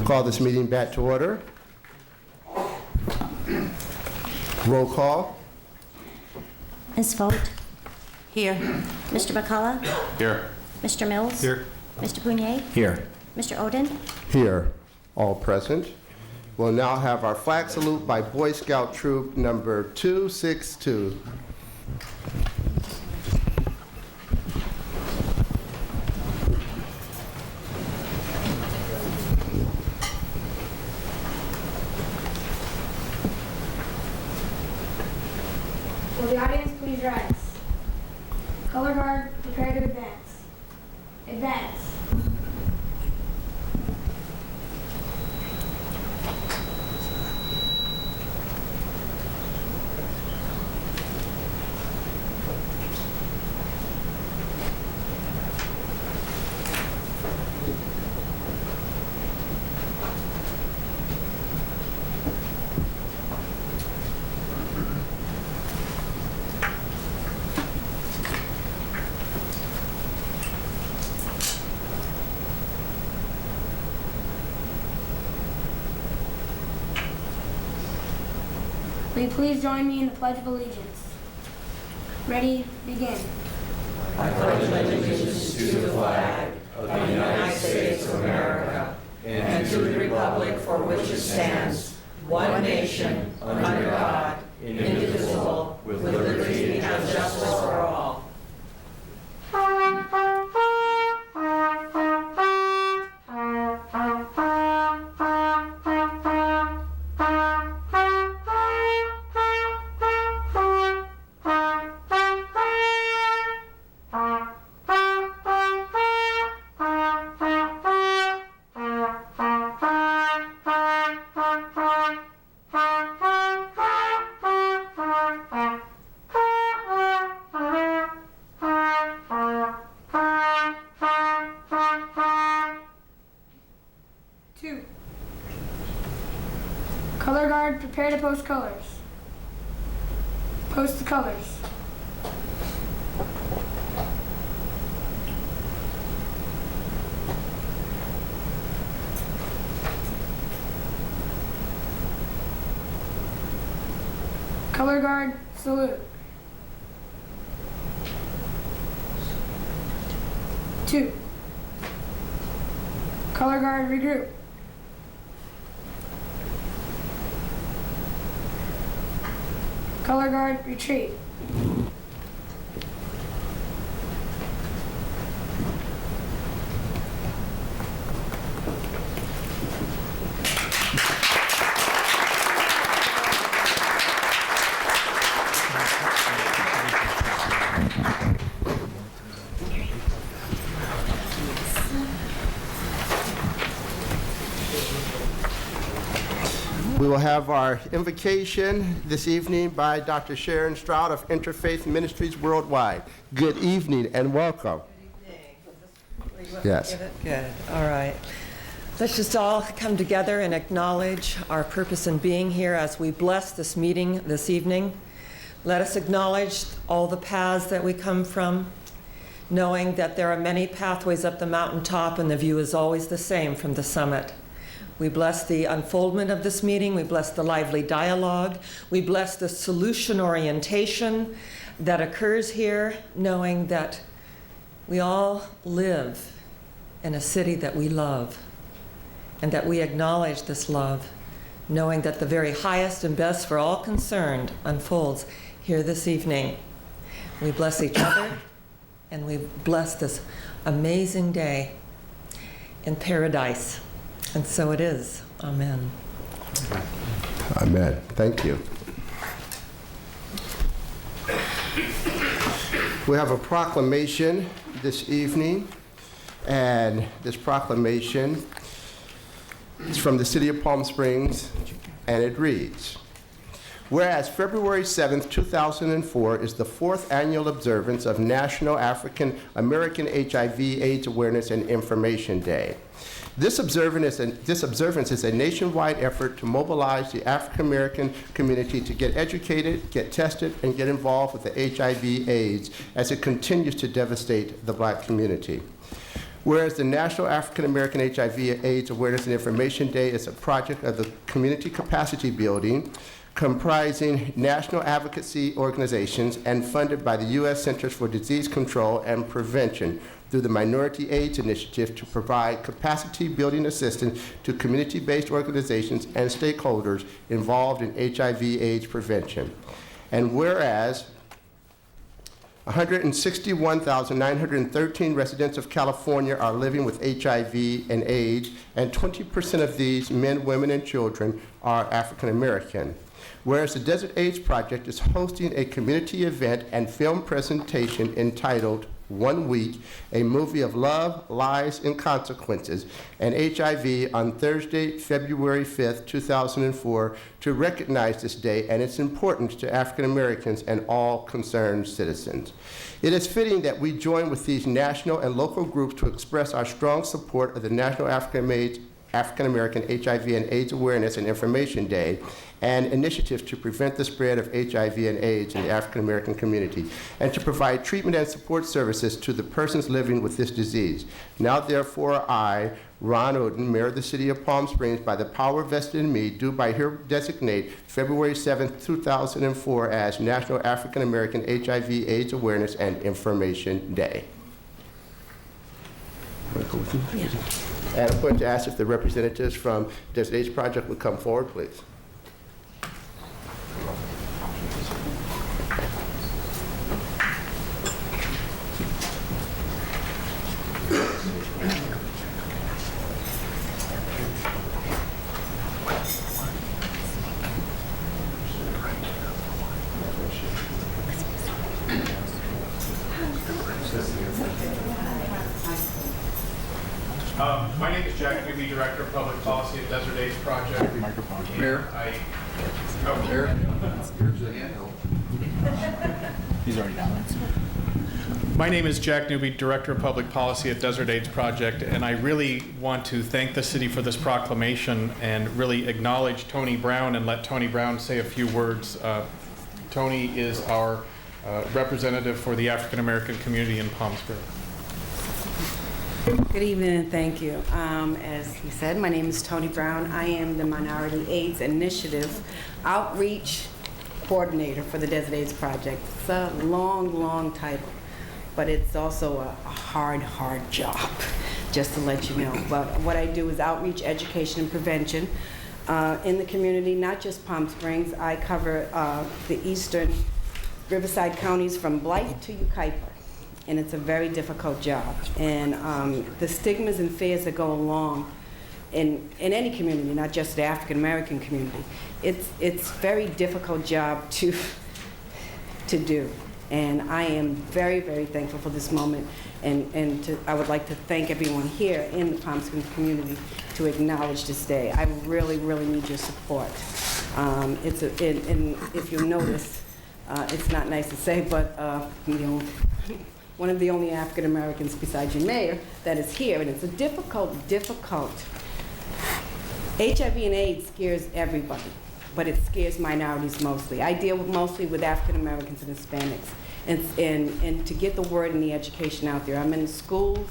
Call this meeting back to order. Roll call. Ms. Vogt? Here. Mr. McCullough? Here. Mr. Mills? Here. Mr. Punier? Here. Mr. Oden? Here, all present. We'll now have our flag salute by Boy Scout Troop number 262. Will the audience please rise? Color guard, prepare to advance. Advance. Will you please join me in the Pledge of Allegiance? Ready, begin. United States of America and to the republic for which it stands, one nation, under God, indivisible, with liberty and justice for all. Two. Color guard, prepare to post colors. Post the colors. Color guard, salute. 2. Color guard, regroup. Color guard, retreat. We will have our invocation this evening by Dr. Sharon Stroud of Interfaith Ministries Worldwide. Good evening and welcome. Yes. Good. All right. Let's just all come together and acknowledge our purpose in being here as we bless this meeting this evening. Let us acknowledge all the paths that we come from, knowing that there are many pathways up the mountaintop and the view is always the same from the summit. We bless the unfoldment of this meeting. We bless the lively dialogue. We bless the solution orientation that occurs here, knowing that we all live in a city that we love and that we acknowledge this love, knowing that the very highest and best for all concerned unfolds here this evening. We bless each other and we bless this amazing day in paradise. And so it is. Amen. Amen. Thank you. We have a proclamation this evening, and this proclamation is from the City of Palm Springs, and it reads, whereas February 7th, 2004 is the 4th annual observance of National African American HIV/AIDS Awareness and Information Day. This observance is a nationwide effort to mobilize the African American community to get educated, get tested, and get involved with the HIV/AIDS as it continues to devastate the Black community. Whereas the National African American HIV/AIDS Awareness and Information Day is a project of the Community Capacity Building comprising national advocacy organizations and funded by the U.S. Centers for Disease Control and Prevention through the Minority AIDS Initiative to provide capacity building assistance to community-based organizations and stakeholders involved in HIV/AIDS prevention. And whereas 161,913 residents of California are living with HIV and AIDS, and 20% of these, men, women, and children, are African American. Whereas the Desert AIDS Project is hosting a community event and film presentation entitled 1 Week, a movie of love, lies, and consequences, and HIV on Thursday, February 5th, 2004, to recognize this day and its importance to African Americans and all concerned citizens. It is fitting that we join with these national and local groups to express our strong support of the National African American HIV and AIDS Awareness and Information Day and initiatives to prevent the spread of HIV and AIDS in the African American community, and to provide treatment and support services to the persons living with this disease. Now, therefore, I, Ron Oden, Mayor of the City of Palm Springs, by the power vested in me, do by here designate February 7th, 2004 as National African American HIV/AIDS Awareness and Information Day. And I'm going to ask if the representatives from Desert AIDS Project would come forward, please. My name is Jack Newby, Director of Public Policy at Desert AIDS Project. Microphone. Mayor. He's already down. My name is Jack Newby, Director of Public Policy at Desert AIDS Project, and I really want to thank the city for this proclamation and really acknowledge Tony Brown and let Tony Brown say a few words. Tony is our representative for the African American community in Palm Springs. Good evening and thank you. As he said, my name is Tony Brown. I am the Minority AIDS Initiative Outreach Coordinator for the Desert AIDS Project. It's a long, long title, but it's also a hard job, just to let you know. But what I do is outreach, education, and prevention in the community, not just Palm Springs. I cover the eastern Riverside counties from Blythe to Yucaipa. And it's a very difficult job. And the stigmas and fears that go along in any community, not just the African American community, it's a very difficult job to do. And I am very, very thankful for this moment. And I would like to thank everyone here in the Palm Springs community to acknowledge this day. I really, really need your support. And if you notice, it's not nice to say, but you know, one of the only African Americans besides your mayor that is here, and it's a difficult. HIV and AIDS scares everybody, but it scares minorities mostly. I deal mostly with African Americans and Hispanics, and to get the word and the education out there. I'm in the schools,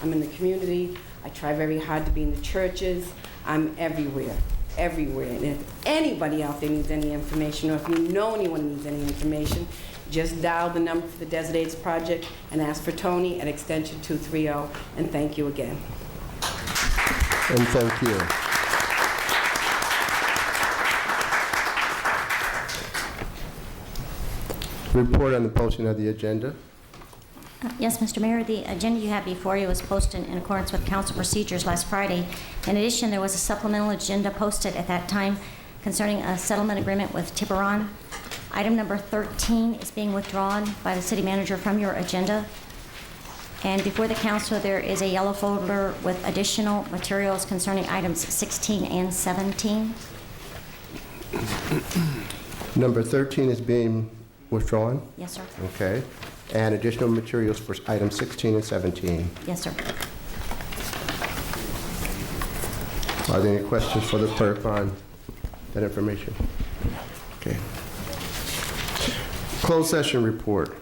I'm in the community, I try very hard to be in the churches, I'm everywhere. And if anybody out there needs any information, or if you know anyone needs any information, just dial the number for the Desert AIDS Project and ask for Tony at extension 230, and thank you again. And thank you. Report on the posting of the agenda. Yes, Mr. Mayor, the agenda you have before you was posted in accordance with council procedures last Friday. In addition, there was a supplemental agenda posted at that time concerning a settlement agreement with Tiburon. Item number 13 is being withdrawn by the city manager from your agenda. And before the council, there is a yellow folder with additional materials concerning items 16 and 17. Number 13 is being withdrawn? Yes, sir. Okay. And additional materials for items 16 and 17. Yes, sir. Are there any questions for the clerk on that information? Okay. Closed session report.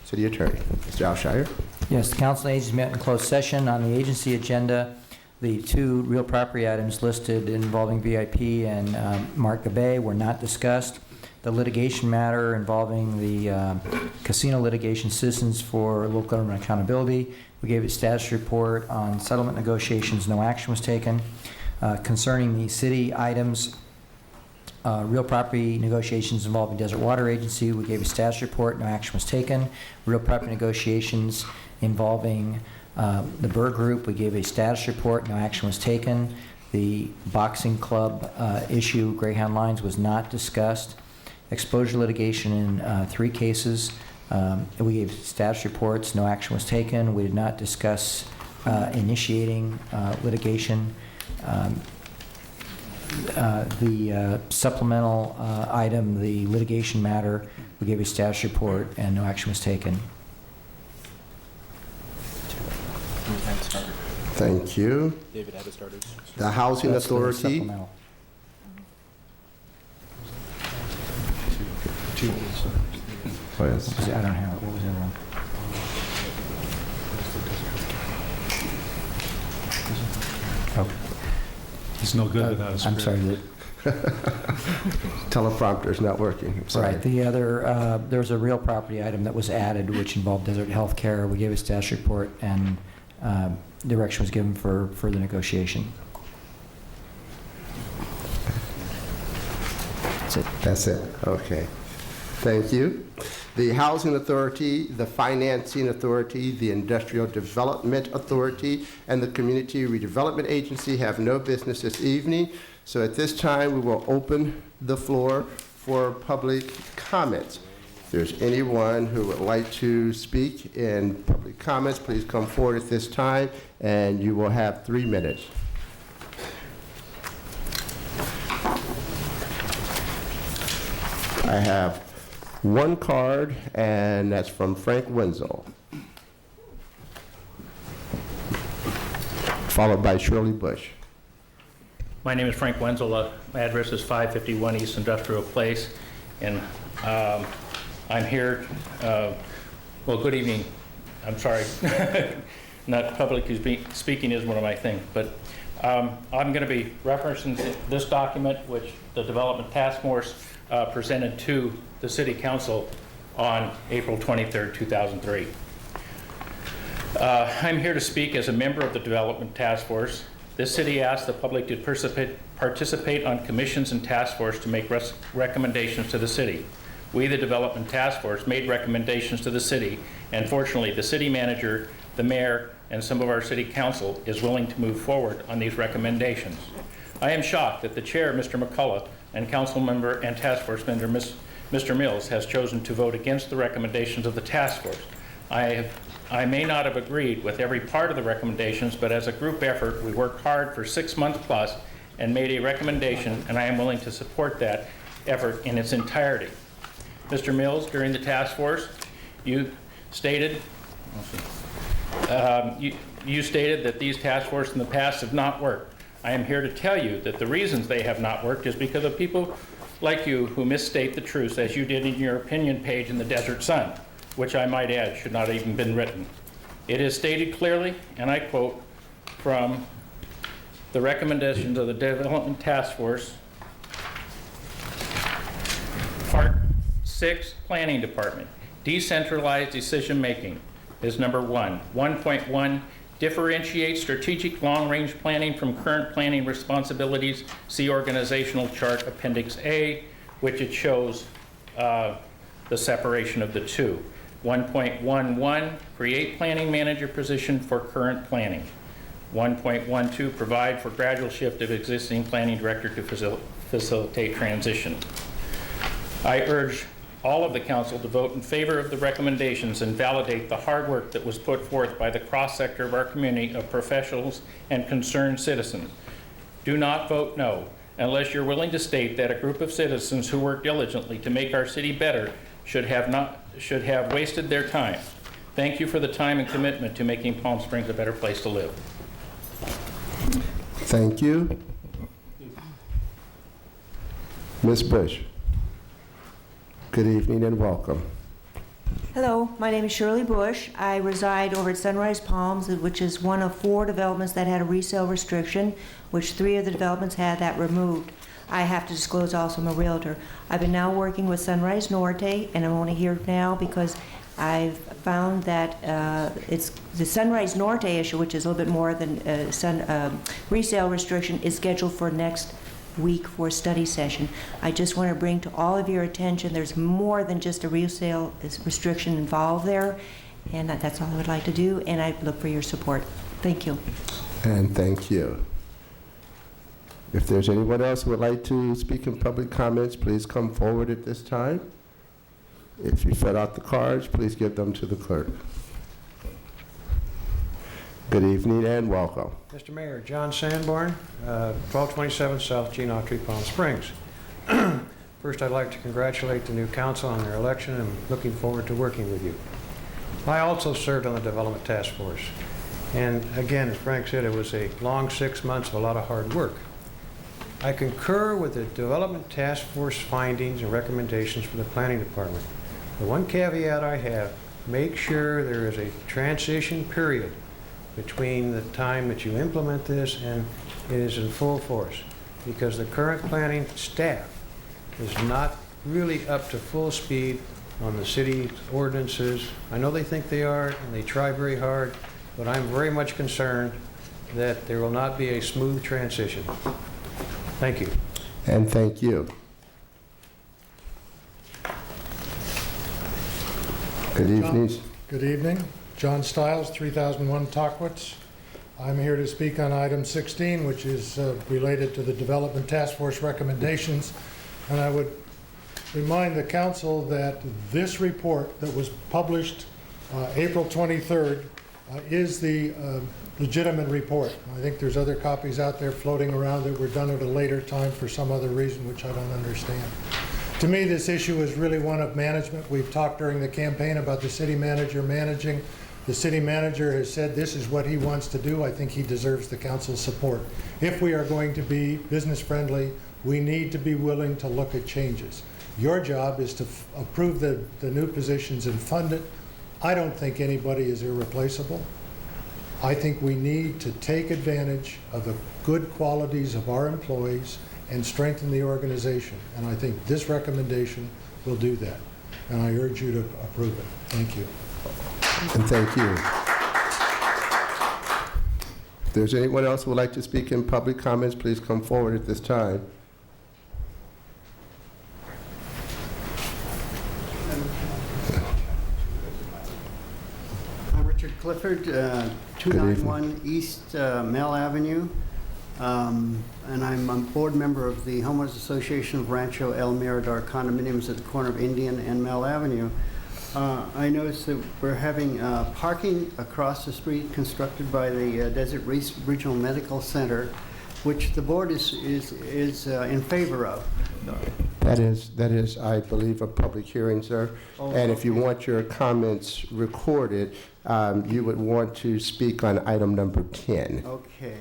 City Attorney, Mr. Alshire. Yes, the council and agencies met in closed session. On the agency agenda, the two real property items listed involving VIP and Mark Gabay were not discussed. The litigation matter involving the casino litigation, Citizens for Local Government Accountability, we gave a status report on settlement negotiations. No action was taken. Concerning the city items, real property negotiations involving Desert Water Agency, we gave a status report. No action was taken. Real property negotiations involving the Burr Group, we gave a status report. No action was taken. The boxing club issue, Greyhound Lines, was not discussed. Exposure litigation in 3 cases. We gave status reports. No action was taken. We did not discuss initiating litigation. The supplemental item, the litigation matter, we gave a status report and no action was taken. Thank you. David Abistarters. The Housing That's the Authority. supplemental. Oh, yes. I don't have it. What was the other one? Oh, He's no good without a script. I'm sorry. Teleprompter's not working. I'm sorry. Right. The other, there's a real property item that was added, which involved Desert Healthcare. We gave a status report, and direction was given for further negotiation. That's it. That's it. Okay. Thank you. The Housing Authority, the Financing Authority, the Industrial Development Authority, and the Community Redevelopment Agency have no business this evening. So at this time, we will open the floor for public comments. If there's anyone who would like to speak in public comments, please come forward at this time, and you will have 3 minutes. I have one card, and that's from Frank Wenzel, followed by Shirley Bush. My name is Frank Wenzel. My address is 551 East Industrial Place, and I'm here. Well, good evening. I'm sorry. Not publicly speaking is one of my things, but I'm going to be referencing this document, which the Development Task Force presented to the City Council on April 23rd, 2003. I'm here to speak as a member of the Development Task Force. This city asked the public to participate on commissions and task force to make recommendations to the city. We, the Development Task Force, made recommendations to the city, and fortunately, the city manager, the mayor, and some of our city council is willing to move forward on these recommendations. I am shocked that the chair, Mr. McCullough, and council member and task force member, Mr. Mills, has chosen to vote against the recommendations of the task force. I may not have agreed with every part of the recommendations, but as a group effort, we worked hard for 6 months plus and made a recommendation, and I am willing to support that effort in its entirety. Mr. Mills, during the task force, you stated that these task forces in the past have not worked. I am here to tell you that the reasons they have not worked is because of people like you who misstate the truth, as you did in your opinion page in the Desert Sun, which I might add should not have even been written. It is stated clearly, and I quote from the recommendations of the Development Task Force, Part 6, Planning Department. Decentralized decision making is number 1. 1.1, differentiate strategic long-range planning from current planning responsibilities. See organizational chart Appendix A, which it shows the separation of the two. 1.11, create planning manager position for current planning. 1.12, provide for gradual shift of existing planning director to facilitate transition. I urge all of the council to vote in favor of the recommendations and validate the hard work that was put forth by the cross-sector of our community of professionals and concerned citizens. Do not vote no unless you're willing to state that a group of citizens who work diligently to make our city better should have wasted their time. Thank you for the time and commitment to making Palm Springs a better place to live. Thank you. Ms. Bush, good evening and welcome. Hello, my name is Shirley Bush. I reside over at Sunrise Palms, which is one of 4 developments that had a resale restriction, which 3 of the developments had that removed. I have to disclose also I'm a realtor. I've been now working with Sunrise Norte, and I'm only here now because I've found that it's the Sunrise Norte issue, which is a little bit more than resale restriction, is scheduled for next week for a study session. I just want to bring to all of your attention there's more than just a resale restriction involved there, and that's all I would like to do, and I look for your support. Thank you. And thank you. If there's anyone else who would like to speak in public comments, please come forward at this time. If you fill out the cards, please give them to the clerk. Good evening and welcome. Mr. Mayor, John Sanborn, 1227 South Gene Autry, Palm Springs. First, I'd like to congratulate the new council on their election and looking forward to working with you. I also served on the Development Task Force. And again, as Frank said, it was a long 6 months of a lot of hard work. I concur with the Development Task Force findings and recommendations for the Planning Department. The one caveat I have, make sure there is a transition period between the time that you implement this and it is in full force, because the current planning staff is not really up to full speed on the city ordinances. I know they think they are, and they try very hard, but I'm very much concerned that there will not be a smooth transition. Thank you. And thank you. Good evening. Good evening. John Stiles, 3001 Tockwitz. I'm here to speak on item 16, which is related to the Development Task Force recommendations. And I would remind the council that this report that was published April 23rd is the legitimate report. I think there's other copies out there floating around that were done at a later time for some other reason, which I don't understand. To me, this issue is really one of management. We've talked during the campaign about the city manager managing. The city manager has said this is what he wants to do. I think he deserves the council's support. If we are going to be business friendly, we need to be willing to look at changes. Your job is to approve the new positions and fund it. I don't think anybody is irreplaceable. I think we need to take advantage of the good qualities of our employees and strengthen the organization. And I think this recommendation will do that. And I urge you to approve it. Thank you. And thank you. If there's anyone else who would like to speak in public comments, please come forward at this time. I'm Richard Clifford, 291 East Mel Avenue, and I'm a board member of the Homeowners Association of Rancho El Mirador condominiums at the corner of Indian and Mel Avenue. I noticed that we're having parking across the street constructed by the Desert Regional Medical Center, which the board is in favor of. That is, I believe, a public hearing, sir. Oh, and if you okay. want your comments recorded, you would want to speak on item number 10 Okay.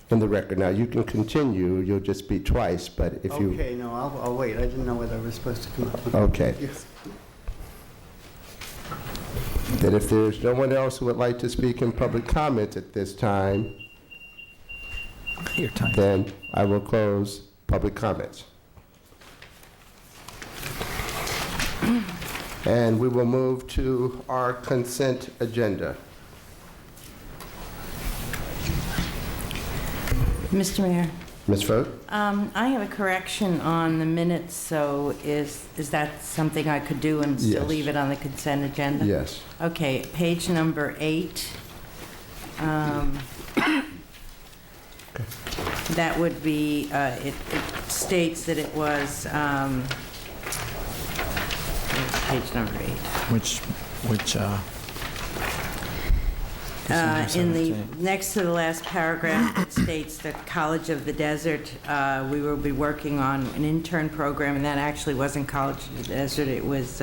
in the record. Now, you can continue. You'll just speak twice, but if you... Okay, no, I'll wait. I didn't know whether I was supposed to come up. Okay. Yes. Then if there's no one else who would like to speak in public comment at this time, Your time. then I will close public comments. And we will move to our consent agenda. Mr. Mayor, Ms. Foat? I have a correction on the minutes, so is that something I could do and still Yes. leave it on the consent agenda? Yes. Okay, page number 8. That would be, it states that it was, page number 8. Which In the, next to the last paragraph, it states that College of the Desert, we will be working on an intern program, and that actually wasn't College of the Desert, it was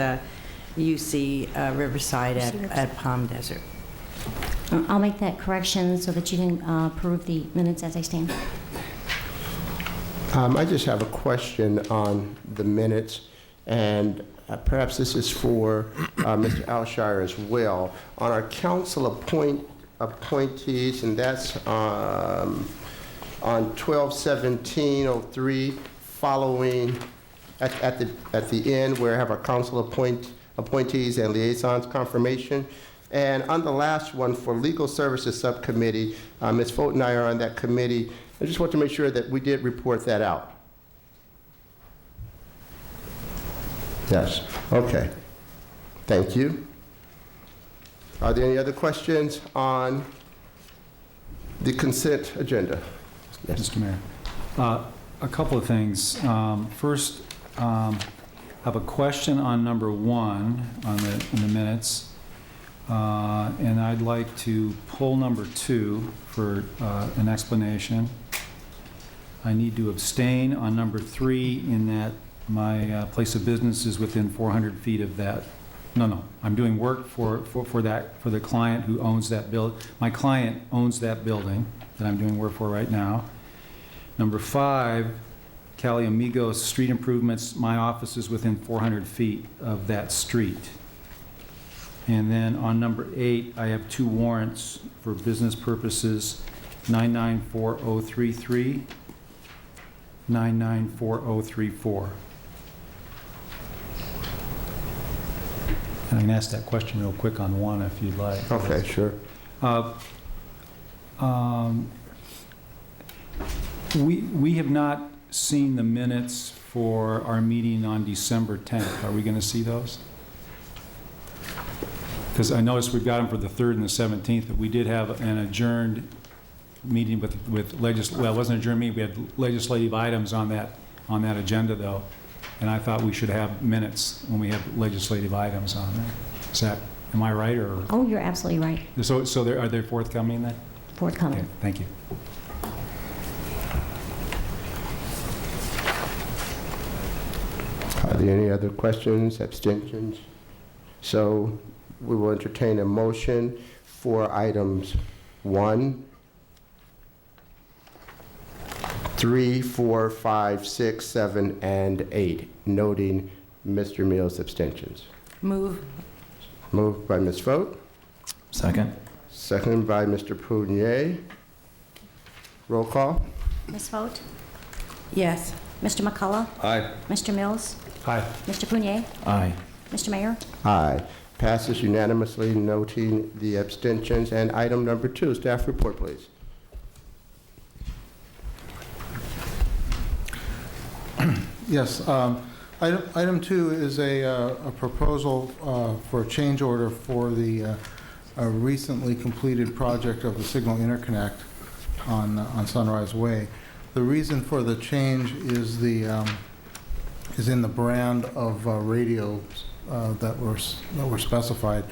UC Riverside at Palm Desert. I'll make that correction so that you can approve the minutes as they stand. I just have a question on the minutes, and perhaps this is for Mr. Alshire as well. On our council appointees, and that's on 12/17/03, following at the end where I have our council appointees and liaisons confirmation. And on the last one for Legal Services Subcommittee, Ms. Folt and I are on that committee. I just want to make sure that we did report that out. Yes, okay. Thank you. Are there any other questions on the consent agenda? Yes. Mr. Mayor. A couple of things. First, I have a question on number 1 in the minutes, and I'd like to pull number 2 for an explanation. I need to abstain on number 3 in that my place of business is within 400 feet of that. No, I'm doing work for the client who owns that my client owns that building that I'm doing work for right now. Number 5, Cali Amigos street improvements, my office is within 400 feet of that street. And then on number 8, I have 2 warrants for business purposes, 994033, 994034. And I can ask that question real quick on 1 if you'd like. Okay, sure. We have not seen the minutes for our meeting on December 10th. Are we going to see those? Because I noticed we've got them for the 3rd and the 17th, but we did have an adjourned meeting with well, it wasn't an adjourned meeting, we had legislative items on that agenda, though. And I thought we should have minutes when we have legislative items on there. Is that, am I right, or? Oh, you're absolutely right. So are they forthcoming then? Forthcoming. Okay, thank you. Are there any other questions, abstentions? So we will entertain a motion for items 1, 3, 4, 5, 6, 7, and 8, noting Mr. Mills' abstentions. Move. Moved by Ms. Fote. Second. Seconded by Mr. Prunier. Roll call. Ms. Fote? Yes. Mr. McCullough? Aye. Mr. Mills? Aye. Mr. Prunier? Aye. Mr. Mayor? Aye. Passes unanimously, noting the abstentions. And item number 2, staff report, please. Yes, item 2 is a proposal for a change order for the recently completed project of the Signal Interconnect on Sunrise Way. The reason for the change is is in the brand of radios that were specified.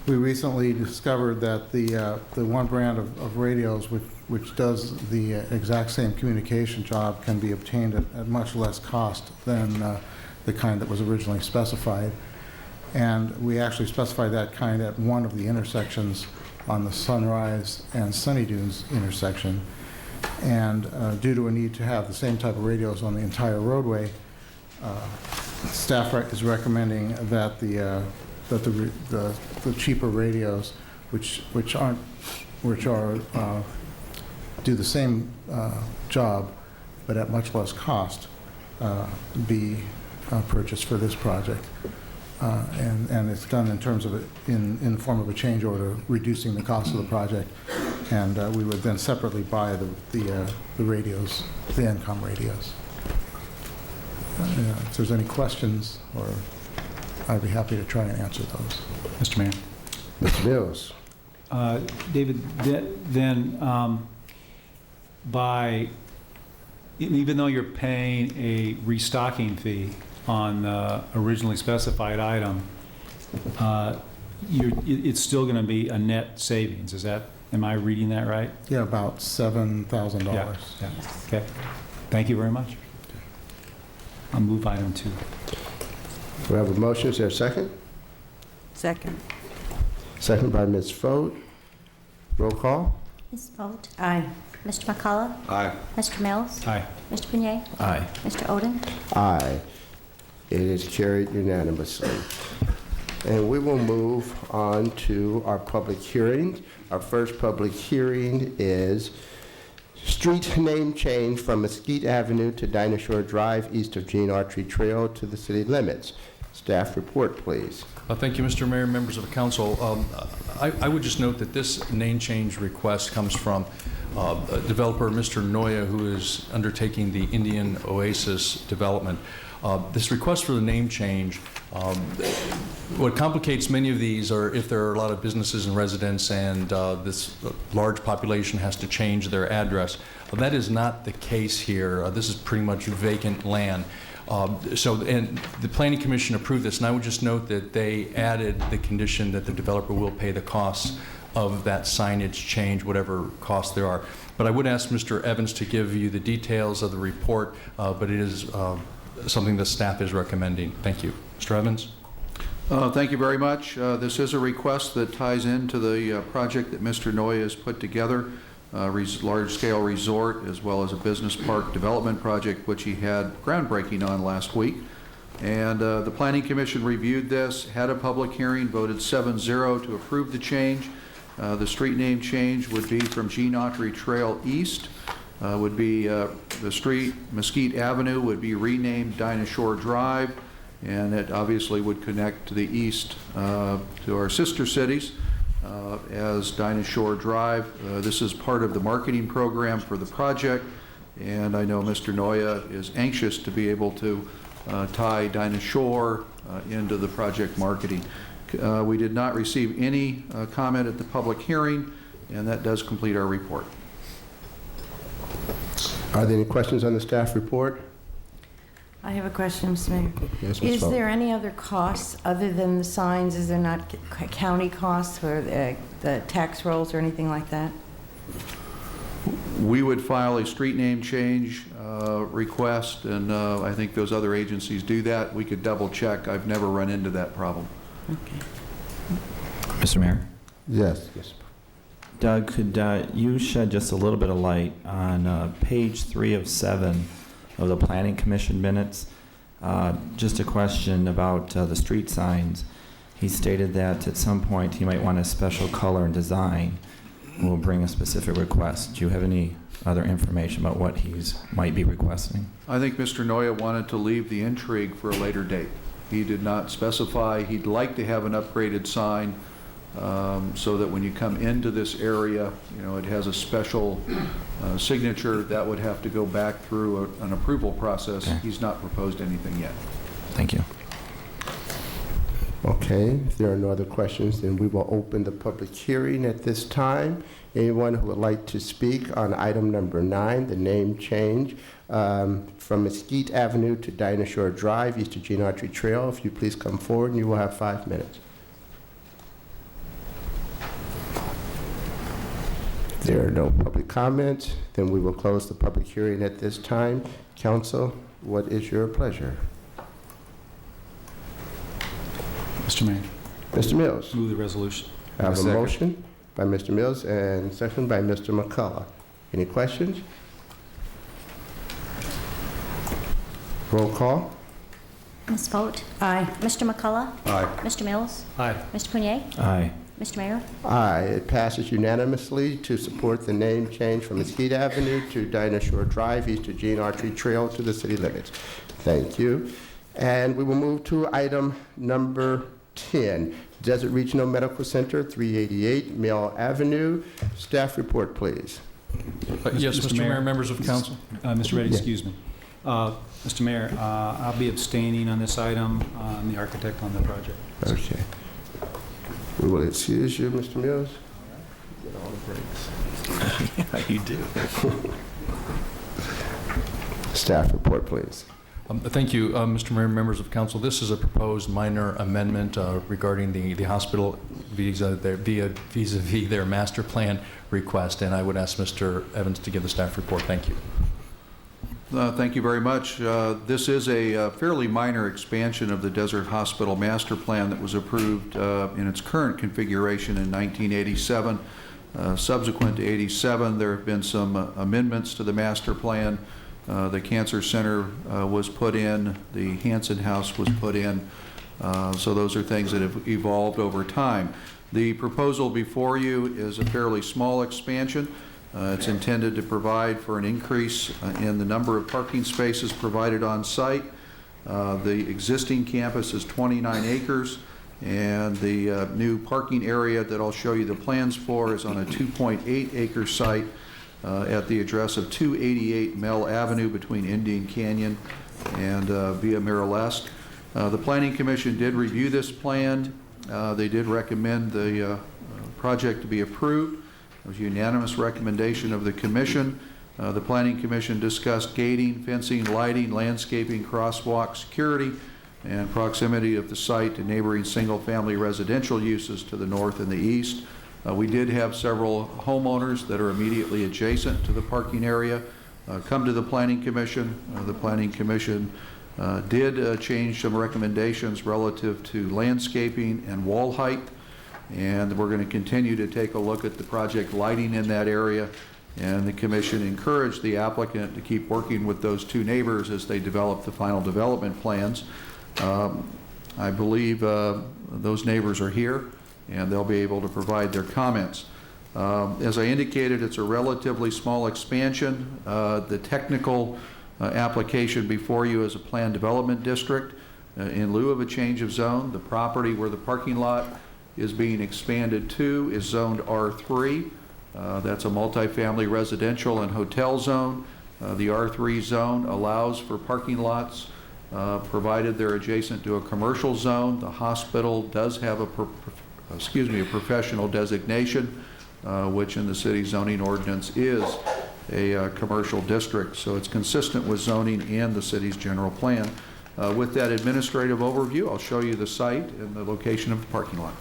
We recently discovered that the one brand of radios which does the exact same communication job can be obtained at much less cost than the kind that was originally specified. And we actually specified that kind at one of the intersections on the Sunrise and Sunny Dunes intersection. And due to a need to have the same type of radios on the entire roadway, staff is recommending that the cheaper radios, which do the same job but at much less cost, be purchased for this project. And it's done in terms of in the form of a change order, reducing the cost of the project, and we would then separately buy the radios, the ENCOM radios. If there's any questions, or I'd be happy to try and answer those. Mr. Mayor. Mr. Mills. David, then even though you're paying a restocking fee on the originally specified item, it's still going to be a net savings. Am I reading that right? Yeah, about $7,000. Yeah. Okay. Thank you very much. I'll move item 2. We have a motion. Is there a second? Second. Second by Ms. Fote. Roll call. Ms. Fote? Aye. Mr. McCullough? Aye. Mr. Mills? Aye. Mr. Prunier? Aye. Mr. Oden? Aye. It is carried unanimously. And we will move on to our public hearings. Our first public hearing is street name change from Mesquite Avenue to Dinah Shore Drive, east of Gene Autry Trail to the city limits. Staff report, please. Thank you, Mr. Mayor, members of the council. I would just note that this name change request comes from developer Mr. Noya, who is undertaking the Indian Oasis development. This request for the name change, what complicates many of these are if there are a lot of businesses and residents and this large population has to change their address. That is not the case here. This is pretty much vacant land. And the Planning Commission approved this, and I would just note that they added the condition that the developer will pay the costs of that signage change, whatever costs there are. But I would ask Mr. Evans to give you the details of the report, but it is something the staff is recommending. Thank you. Mr. Evans? Thank you very much. This is a request that ties into the project that Mr. Noya has put together, large-scale resort as well as a business park development project, which he had groundbreaking on last week. And the Planning Commission reviewed this, had a public hearing, voted 7-0 to approve the change. The street name change would be from Gene Autry Trail East, would be the street Mesquite Avenue would be renamed Dinah Shore Drive, and it obviously would connect to the east to our sister cities as Dinah Shore Drive. This is part of the marketing program for the project, and I know Mr. Noya is anxious to be able to tie Dinah Shore into the project marketing. We did not receive any comment at the public hearing, and that does complete our report. Are there any questions on the staff report? I have a question, Mr. Mayor. Yes, Ms. Is Falk. there any other costs other than the signs? Is there not county costs for the tax rolls or anything like that? We would file a street name change request, and I think those other agencies do that. We could double check. I've never run into that problem. Okay. Mr. Mayor? Yes. Yes. Doug, could you shed just a little bit of light on page 3 of 7 of the Planning Commission minutes? Just a question about the street signs. He stated that at some point he might want a special color and design and will bring a specific request. Do you have any other information about what he's might be requesting? I think Mr. Noya wanted to leave the intrigue for a later date. He did not specify. He'd like to have an upgraded sign so that when you come into this area, it has a special signature that would have to go back through an approval process. Okay. He's not proposed anything yet. Thank you. Okay, if there are no other questions, then we will open the public hearing at this time. Anyone who would like to speak on item number 9, the name change from Mesquite Avenue to Dinah Shore Drive, east of Gene Autry Trail, if you please come forward, and you will have 5 minutes. If there are no public comments, then we will close the public hearing at this time. Council, what is your pleasure? Mr. Mayor. Mr. Mills. Move the resolution. I have a motion by Mr. Mills and second by Mr. McCullough. Any questions? Roll call. Ms. Vogt? Aye. Mr. McCullough? Aye. Mr. Mills? Aye. Mr. Punier? Aye. Mr. Mayor? Aye. It passes unanimously to support the name change from Mesquite Avenue to Dinah Shore Drive, east of Gene Autry Trail to the city limits. Thank you. And we will move to item number 10, Desert Regional Medical Center, 388 Mill Avenue. Staff report, please. Yes, Mr. Mayor, members of council. Mr. Reddy, excuse me. Mr. Mayor, I'll be abstaining on this item. I'm the architect on the project. Okay. We will excuse you, Mr. Mills. Get all the breaks. Yeah, you do. Staff report, please. Thank you, Mr. Mayor, members of council. This is a proposed minor amendment regarding the hospital vis-a-vis their master plan request, and I would ask Mr. Evans to give the staff report. Thank you. Thank you very much. This is a fairly minor expansion of the Desert Hospital Master Plan that was approved in its current configuration in 1987. Subsequent to 87, there have been some amendments to the master plan The Cancer Center was put in, the Hanson House was put in, so those are things that have evolved over time. The proposal before you is a fairly small expansion. It's intended to provide for an increase in the number of parking spaces provided on site. The existing campus is 29 acres, and the new parking area that I'll show you the plans for is on a 2.8 acre site at the address of 288 Mel Avenue between Indian Canyon and Via Miraleste. The Planning Commission did review this plan. They did recommend the project to be approved. It was a unanimous recommendation of the Commission. The Planning Commission discussed gating, fencing, lighting, landscaping, crosswalk, security, and proximity of the site to neighboring single-family residential uses to the north and the east. We did have several homeowners that are immediately adjacent to the parking area come to the Planning Commission. The Planning Commission did change some recommendations relative to landscaping and wall height, and we're going to continue to take a look at the project lighting in that area, and the Commission encouraged the applicant to keep working with those two neighbors as they develop the final development plans. I believe those neighbors are here, and they'll be able to provide their comments. As I indicated, it's a relatively small expansion. The technical application before you is a planned development district. In lieu of a change of zone, the property where the parking lot is being expanded to is zoned R3. That's a multifamily residential and hotel zone. The R3 zone allows for parking lots provided they're adjacent to a commercial zone. The hospital does have a professional designation, which in the city zoning ordinance is a commercial district. So it's consistent with zoning and the city's general plan. With that administrative overview, I'll show you the site and the location of the parking lot.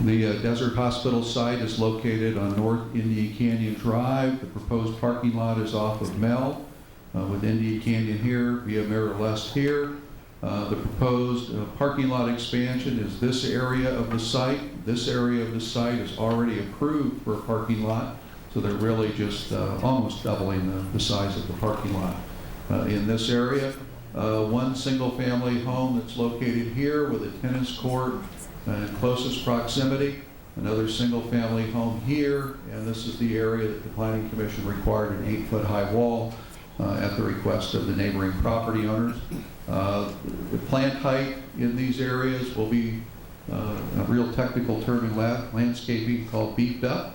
The Desert Hospital site is located on North Indian Canyon Drive. The proposed parking lot is off of Mel, with Indian Canyon here, Via Miraleste here. The proposed parking lot expansion is this area of the site. This area of the site is already approved for a parking lot, so they're really just almost doubling the size of the parking lot. In this area, one single-family home that's located here with a tennis court in closest proximity, another single-family home here, and this is the area that the Planning Commission required an 8-foot-high wall at the request of the neighboring property owners. The plant height in these areas will be a real technical term in landscaping called beefed up,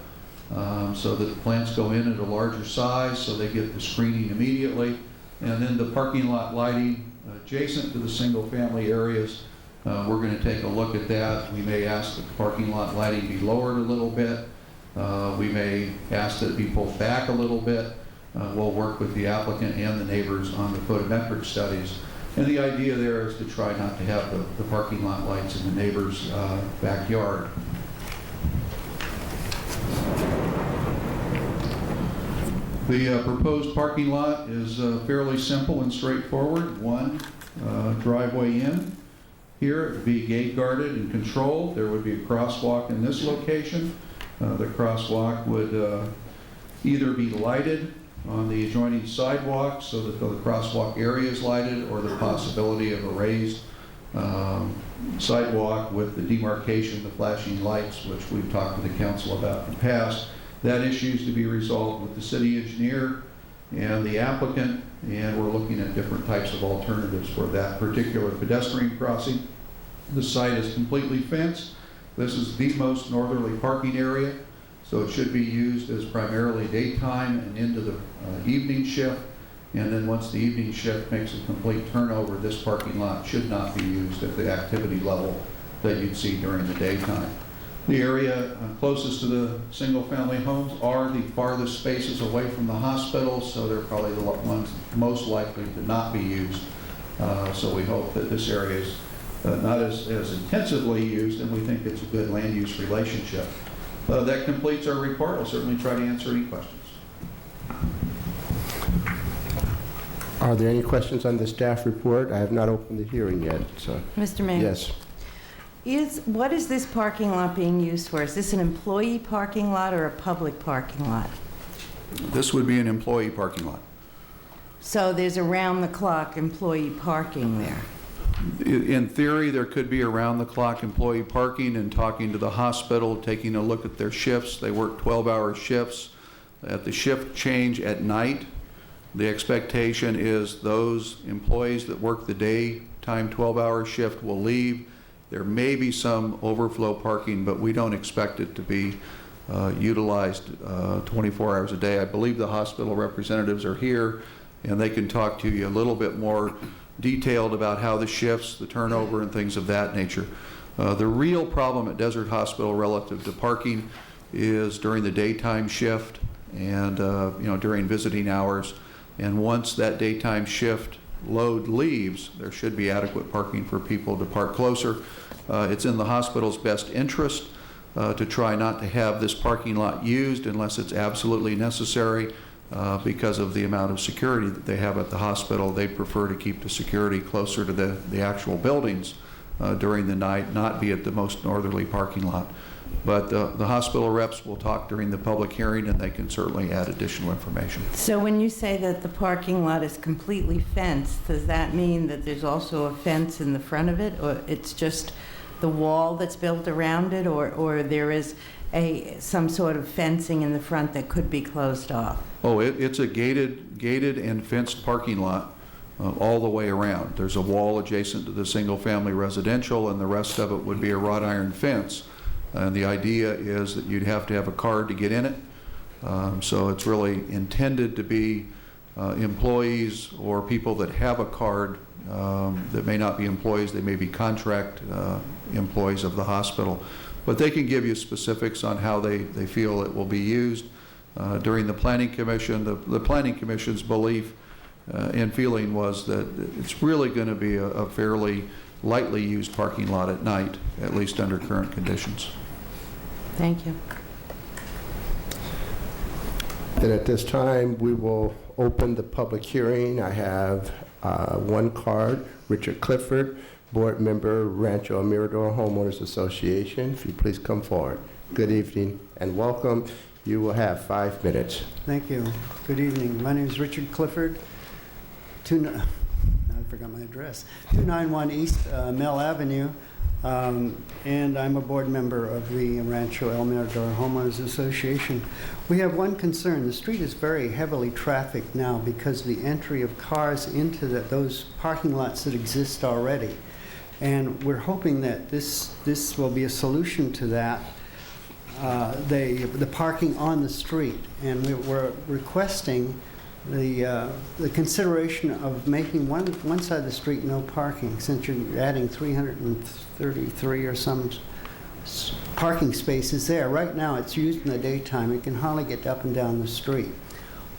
so that the plants go in at a larger size so they get the screening immediately. And then the parking lot lighting adjacent to the single-family areas, we're going to take a look at that. We may ask that the parking lot lighting be lowered a little bit. We may ask that it be pulled back a little bit. We'll work with the applicant and the neighbors on the photometric studies. And the idea there is to try not to have the parking lot lights in the neighbor's backyard. The proposed parking lot is fairly simple and straightforward. One driveway in. Here it would be gate guarded and controlled. There would be a crosswalk in this location. The crosswalk would either be lighted on the adjoining sidewalk so that the crosswalk area is lighted, or the possibility of a raised sidewalk with the demarcation, the flashing lights, which we've talked to the council about in the past. That issue is to be resolved with the city engineer and the applicant, and we're looking at different types of alternatives for that particular pedestrian crossing. The site is completely fenced. This is the most northerly parking area, so it should be used as primarily daytime and into the evening shift. And then once the evening shift makes a complete turnover, this parking lot should not be used at the activity level that you'd see during the daytime. The area closest to the single-family homes are the farthest spaces away from the hospital, so they're probably the ones most likely to not be used. So we hope that this area is not as intensively used, and we think it's a good land-use relationship. That completes our report. I'll certainly try to answer any questions. Are there any questions on the staff report? I have not opened the hearing yet, so. Mr. Mayor? Yes. What is this parking lot being used for? Is this an employee parking lot or a public parking lot? This would be an employee parking lot. So there's around-the-clock employee parking there? In theory, there could be around-the-clock employee parking and talking to the hospital, taking a look at their shifts. They work 12-hour shifts. At the shift change at night, the expectation is those employees that work the daytime 12-hour shift will leave. There may be some overflow parking, but we don't expect it to be utilized 24 hours a day. I believe the hospital representatives are here, and they can talk to you a little bit more detailed about how the shifts, the turnover, and things of that nature. The real problem at Desert Hospital relative to parking is during the daytime shift and during visiting hours. And once that daytime shift load leaves, there should be adequate parking for people to park closer. It's in the hospital's best interest to try not to have this parking lot used unless it's absolutely necessary because of the amount of security that they have at the hospital. They prefer to keep the security closer to the actual buildings during the night, not be at the most northerly parking lot. But the hospital reps will talk during the public hearing, and they can certainly add additional information. So when you say that the parking lot is completely fenced, does that mean that there's also a fence in the front of it, or it's just the wall that's built around it, or there is some sort of fencing in the front that could be closed off? Oh, it's a gated and fenced parking lot all the way around. There's a wall adjacent to the single-family residential, and the rest of it would be a wrought iron fence. And the idea is that you'd have to have a card to get in it. So it's really intended to be employees or people that have a card that may not be employees. They may be contract employees of the hospital. But they can give you specifics on how they feel it will be used. During the Planning Commission, the Planning Commission's belief and feeling was that it's really going to be a fairly lightly used parking lot at night, at least under current conditions. Thank you. Then at this time, we will open the public hearing. I have one card, Richard Clifford, board member, Rancho El Mirador Homeowners Association. If you please come forward. Good evening and welcome. You will have 5 minutes. Thank you. Good evening. My name is Richard Clifford. I forgot my address. 291 East Mill Avenue. And I'm a board member of the Rancho El Mirador Homeowners Association. We have one concern. The street is very heavily trafficked now because of the entry of cars into those parking lots that exist already. And we're hoping that this will be a solution to that, the parking on the street. And we're requesting the consideration of making one side of the street no parking, since you're adding 333 or some parking spaces there. Right now, it's used in the daytime. You can hardly get up and down the street.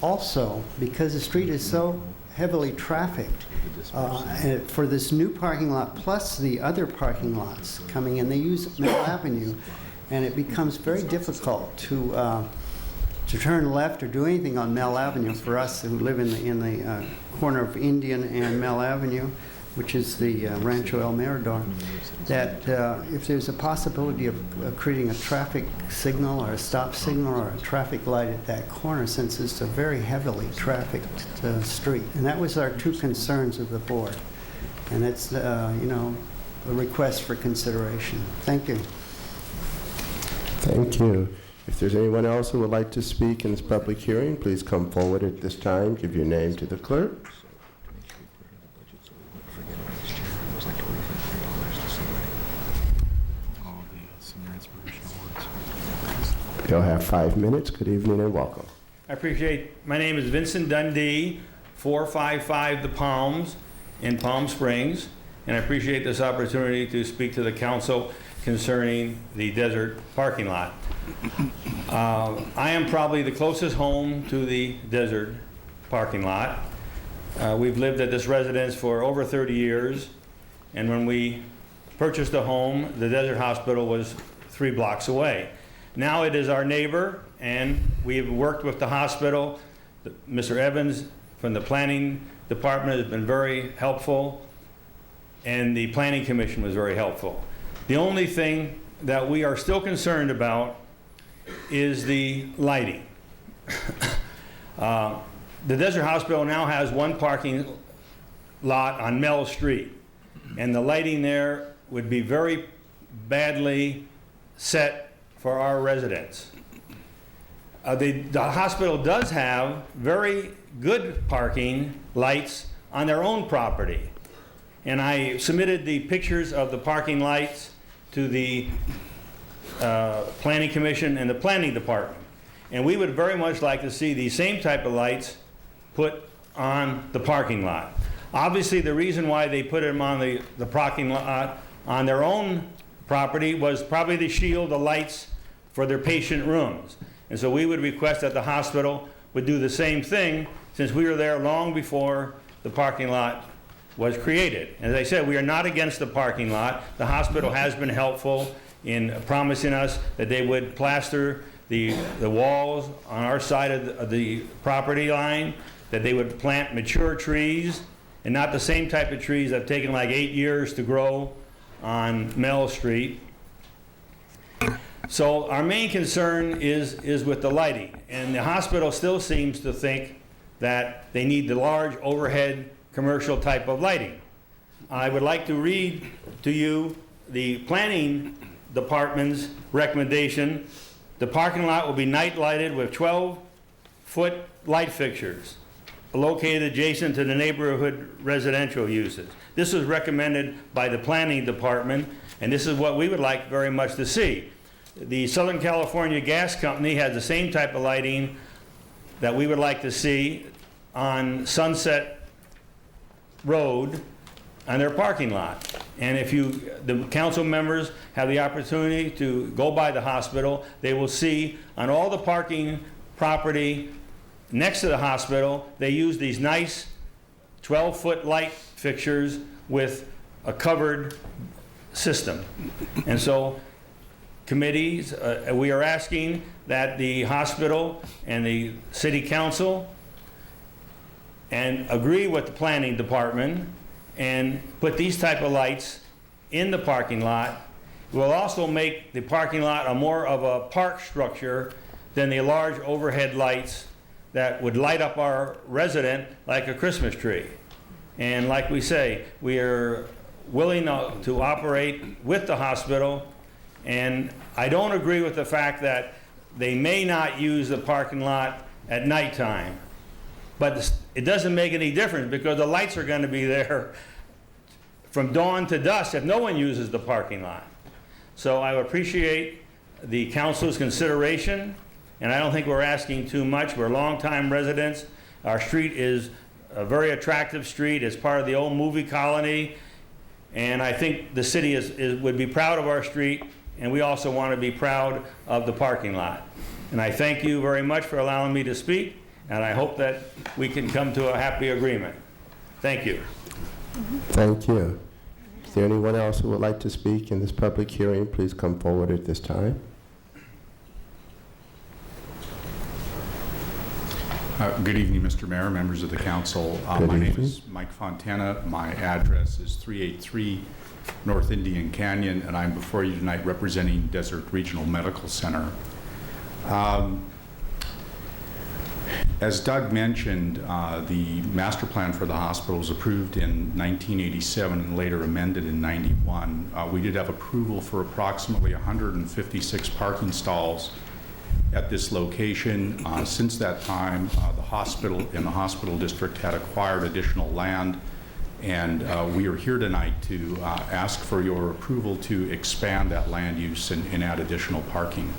Also, because the street is so heavily trafficked, for this new parking lot plus the other parking lots coming in, they use Mill Avenue, and it becomes very difficult to turn left or do anything on Mill Avenue for us who live in the corner of Indian and Mill Avenue, which is the Rancho El Mirador, that if there's a possibility of creating a traffic signal or a stop signal or a traffic light at that corner, since it's a very heavily trafficked street. And that was our two concerns of the board. And it's, a request for consideration. Thank you. Thank you. If there's anyone else who would like to speak in this public hearing, please come forward at this time. Give your name to the clerk. You'll have 5 minutes. Good evening and welcome. I appreciate, my name is Vincent Dundee, 455 The Palms in Palm Springs, and I appreciate this opportunity to speak to the council concerning the desert parking lot. I am probably the closest home to the desert parking lot. We've lived at this residence for over 30 years, and when we purchased the home, the Desert Hospital was 3 blocks away. Now it is our neighbor, and we've worked with the hospital. Mr. Evans from the planning department has been very helpful, and the planning commission was very helpful. The only thing that we are still concerned about is the lighting. The Desert Hospital now has one parking lot on Mell Street, and the lighting there would be very badly set for our residents. The hospital does have very good parking lights on their own property, and I submitted the pictures of the parking lights to the Planning Commission and the Planning Department. And we would very much like to see the same type of lights put on the parking lot. Obviously, the reason why they put them on the parking lot on their own property was probably to shield the lights for their patient rooms. And so we would request that the hospital would do the same thing, since we were there long before the parking lot was created. As I said, we are not against the parking lot. The hospital has been helpful in promising us that they would plaster the walls on our side of the property line, that they would plant mature trees and not the same type of trees that have taken like 8 years to grow on Mell Street. So our main concern is with the lighting, and the hospital still seems to think that they need the large overhead commercial type of lighting. I would like to read to you the planning department's recommendation. The parking lot will be night lighted with 12-foot light fixtures located adjacent to the neighborhood residential uses. This was recommended by the planning department, and this is what we would like very much to see. The Southern California Gas Company has the same type of lighting that we would like to see on Sunset Road on their parking lot. And if the council members have the opportunity to go by the hospital, they will see on all the parking property next to the hospital, they use these nice 12-foot light fixtures with a covered system. And so committees, we are asking that the hospital and the city council and agree with the planning department and put these type of lights in the parking lot. It will also make the parking lot a more of a park structure than the large overhead lights that would light up our resident like a Christmas tree. And like we say, we are willing to operate with the hospital, and I don't agree with the fact that they may not use the parking lot at nighttime. But it doesn't make any difference, because the lights are going to be there from dawn to dusk if no one uses the parking lot. So I appreciate the council's consideration, and I don't think we're asking too much. We're longtime residents. Our street is a very attractive street. It's part of the old movie colony, and I think the city would be proud of our street, and we also want to be proud of the parking lot. And I thank you very much for allowing me to speak, and I hope that we can come to a happy agreement. Thank you. Thank you. Is there anyone else who would like to speak in this public hearing? Please come forward at this time. Good evening, Mr. Mayor, members of the council. My name is Mike Fontana. My address is 383 North Indian Canyon, and I'm before you tonight representing Desert Regional Medical Center. As Doug mentioned, the master plan for the hospital was approved in 1987 and later amended in 91. We did have approval for approximately 156 parking stalls at this location. Since that time, the hospital and the hospital district had acquired additional land, and we are here tonight to ask for your approval to expand that land use and add additional parking.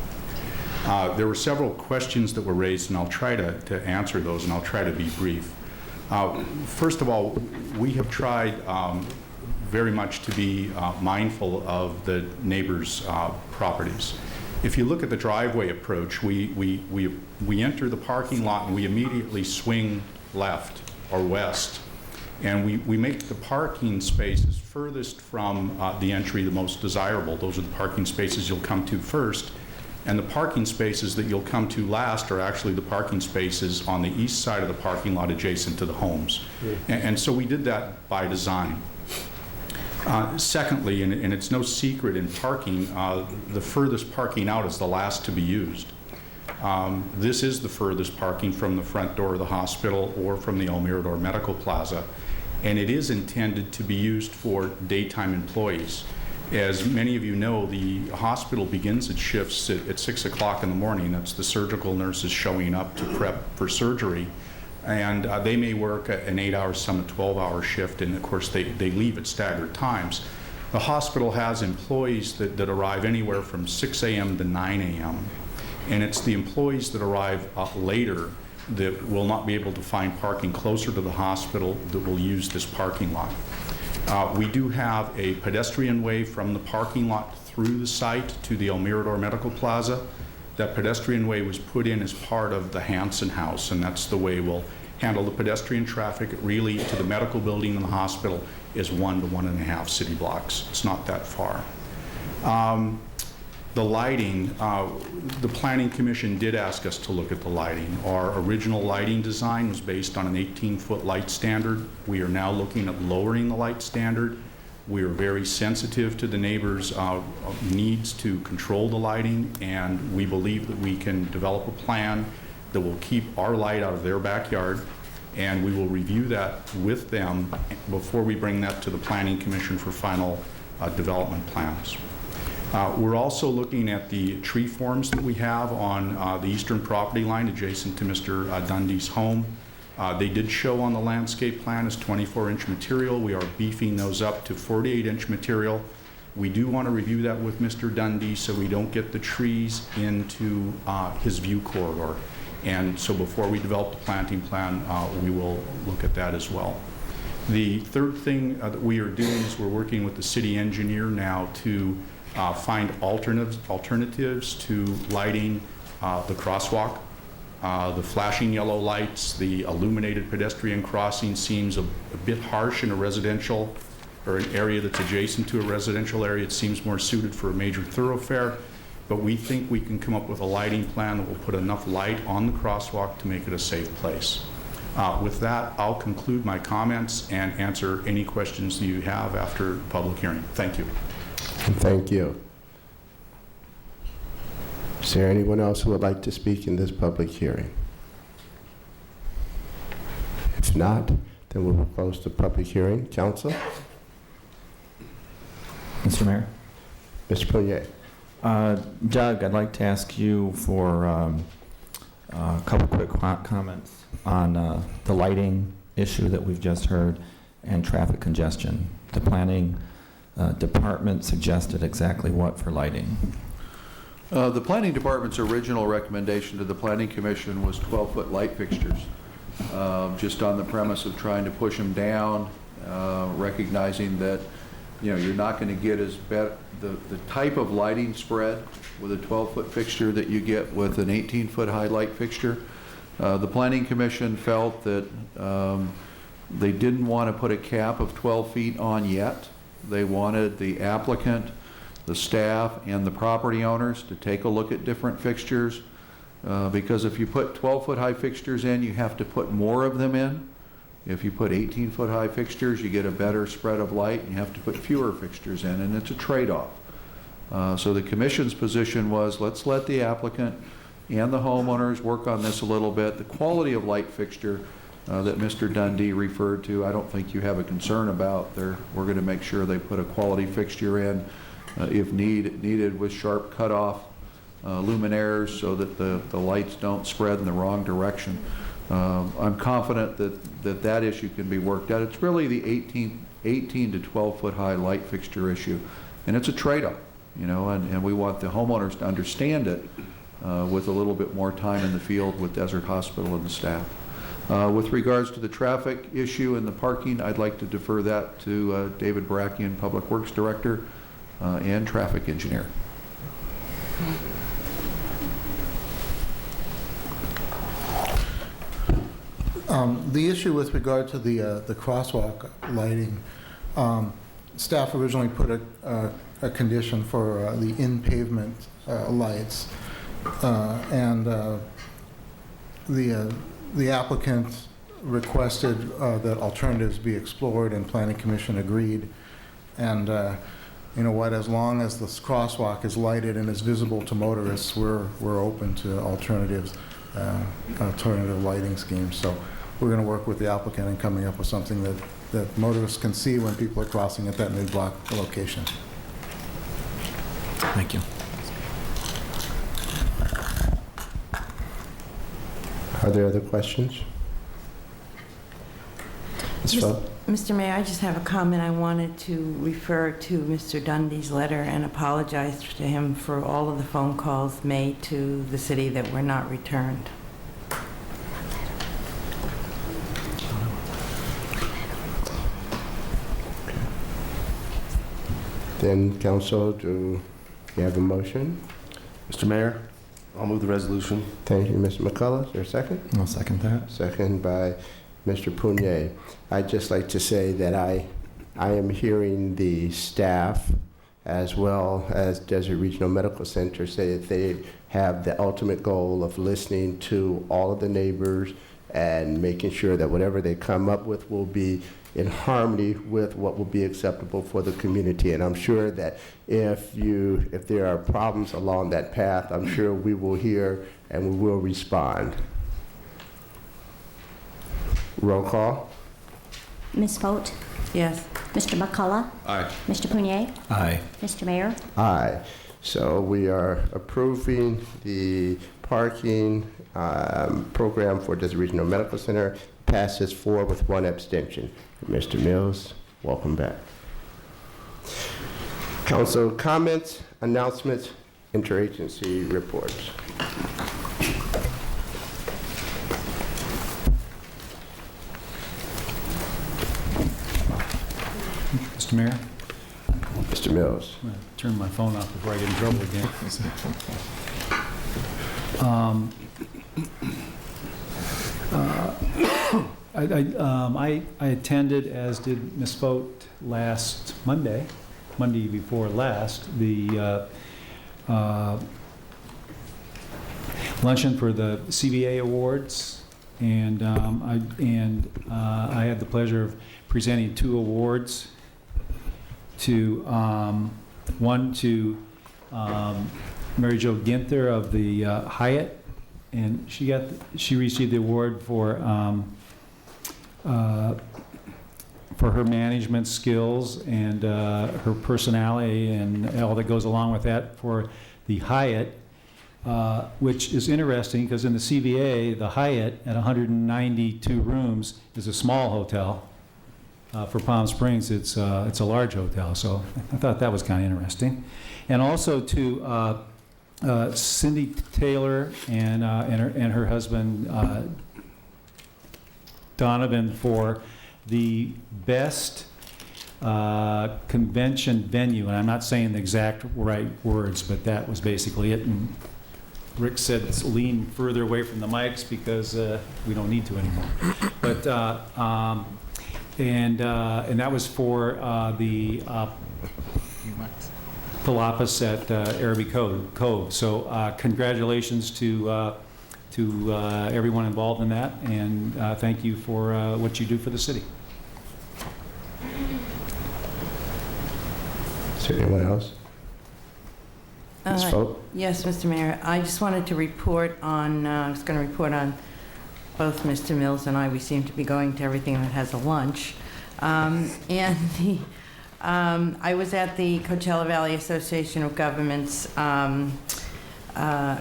There were several questions that were raised, and I'll try to answer those, and I'll try to be brief. First of all, we have tried very much to be mindful of the neighbors' properties. If you look at the driveway approach, we enter the parking lot and we immediately swing left or west, and we make the parking spaces furthest from the entry the most desirable. Those are the parking spaces you'll come to first. And the parking spaces that you'll come to last are actually the parking spaces on the east side of the parking lot adjacent to the homes. And so we did that by design. Secondly, and it's no secret in parking, the furthest parking out is the last to be used. This is the furthest parking from the front door of the hospital or from the El Mirador Medical Plaza, and it is intended to be used for daytime employees. As many of you know, the hospital begins its shifts at 6 o'clock in the morning. That's the surgical nurses showing up to prep for surgery. And they may work an 8-hour, some a 12-hour shift, and of course they leave at staggered times. The hospital has employees that arrive anywhere from 6 a.m. to 9 a.m. And it's the employees that arrive later that will not be able to find parking closer to the hospital that will use this parking lot. We do have a pedestrian way from the parking lot through the site to the El Mirador Medical Plaza. That pedestrian way was put in as part of the Hanson House, and that's the way we'll handle the pedestrian traffic. Really, to the medical building and the hospital is 1 to 1.5 city blocks. It's not that far. The lighting, the Planning Commission did ask us to look at the lighting. Our original lighting design was based on an 18-foot light standard. We are now looking at lowering the light standard. We are very sensitive to the neighbors' needs to control the lighting, and we believe that we can develop a plan that will keep our light out of their backyard, and we will review that with them before we bring that to the Planning Commission for final development plans. We're also looking at the tree forms that we have on the eastern property line adjacent to Mr. Dundee's home. They did show on the landscape plan as 24-inch material. We are beefing those up to 48-inch material. We do want to review that with Mr. Dundee so we don't get the trees into his view corridor. And so before we develop the planting plan, we will look at that as well. The third thing that we are doing is we're working with the city engineer now to find alternatives to lighting the crosswalk. The flashing yellow lights, the illuminated pedestrian crossing seems a bit harsh in a residential or an area that's adjacent to a residential area. It seems more suited for a major thoroughfare, but we think we can come up with a lighting plan that will put enough light on the crosswalk to make it a safe place. With that, I'll conclude my comments and answer any questions that you have after the public hearing. Thank you. Thank you. Is there anyone else who would like to speak in this public hearing? If not, then we will close the public hearing. Council? Mr. Mayor? Mr. Ponier. Doug, I'd like to ask you for a couple quick comments on the lighting issue that we've just heard and traffic congestion. The planning department suggested exactly what for lighting? The planning department's original recommendation to the planning commission was 12-foot light fixtures, just on the premise of trying to push them down, recognizing that you're not going to get the type of lighting spread with a 12-foot fixture that you get with an 18-foot high light fixture. The planning commission felt that they didn't want to put a cap of 12 feet on yet. They wanted the applicant, the staff, and the property owners to take a look at different fixtures, because if you put 12-foot high fixtures in, you have to put more of them in. If you put 18-foot high fixtures, you get a better spread of light, and you have to put fewer fixtures in, and it's a trade-off. So the commission's position was, let's let the applicant and the homeowners work on this a little bit. The quality of light fixture that Mr. Dundee referred to, I don't think you have a concern about. We're going to make sure they put a quality fixture in, if needed with sharp cutoff luminaires so that the lights don't spread in the wrong direction. I'm confident that issue can be worked out. It's really the 18 to 12-foot high light fixture issue, and it's a trade-off, and we want the homeowners to understand it with a little bit more time in the field with Desert Hospital and the staff. With regards to the traffic issue and the parking, I'd like to defer that to David Barakian, Public Works Director and Traffic Engineer. The issue with regard to the crosswalk lighting, staff originally put a condition for the in-pavement lights. And the applicant requested that alternatives be explored, and Planning Commission agreed. And you know what, as long as this crosswalk is lighted and is visible to motorists, we're open to alternatives, alternative lighting schemes. So we're going to work with the applicant in coming up with something that motorists can see when people are crossing at that mid-block location. Thank you. Are there other questions? Ms. Phelps? Mr. Mayor, I just have a comment. I wanted to refer to Mr. Dundee's letter and apologize to him for all of the phone calls made to the city that were not returned. Then, council, do you have a motion? Mr. Mayor, I'll move the resolution. Thank you, Mr. McCullough. Is there a second? I'll second that. Second by Mr. Punier. I'd just like to say that I am hearing the staff as well as Desert Regional Medical Center say that they have the ultimate goal of listening to all of the neighbors and making sure that whatever they come up with will be in harmony with what will be acceptable for the community. And I'm sure that if there are problems along that path, I'm sure we will hear and we will respond. Roll call. Ms. Fote? Yes. Mr. McCullough? Aye. Mr. Punier? Aye. Mr. Mayor? Aye. So we are approving the parking program for Desert Regional Medical Center. Passes 4 with 1 abstention. Mr. Mills, welcome back. Council comments, announcements, interagency reports. Mr. Mayor? Mr. Mills. I'm going to turn my phone off before I get in trouble again. I attended, as did Ms. Fote, last Monday before last, the luncheon for the CBA Awards, and I had the pleasure of presenting 2 awards to one to Mary Jo Ginther of the Hyatt, and she received the award for her management skills and her personality and all that goes along with that for the Hyatt, which is interesting because in the CBA, the Hyatt at 192 rooms is a small hotel. For Palm Springs, it's a large hotel, so I thought that was kind of interesting. And also to Cindy Taylor and her husband Donovan for the best convention venue, and I'm not saying the exact right words, but that was basically it. And Rick said lean further away from the mics because we don't need to anymore. But and that was for the Palapas at Araby Cove. So congratulations to everyone involved in that, and thank you for what you do for the city. Is there anyone else? Ms. Fote? Yes, Mr. Mayor. I just wanted to report on, I was going to report on both Mr. Mills and I. We seem to be going to everything that has a lunch. I was at the Coachella Valley Association of Governments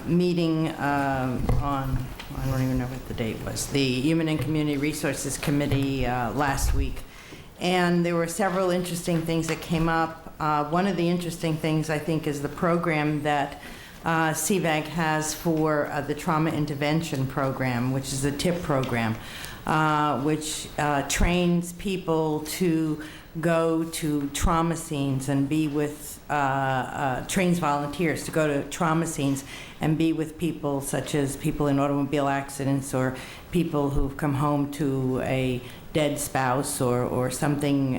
meeting on, I don't even know what the date was, the Human and Community Resources Committee last week. And there were several interesting things that came up. One of the interesting things, I think, is the program that CVAG has for the Trauma Intervention Program, which is a TIP program, which trains people to go to trauma scenes and be with, trains volunteers to go to trauma scenes and be with people such as people in automobile accidents or people who've come home to a dead spouse or something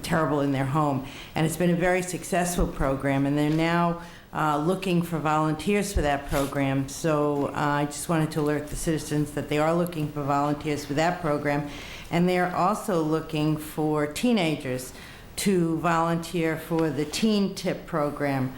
terrible in their home. And it's been a very successful program, and they're now looking for volunteers for that program. So I just wanted to alert the citizens that they are looking for volunteers for that program. And they're also looking for teenagers to volunteer for the Teen Tip program,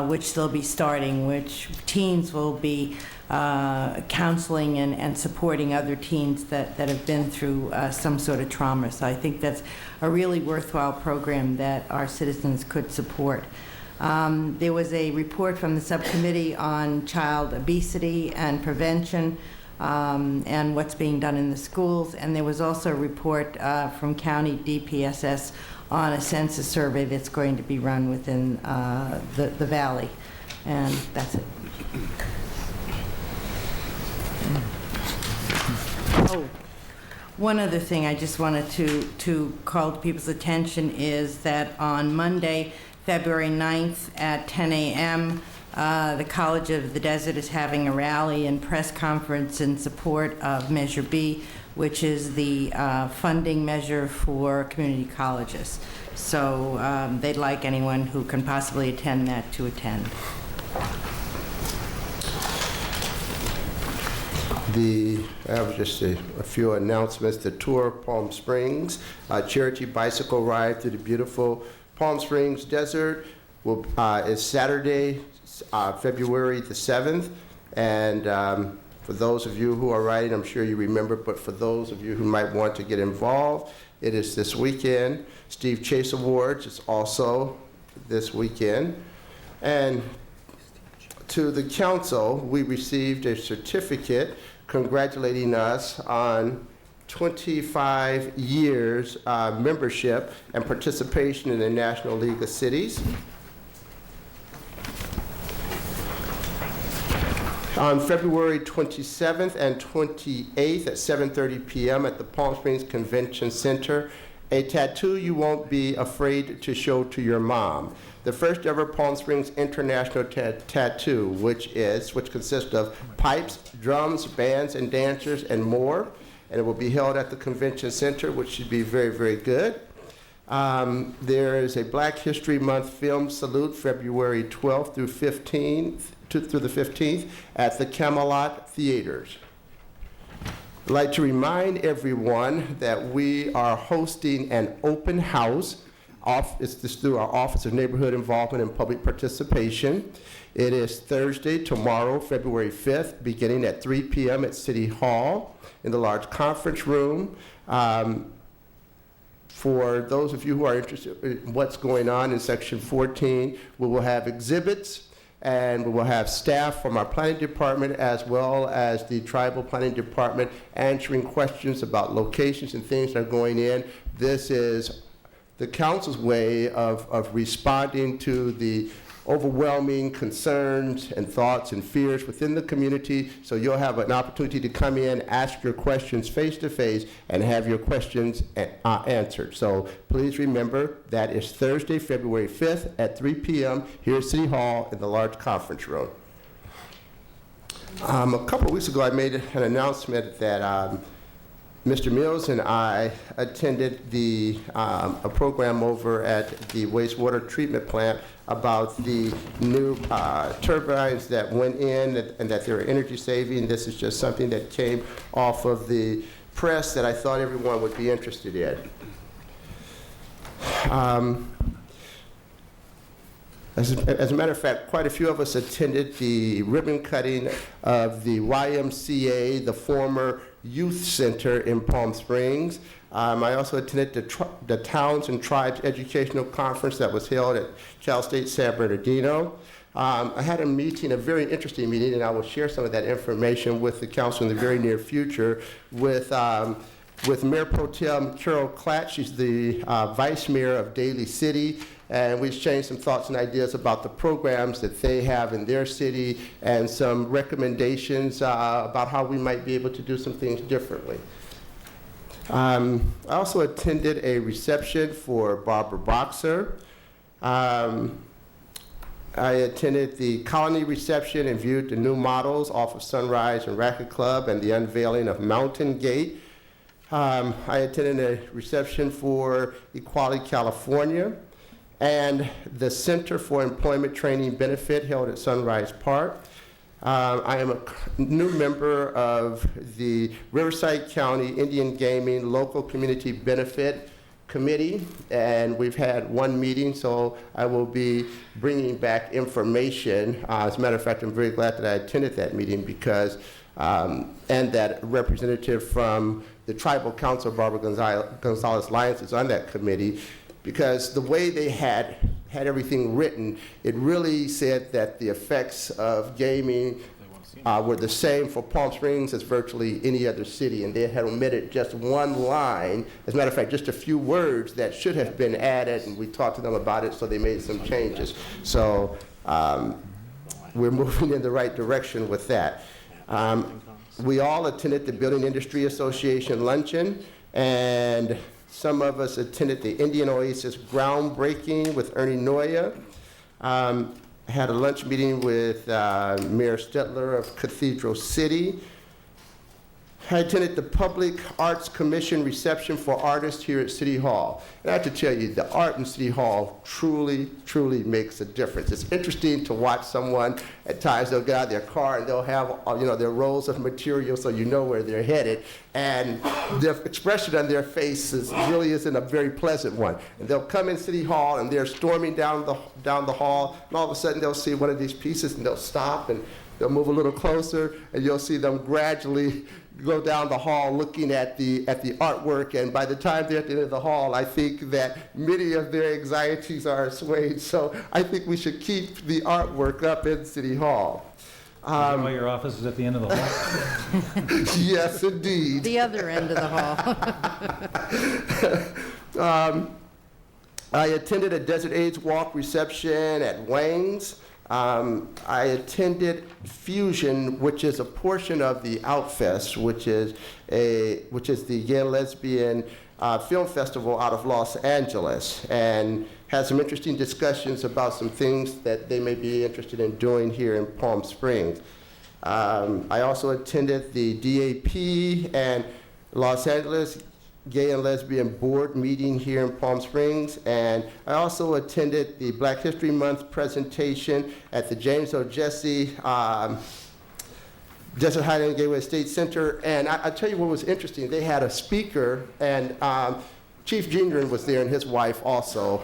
which they'll be starting, which teens will be counseling and supporting other teens that have been through some sort of trauma. So I think that's a really worthwhile program that our citizens could support. There was a report from the subcommittee on child obesity and prevention and what's being done in the schools, and there was also a report from County DPSS on a census survey that's going to be run within the valley. And that's it. Oh, one other thing I just wanted to call to people's attention is that on Monday, February 9th at 10 a.m., the College of the Desert is having a rally and press conference in support of Measure B, which is the funding measure for community colleges. So they'd like anyone who can possibly attend that to attend. I have just a few announcements. The Tour of Palm Springs, charity bicycle ride through the beautiful Palm Springs Desert is Saturday, February the 7th. And for those of you who are riding, I'm sure you remember, but for those of you who might want to get involved, it is this weekend. Steve Chase Awards is also this weekend. And to the council, we received a certificate congratulating us on 25 years membership and participation in the National League of Cities. On February 27th and 28th at 7:30 p.m. at the Palm Springs Convention Center, a tattoo you won't be afraid to show to your mom. The first ever Palm Springs International Tattoo, which consists of pipes, drums, bands, and dancers, and more. And it will be held at the Convention Center, which should be very, very good. There is a Black History Month film salute, February 12th through the 15th at the Camelot Theaters. I'd like to remind everyone that we are hosting an open house. It's through our Office of Neighborhood Involvement and Public Participation. It is Thursday, tomorrow, February 5th, beginning at 3 p.m. at City Hall in the large conference room. For those of you who are interested in what's going on in Section 14, we will have exhibits, and we will have staff from our planning department as well as the tribal planning department answering questions about locations and things that are going in. This is the council's way of responding to the overwhelming concerns and thoughts and fears within the community. So you'll have an opportunity to come in, ask your questions face to face, and have your questions answered. So please remember that is Thursday, February 5th at 3 p.m. here at City Hall in the large conference room. A couple of weeks ago, I made an announcement that Mr. Mills and I attended a program over at the wastewater treatment plant about the new turbines that went in and that they're energy saving. This is just something that came off of the press that I thought everyone would be interested in. As a matter of fact, quite a few of us attended the ribbon cutting of the YMCA, the former youth center in Palm Springs. I also attended the Towns and Tribes Educational Conference that was held at Cal State San Bernardino. I had a meeting, a very interesting meeting, and I will share some of that information with the council in the very near future with Mayor Pro Tem Carol Klatt. She's the Vice Mayor of Daly City. And we exchanged some thoughts and ideas about the programs that they have in their city and some recommendations about how we might be able to do some things differently. I also attended a reception for Barbara Boxer. I attended the Colony reception and viewed the new models off of Sunrise and Racquet Club and the unveiling of Mountain Gate. I attended a reception for Equality California. and the Center for Employment Training Benefit held at Sunrise Park. I am a new member of the Riverside County Indian Gaming Local Community Benefit Committee, and we've had one meeting, so I will be bringing back information. As a matter of fact, I'm very glad that I attended that meeting because, and that representative from the Tribal Council, Barbara Gonzalez-Lyons, is on that committee, because the way they had everything written, it really said that the effects of gaming were the same for Palm Springs as virtually any other city, and they had omitted just one line. As a matter of fact, just a few words that should have been added, and we talked to them about it, so they made some changes. So we're moving in the right direction with that. We all attended the Building Industry Association luncheon, and some of us attended the Indian Oasis groundbreaking with Ernie Noya. Had a lunch meeting with Mayor Stetler of Cathedral City. I attended the Public Arts Commission reception for artists here at City Hall. And I have to tell you, the art in City Hall truly, truly makes a difference. It's interesting to watch someone, at times they'll get out of their car and they'll have, their rolls of material so you know where they're headed. And the expression on their faces really isn't a very pleasant one. And they'll come in City Hall and they're storming down the hall, and all of a sudden they'll see one of these pieces and they'll stop and they'll move a little closer, and you'll see them gradually go down the hall looking at the artwork, and by the time they're at the end of the hall, I think that many of their anxieties are assuaged. So I think we should keep the artwork up in City Hall. Why your office is at the end of the hall? Yes, indeed. The other end of the hall. I attended a Desert AIDS Walk reception at Wayne's. I attended Fusion, which is a portion of the Outfest, which is the gay and lesbian film festival out of Los Angeles, and had some interesting discussions about some things that they may be interested in doing here in Palm Springs. I also attended the DAP and Los Angeles Gay and Lesbian Board meeting here in Palm Springs, and I also attended the Black History Month presentation at the James O. Jesse Desert Highland Gateway State Center. And I tell you what was interesting, they had a speaker, and Chief Gendron was there and his wife also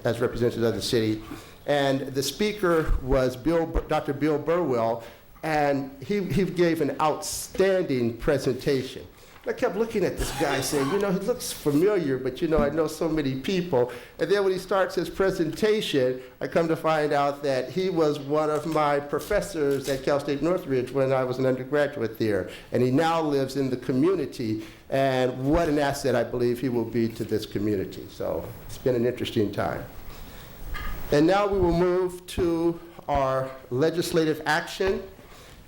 as representatives of the city. And the speaker was Dr. Bill Burwell, and he gave an outstanding presentation. I kept looking at this guy saying, he looks familiar, but I know so many people. And then when he starts his presentation, I come to find out that he was one of my professors at Cal State Northridge when I was an undergraduate there. And he now lives in the community. And what an asset I believe he will be to this community. So it's been an interesting time. And now we will move to our legislative action.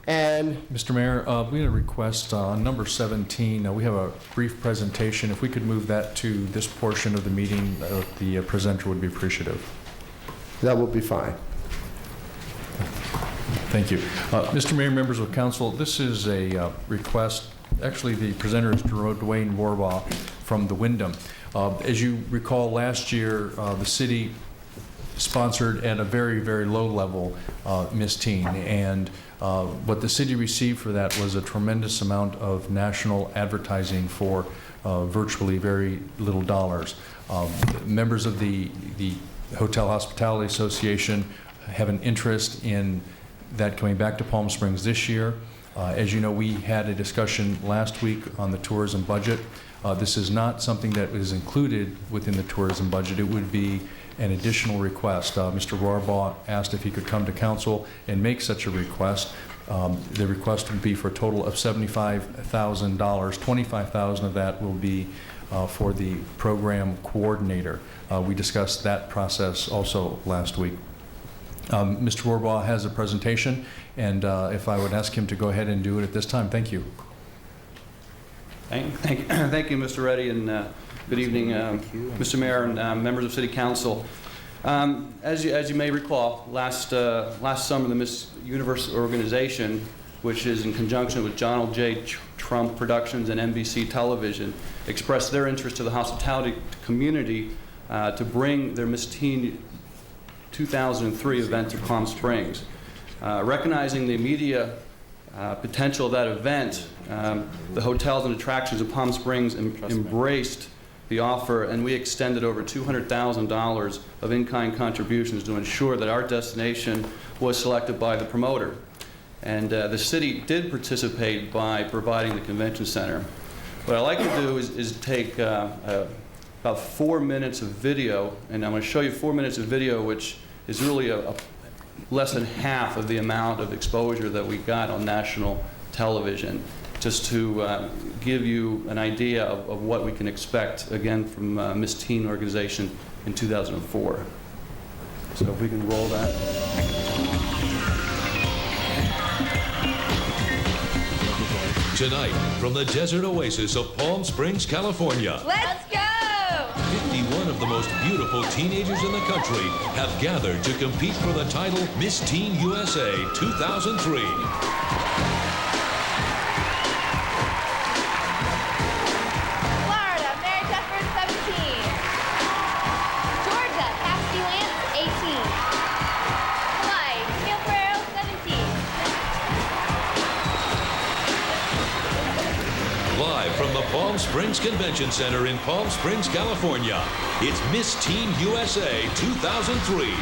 And Mr. Mayor, we had a request on number 17. We have a brief presentation. If we could move that to this portion of the meeting, the presenter would be appreciative. That will be fine. Thank you. Mr. Mayor, members of council, this is a request. Actually, the presenter is Dwayne Warbaugh from the Wyndham. As you recall, last year, the city sponsored at a very, very low level Miss Teen, and what the city received for that was a tremendous amount of national advertising for virtually very little dollars. Members of the Hotel Hospitality Association have an interest in that coming back to Palm Springs this year. As you know, we had a discussion last week on the tourism budget. This is not something that is included within the tourism budget. It would be an additional request. Mr. Warbaugh asked if he could come to council and make such a request. The request would be for a total of $75,000. $25,000 of that will be for the program coordinator. We discussed that process also last week. Mr. Warbaugh has a presentation, and if I would ask him to go ahead and do it at this time. Thank you. Thank you, Mr. Reddy, and good evening, Mr. Mayor and members of City Council. As you may recall, last summer, the Miss Universe organization, which is in conjunction with Donald J. Trump Productions and NBC Television, expressed their interest to the hospitality community to bring their Miss Teen 2003 event to Palm Springs. Recognizing the immediate potential of that event, the hotels and attractions of Palm Springs embraced the offer, and we extended over $200,000 of in-kind contributions to ensure that our destination was selected by the promoter. And the city did participate by providing the convention center. What I like to do is take about 4 minutes of video, and I'm going to show you 4 minutes of video, which is really less than half of the amount of exposure that we got on national television, just to give you an idea of what we can expect, again, from Miss Teen organization in 2004. So if we can roll that. Tonight, from the desert oasis of Palm Springs, California. Let's go! 51 of the most beautiful teenagers in the country have gathered to compete for the title Miss Teen USA 2003. Florida, Mary Dufford, 17. Georgia, Cassidy Lance, 18. Hawaii, Neil Ferrero, 17. Live from the Palm Springs Convention Center in Palm Springs, California, it's Miss Teen USA 2003.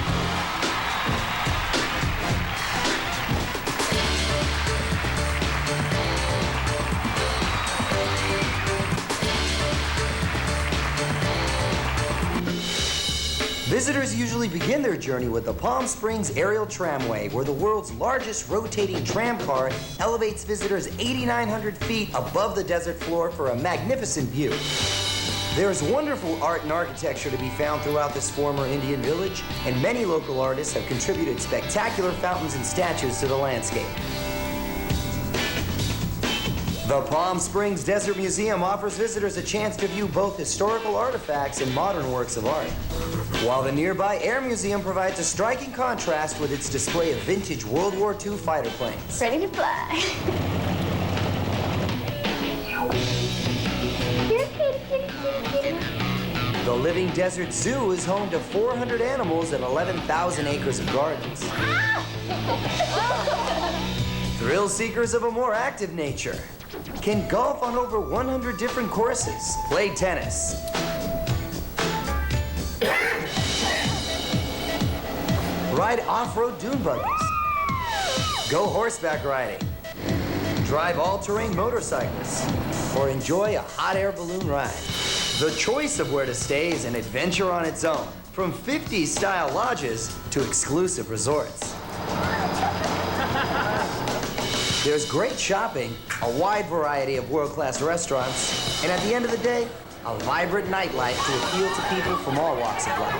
Visitors usually begin their journey with the Palm Springs Aerial Tramway, where the world's largest rotating tram car elevates visitors 8,900 feet above the desert floor for a magnificent view. There's wonderful art and architecture to be found throughout this former Indian village, and many local artists have contributed spectacular fountains and statues to the landscape. The Palm Springs Desert Museum offers visitors a chance to view both historical artifacts and modern works of art, while the nearby Air Museum provides a striking contrast with its display of vintage World War II fighter planes. Ready to fly. The Living Desert Zoo is home to 400 animals and 11,000 acres of gardens. Thrill seekers of a more active nature can golf on over 100 different courses, play tennis, ride off-road dune buggies, go horseback riding, drive all-terrain motorcycles, or enjoy a hot air balloon ride. The choice of where to stay is an adventure on its own, from 50s-style lodges to exclusive resorts. There's great shopping, a wide variety of world-class restaurants, and at the end of the day, a vibrant nightlife to appeal to people from all walks of life.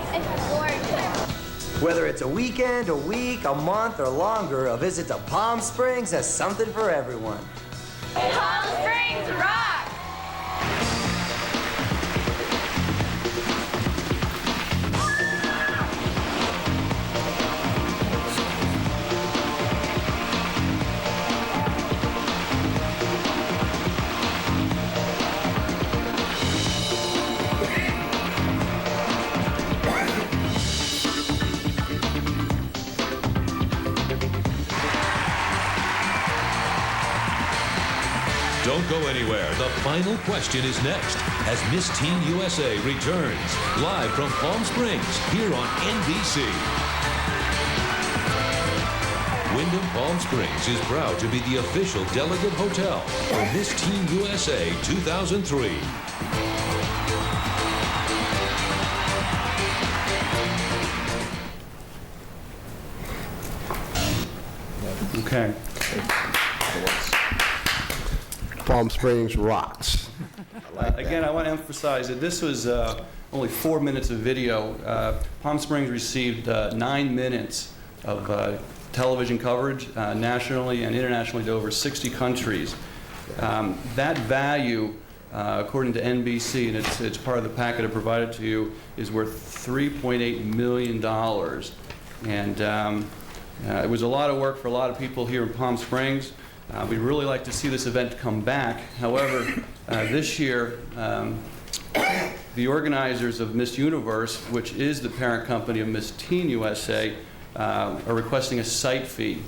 Whether it's a weekend, a week, a month, or longer, a visit to Palm Springs has something for everyone. Palm Springs rock! Don't go anywhere. The final question is next as Miss Teen USA returns live from Palm Springs here on NBC. Wyndham Palm Springs is proud to be the official delegate hotel for Miss Teen USA 2003. Okay. Palm Springs rocks. Again, I want to emphasize that this was only 4 minutes of video. Palm Springs received 9 minutes of television coverage nationally and internationally to over 60 countries. That value, according to NBC, and it's part of the packet I provided to you, is worth $3.8 million. And it was a lot of work for a lot of people here in Palm Springs. We'd really like to see this event come back. However, this year, The organizers of Miss Universe, which is the parent company of Miss Teen USA, are requesting a site fee.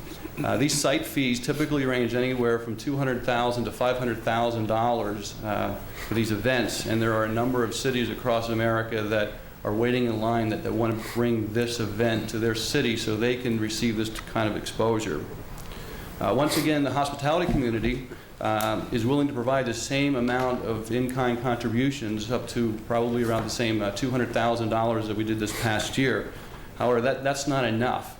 These site fees typically range anywhere from $200,000 to $500,000 for these events, and there are a number of cities across America that are waiting in line that want to bring this event to their city so they can receive this kind of exposure. Once again, the hospitality community is willing to provide the same amount of in-kind contributions, up to probably around the same $200,000 that we did this past year. However, that's not enough.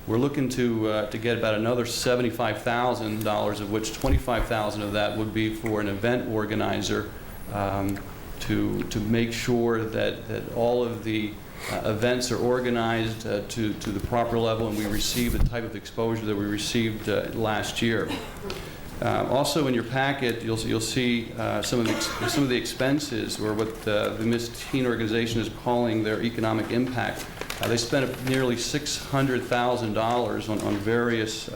We're looking to get about another $75,000, of which $25,000 of that would be for an event organizer to make sure that all of the events are organized to the proper level and we receive the type of exposure that we received last year. Also in your packet, you'll see some of the expenses, or what the Miss Teen organization is calling their economic impact. They spent nearly $600,000 on various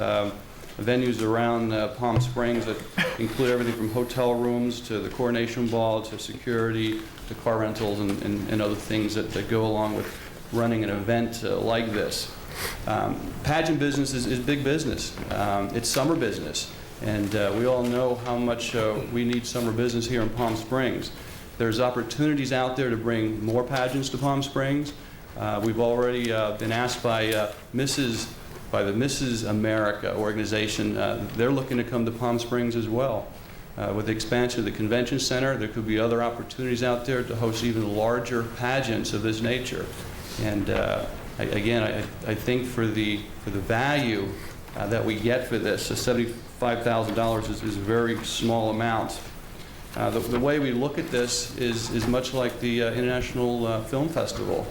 venues around Palm Springs that include everything from hotel rooms to the Coronation Ball to security to car rentals and other things that go along with running an event like this. Pageant business is big business. It's summer business. And we all know how much we need summer business here in Palm Springs. There's opportunities out there to bring more pageants to Palm Springs. We've already been asked by the Mrs. America organization. They're looking to come to Palm Springs as well. With the expansion of the convention center, there could be other opportunities out there to host even larger pageants of this nature. And again, I think for the value that we get for this, $75,000 is a very small amount. The way we look at this is much like the International Film Festival.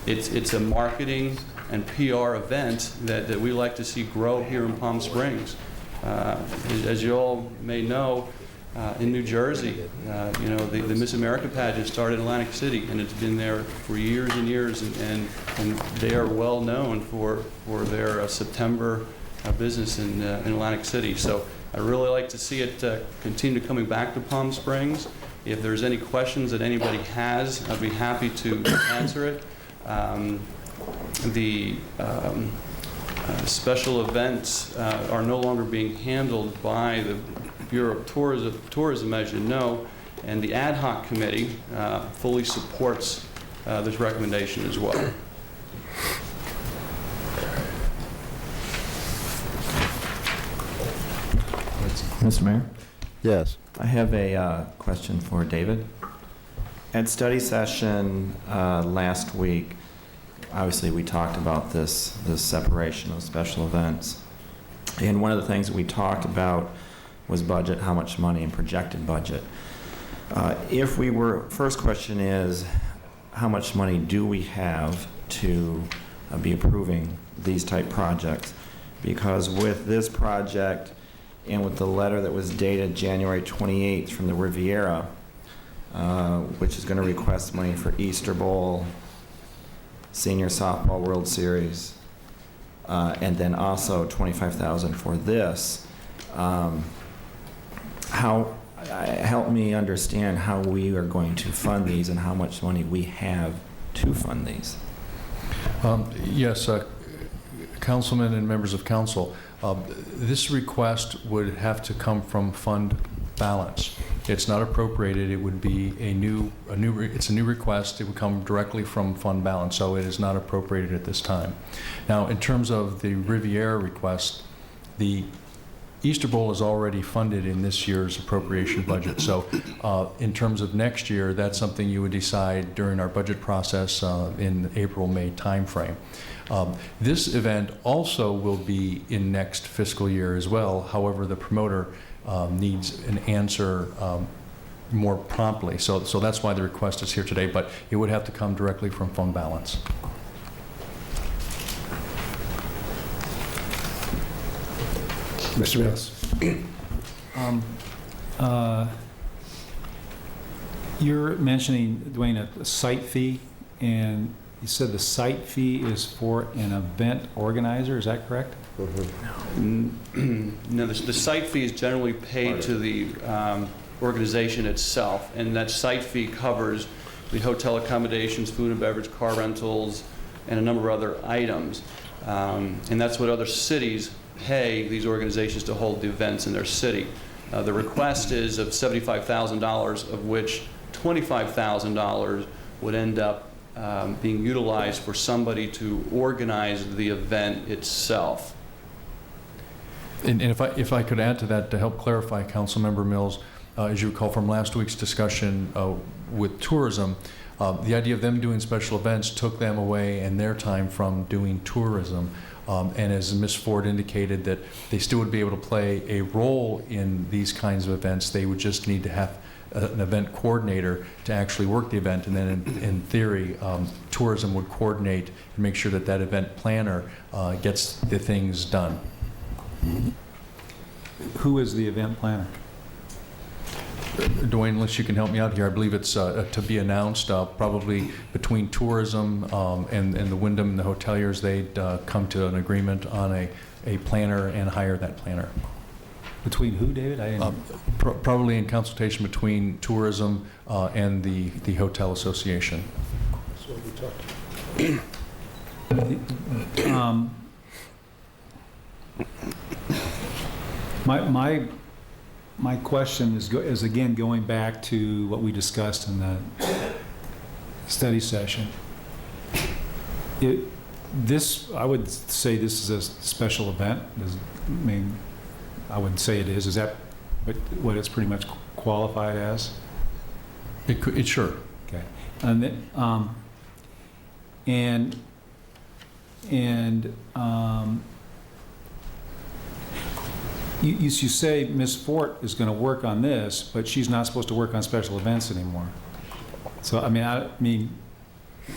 It's a marketing and PR event that we like to see grow here in Palm Springs. As you all may know, in New Jersey, the Miss America pageant started in Atlantic City, and it's been there for years and years, and they are well known for their September business in Atlantic City. So I'd really like to see it continue coming back to Palm Springs. If there's any questions that anybody has, I'd be happy to answer it. The special events are no longer being handled by the Bureau of Tourism, as you know, and the ad hoc committee fully supports this recommendation as well. Mr. Mayor? Yes. I have a question for David. At study session last week, obviously we talked about this separation of special events. And one of the things that we talked about was budget, how much money, and projected budget. First question is, how much money do we have to be approving these type projects? Because with this project and with the letter that was dated January 28th from the Riviera, which is going to request money for Easter Bowl, Senior Softball World Series, and then also $25,000 for this, help me understand how we are going to fund these and how much money we have to fund these. Yes, Councilman and members of council, this request would have to come from fund balance. It's not appropriated. It would be it's a new request. It would come directly from fund balance, so it is not appropriated at this time. Now, in terms of the Riviera request, the Easter Bowl is already funded in this year's appropriation budget. So in terms of next year, that's something you would decide during our budget process in the April-May timeframe. This event also will be in next fiscal year as well. However, the promoter needs an answer more promptly. So that's why the request is here today, but it would have to come directly from fund balance. Mr. Mills. You're mentioning, Dwayne, a site fee, and you said the site fee is for an event organizer, is that correct? No, the site fee is generally paid to the organization itself, and that site fee covers the hotel accommodations, food and beverage, car rentals, and a number of other items. And that's what other cities pay these organizations to hold the events in their city. The request is of $75,000, of which $25,000 would end up being utilized for somebody to organize the event itself. And if I could add to that to help clarify, Councilmember Mills, as you recall from last week's discussion with tourism, the idea of them doing special events took them away and their time from doing tourism. And as Ms. Ford indicated, that they still would be able to play a role in these kinds of events. They would just need to have an event coordinator to actually work the event, and then in theory, tourism would coordinate and make sure that that event planner gets the things done. Who is the event planner? Dwayne, unless you can help me out here, I believe it's to be announced, probably between tourism and the Wyndham and the hoteliers. They'd come to an agreement on a planner and hire that planner. Between who, David? I didn't... Probably in consultation between tourism and the hotel association. That's what we talked about. My question is again going back to what we discussed in the study session. I would say this is a special event. I wouldn't say it is. Is that what it's pretty much qualified as? It sure. Okay. And then, you say Ms. Fort is going to work on this, but she's not supposed to work on special events anymore. So I mean,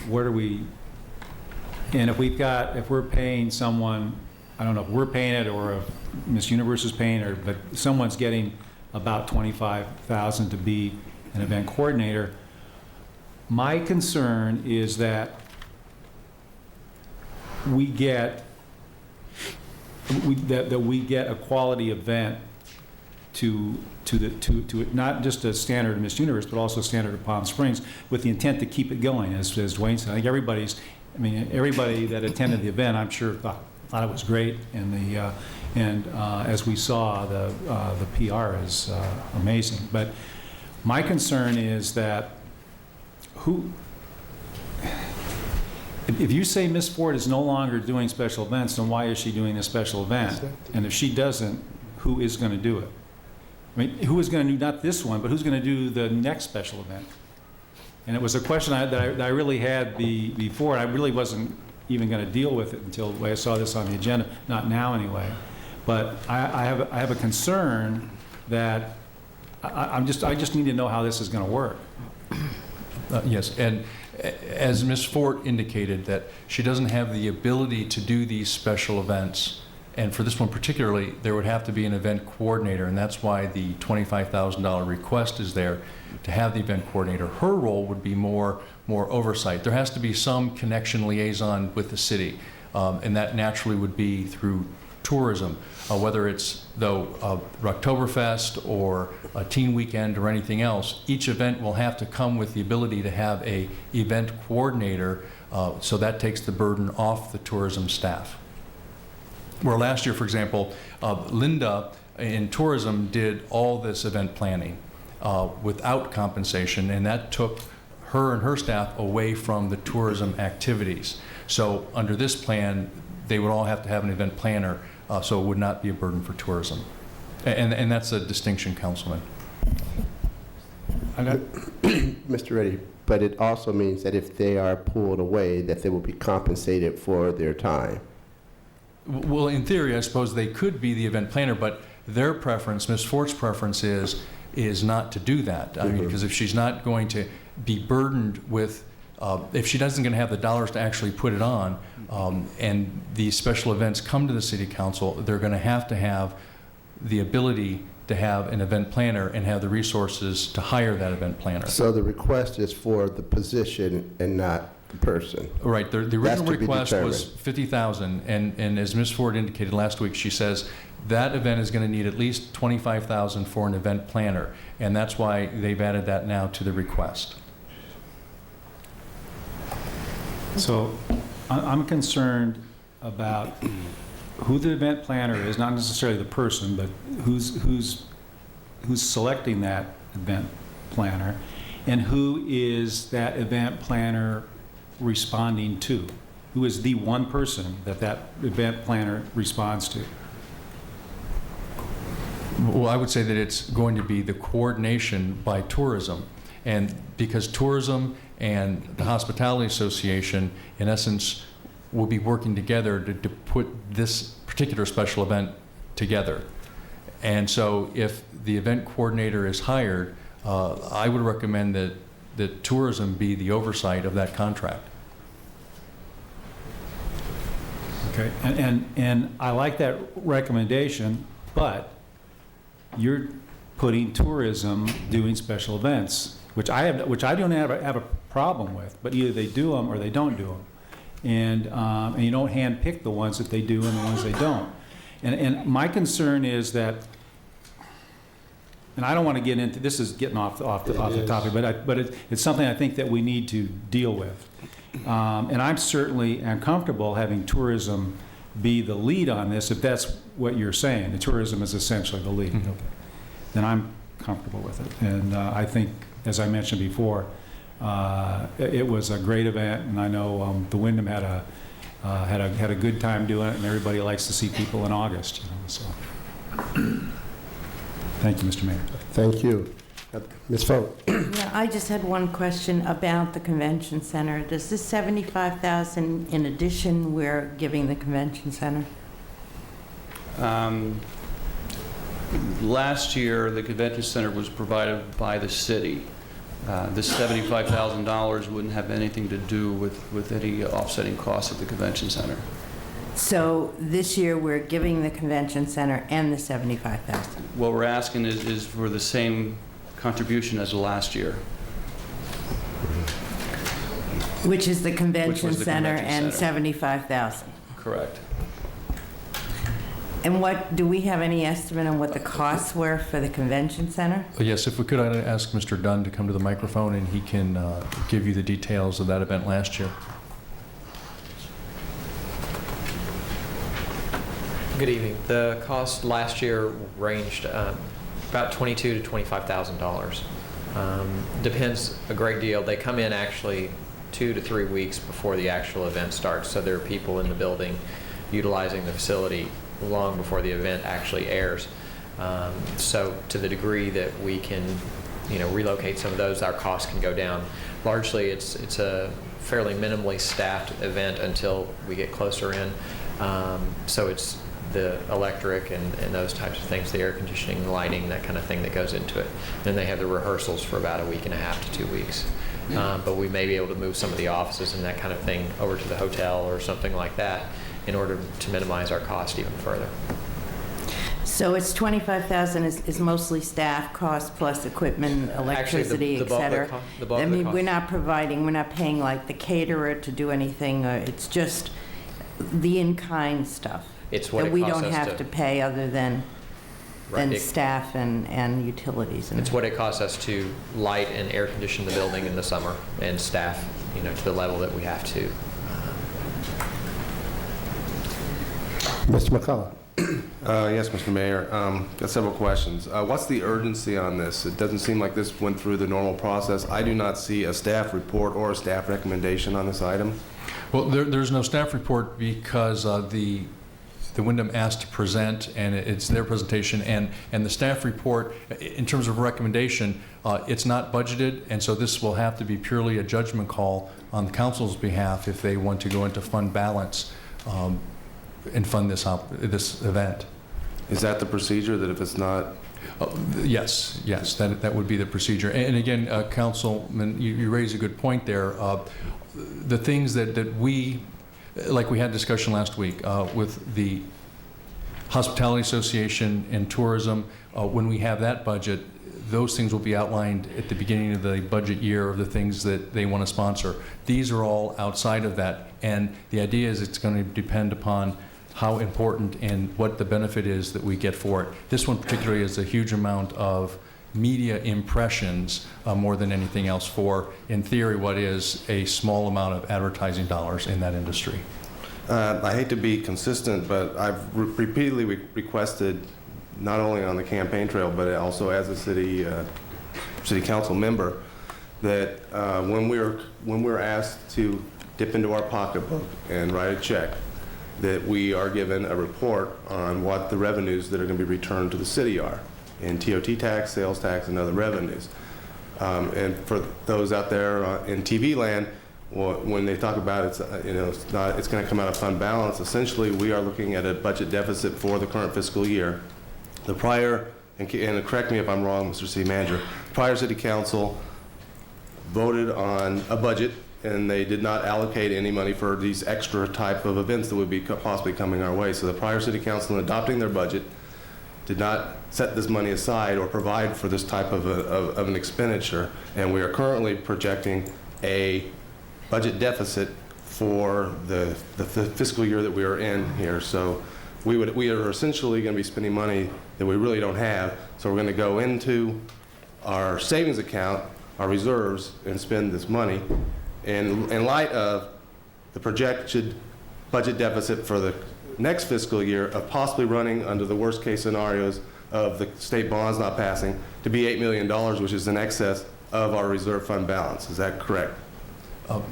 where do we? And if we're paying someone, I don't know if we're paying it or if Miss Universe is paying it, but someone's getting about $25,000 to be an event coordinator. My concern is that we get a quality event to not just a standard of Miss Universe, but also a standard of Palm Springs, with the intent to keep it going. As Dwayne said, I think everybody that attended the event, I'm sure thought it was great, and as we saw, the PR is amazing. But my concern is that if you say Miss Ford is no longer doing special events, then why is she doing a special event? And if she doesn't, who is going to do it? I mean, who is going to do not this one, but who's going to do the next special event? And it was a question that I really had before, and I really wasn't even going to deal with it until I saw this on the agenda. Not now, anyway. But I have a concern that I just need to know how this is going to work. Yes, and as Ms. Fort indicated, that she doesn't have the ability to do these special events, and for this one particularly, there would have to be an event coordinator, and that's why the $25,000 request is there to have the event coordinator. Her role would be more oversight. There has to be some connection liaison with the city, and that naturally would be through tourism, whether it's Rocktoberfest or a teen weekend or anything else. Each event will have to come with the ability to have a event coordinator, so that takes the burden off the tourism staff. Where last year, for example, Linda in tourism did all this event planning without compensation, and that took her and her staff away from the tourism activities. So under this plan, they would all have to have an event planner, so it would not be a burden for tourism. And that's a distinction, Councilman. Mr. Reddy, but it also means that if they are pulled away, that they will be compensated for their time. Well, in theory, I suppose they could be the event planner, but their preference, Ms. Fort's preference is not to do that. I mean, because if she's not going to be burdened with, if she doesn't going to have the dollars to actually put it on, and these special events come to the City Council, they're going to have the ability to have an event planner and have the resources to hire that event planner. So the request is for the position and not the person. Right. The original request was $50,000, and as Ms. Ford indicated last week, she says that event is going to need at least $25,000 for an event planner, and that's why they've added that now to the request. So I'm concerned about who the event planner is, not necessarily the person, but who's selecting that event planner, and who is that event planner responding to? Who is the one person that event planner responds to? Well, I would say that it's going to be the coordination by tourism, and because tourism and the Hospitality Association, in essence, will be working together to put this particular special event together. And so if the event coordinator is hired, I would recommend that tourism be the oversight of that contract. Okay, and I like that recommendation, but you're putting tourism doing special events, which I don't have a problem with, but either they do them or they don't do them. And you don't handpick the ones that they do and the ones they don't. And my concern is that, and I don't want to get into, this is getting off the topic, but it's something I think that we need to deal with. And I'm certainly comfortable having tourism be the lead on this, if that's what you're saying. The tourism is essentially the lead. Mm-hmm. Okay. Then I'm comfortable with it. And I think, as I mentioned before, it was a great event, and I know the Wyndham had a good time doing it, and everybody likes to see people in August. So, thank you, Mr. Mayor. Thank you. Ms. Foat. Yeah, I just had one question about the convention center. Does this $75,000 in addition we're giving the convention center? Last year, the convention center was provided by the city. This $75,000 wouldn't have anything to do with any offsetting costs at the convention center. So this year we're giving the convention center and the $75,000. What we're asking is for the same contribution as last year. Which is the convention Which was the center convention and center. $75,000. Correct. And do we have any estimate on what the costs were for the convention center? Yes, if we could, I'd ask Mr. Dunn to come to the microphone, and he can give you the details of that event last year. Good evening. The cost last year ranged about $22,000 to $25,000. Depends a great deal. They come in actually 2 to 3 weeks before the actual event starts, so there are people in the building utilizing the facility long before the event actually airs. So to the degree that we can, relocate some of those, our costs can go down. Largely, it's a fairly minimally staffed event until we get closer in. So it's the electric and those types of things, the air conditioning, the lighting, that kind of thing that goes into it. Then they have the rehearsals for about a week and a half to 2 weeks. But we may be able to move some of the offices and that kind of thing over to the hotel or something like that in order to minimize our cost even further. So it's $25,000 is mostly staff costs plus equipment, electricity, Actually, et cetera. the bulk I of the mean, cost. we're not paying like the caterer to do anything. It's just the in-kind stuff. It's what that it we costs don't us have to pay other than Right. staff and utilities. It's what it costs us to light and air condition the building in the summer and staff, to the level that we have to. Mr. McCullough. Yes, Mr. Mayor. Got several questions. What's the urgency on this? It doesn't seem like this went through the normal process. I do not see a staff report or a staff recommendation on this item. Well, there's no staff report because the Wyndham asked to present, and it's their presentation, and the staff report, in terms of recommendation, it's not budgeted, and so this will have to be purely a judgment call on the council's behalf if they want to go into fund balance and fund this event. Is that the procedure, that if it's not? Yes, that would be the procedure. And again, Councilman, you raise a good point there. The things that we, like we had discussion last week with the Hospitality Association and tourism, when we have that budget, those things will be outlined at the beginning of the budget year of the things that they want to sponsor. These are all outside of that, and the idea is it's going to depend upon how important and what the benefit is that we get for it. This one particularly is a huge amount of media impressions more than anything else for, in theory, what is a small amount of advertising dollars in that industry. I hate to be consistent, but I've repeatedly requested, not only on the campaign trail, but also as a city council member, that when we're asked to dip into our pocketbook and write a check, that we are given a report on what the revenues that are going to be returned to the city are in TOT tax, sales tax, and other revenues. And for those out there in TV land, when they talk about it's going to come out of fund balance, essentially we are looking at a budget deficit for the current fiscal year. The prior, and correct me if I'm wrong, Mr. City Manager, prior city council voted on a budget and they did not allocate any money for these extra type of events that would be possibly coming our way. So the prior city council, in adopting their budget, did not set this money aside or provide for this type of an expenditure. And we are currently projecting a budget deficit for the fiscal year that we are in here. So we are essentially going to be spending money that we really don't have. So we're going to go into our savings account, our reserves, and spend this money. And in light of the projected budget deficit for the next fiscal year of possibly running under the worst case scenarios of the state bonds not passing to be $8 million, which is in excess of our reserve fund balance. Is that correct?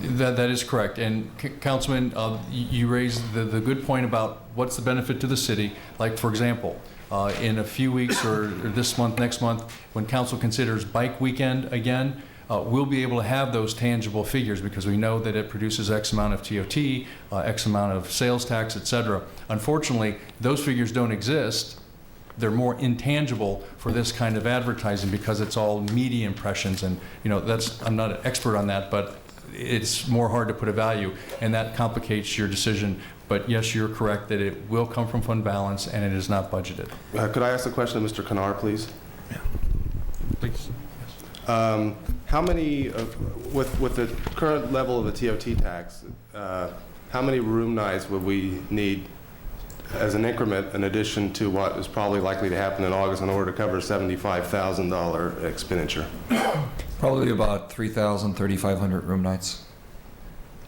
That is correct. And Councilman, you raised the good point about what's the benefit to the city. Like, for example, in a few weeks or this month, next month, when council considers bike weekend again, we'll be able to have those tangible figures because we know that it produces X amount of TOT, X amount of sales tax, et cetera. Unfortunately, those figures don't exist. They're more intangible for this kind of advertising because it's all media impressions. And, I'm not an expert on that, but it's more hard to put a value, and that complicates your decision. But yes, you're correct that it will come from fund balance and it is not budgeted. Could I ask a question of Mr. Kanar, please? Yeah. Please. How many, with the current level of the TOT tax, how many room nights would we need as an increment in addition to what is probably likely to happen in August in order to cover a $75,000 expenditure? Probably about 3,000, 3,500 room nights.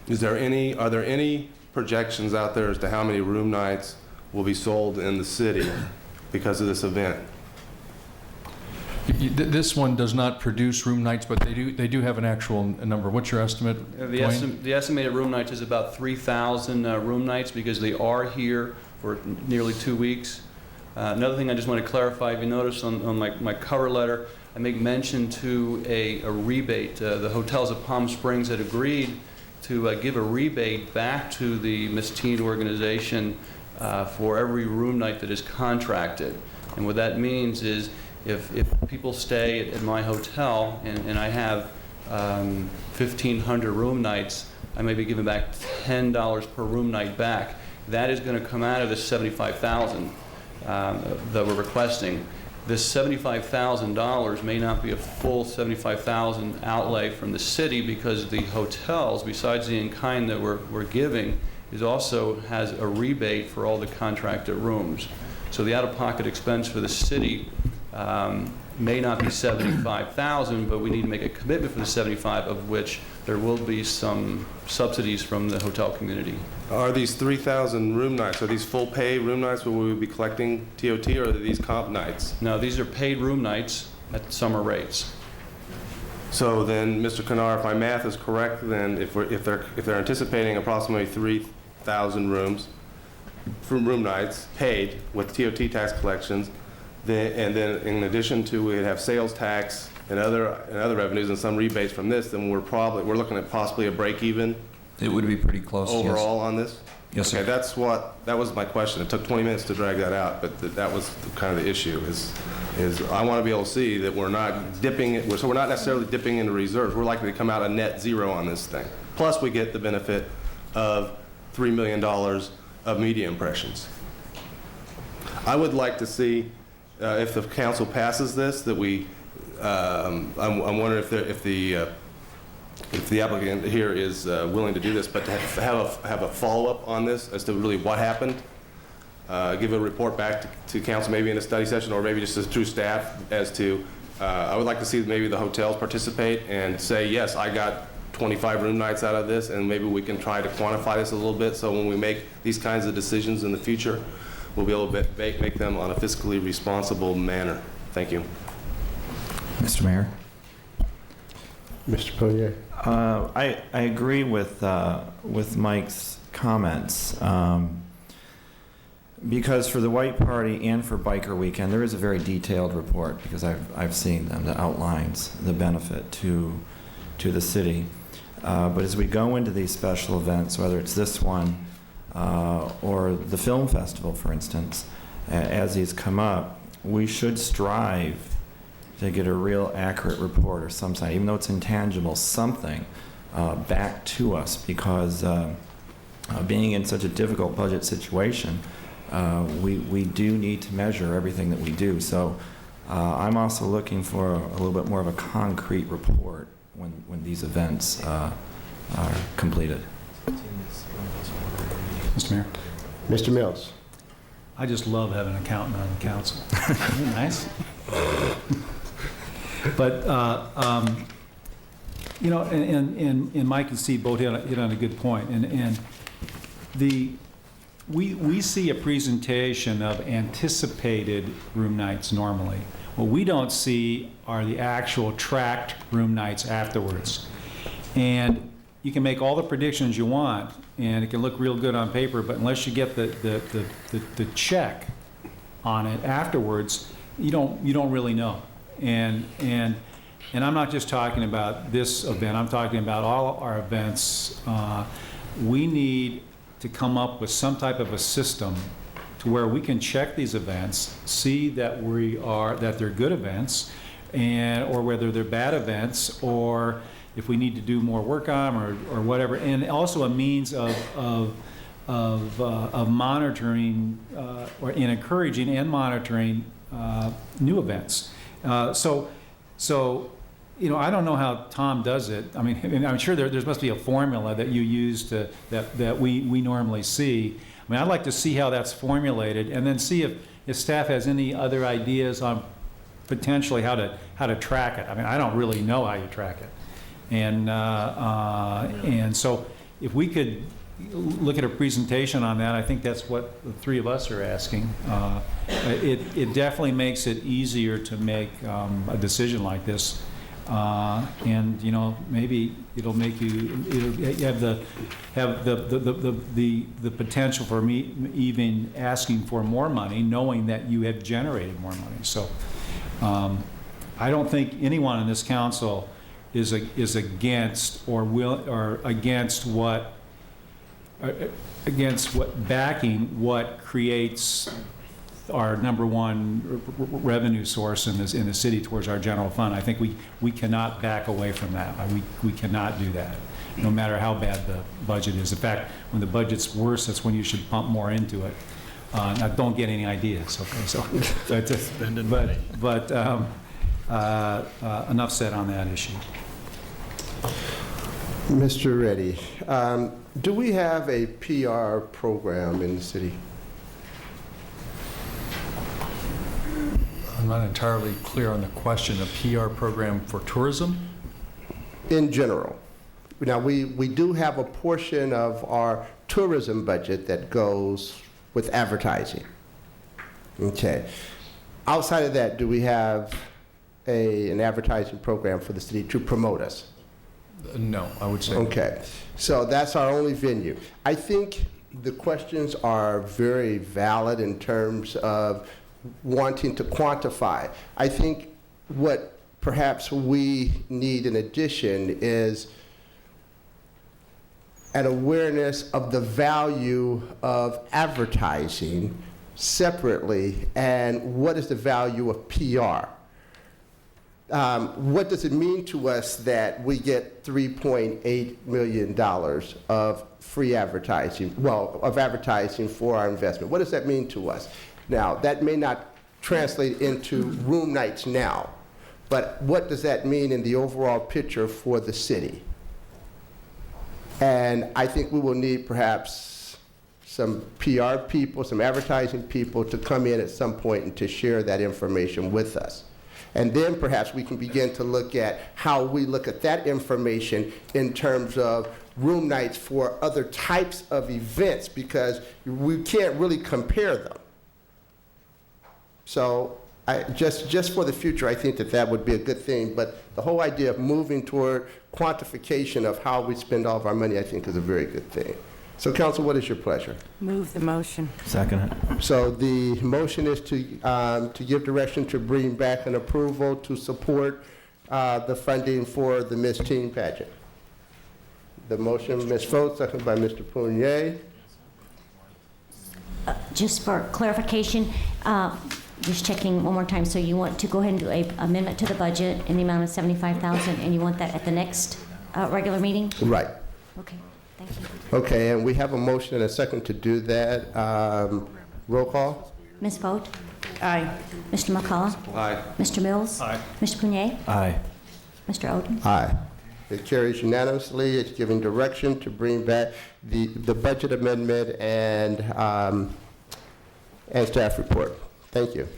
Are there any projections out there as to how many room nights will be sold in the city because of this event? This one does not produce room nights, but they do have an actual number. What's your estimate, Dwayne? The estimated room nights is about 3,000 room nights because they are here for nearly 2 weeks. Another thing I just want to clarify, if you notice on my cover letter, I make mention to a rebate. The hotels of Palm Springs had agreed to give a rebate back to the Miss Teen organization for every room night that is contracted. And what that means is if people stay at my hotel and I have 1,500 room nights, I may be giving back $10 per room night back. That is going to come out of the $75,000 that we're requesting. This $75,000 may not be a full $75,000 outlay from the city because the hotels, besides the in-kind that we're giving, also has a rebate for all the contracted rooms. So the out-of-pocket expense for the city may not be $75,000, but we need to make a commitment for the $75,000, of which there will be some subsidies from the hotel community. Are these 3,000 room nights, are these full pay room nights where we would be collecting TOT, or are these comp nights? No, these are paid room nights at summer rates. So then, Mr. Kanar, if my math is correct, then if they're anticipating approximately 3,000 rooms from room nights paid with TOT tax collections, and then in addition to we'd have sales tax and other revenues and some rebates from this, then we're looking at possibly a break even. It would be pretty close. Overall yes. on this. Yes, okay, sir. That was my question. It took 20 minutes to drag that out, but that was kind of the issue. Is I want to be able to see that we're not dipping. So we're not necessarily dipping into reserves. We're likely to come out a net zero on this thing. Plus, we get the benefit of $3 million of media impressions. I would like to see if the council passes this that we. I'm wondering if the applicant here is willing to do this, but to have a follow-up on this as to really what happened, give a report back to council, maybe in a study session, or maybe just through staff as to, I would like to see maybe the hotels participate and say, yes, I got 25 room nights out of this, and maybe we can try to quantify this a little bit, so when we make these kinds of decisions in the future, we'll be able to make them on a fiscally responsible manner. Thank you. Mr. Mayor? Mr. Ponier? I agree with Mike's comments. Because for the White Party and for Biker Weekend, there is a very detailed report, because I've seen them, that outlines the benefit to the city. But as we go into these special events, whether it's this one or the film festival, for instance, as these come up, we should strive to get a real accurate report or some sign, even though it's intangible, something back to us, because being in such a difficult budget situation, we do need to measure everything that we do. So I'm also looking for a little bit more of a concrete report when these events are completed. Mr. Mayor? Mr. Mills? I just love having an accountant on the council. Isn't it nice? But, you know, and Mike and Steve both hit on a good point. And we see a presentation of anticipated room nights normally. What we don't see are the actual tracked room nights afterwards. And you can make all the predictions you want, and it can look real good on paper, but unless you get the check on it afterwards, you don't really know. And I'm not just talking about this event, I'm talking about all our events. We need to come up with some type of a system to where we can check these events, see that they're good events, or whether they're bad events, or if we need to do more work on them, or whatever, and also a means of monitoring or in encouraging and monitoring new events. So you know, I don't know how Tom does it. I mean, I'm sure there must be a formula that you use that we normally see. I mean, I'd like to see how that's formulated, and then see if staff has any other ideas on potentially how to track it. I mean, I don't really know how you track it, and so if we could look at a presentation on that, I think that's what the three of us are asking. It definitely makes it easier to make a decision like this. And you know, maybe it'll make it'll have the potential for me even asking for more money, knowing that you have generated more money. So I don't think anyone in this council is against backing what creates our number one revenue source in the city towards our general fund. I think we cannot back away from that. We cannot do that, no matter how bad the budget is. In fact, when the budget's worse, that's when you should pump more into it. Now, don't get any ideas, okay? So, but enough said on that issue. Mr. Reddy, do we have a PR program in the city? I'm not entirely clear on the question. A PR program for tourism? In general. Now, we do have a portion of our tourism budget that goes with advertising. Okay. Outside of that, do we have an advertising program for the city to promote us? No, I would say. Okay. So that's our only venue. I think the questions are very valid in terms of wanting to quantify. I think what perhaps we need in addition is an awareness of the value of advertising separately, and what is the value of PR. What does it mean to us that we get $3.8 million of free advertising, of advertising for our investment? What does that mean to us? Now, that may not translate into room nights now, but what does that mean in the overall picture for the city? And I think we will need perhaps some PR people, some advertising people to come in at some point and to share that information with us. And then perhaps we can begin to look at how we look at that information in terms of room nights for other types of events, because we can't really compare them. So just for the future, I think that would be a good thing. But the whole idea of moving toward quantification of how we spend all of our money, I think, is a very good thing. So, Council, what is your pleasure? Move the motion. Second. So the motion is to give direction to bring back an approval to support the funding for the Miss Teen pageant. The motion, Ms. Fote, seconded by Mr. Poonier. Just for clarification, just checking one more time. So you want to go ahead and do an amendment to the budget in the amount of $75,000, and you want that at the next regular meeting? Right. Okay. Thank you. Okay, and we have a motion and a second to do that. Roll call. Ms. Fote? Aye. Mr. McCullough? Aye. Mr. Mills? Aye. Mr. Poonier? Aye. Mr. Oden? Aye. It carries unanimously. It's giving direction to bring back the budget amendment and staff report. Thank you.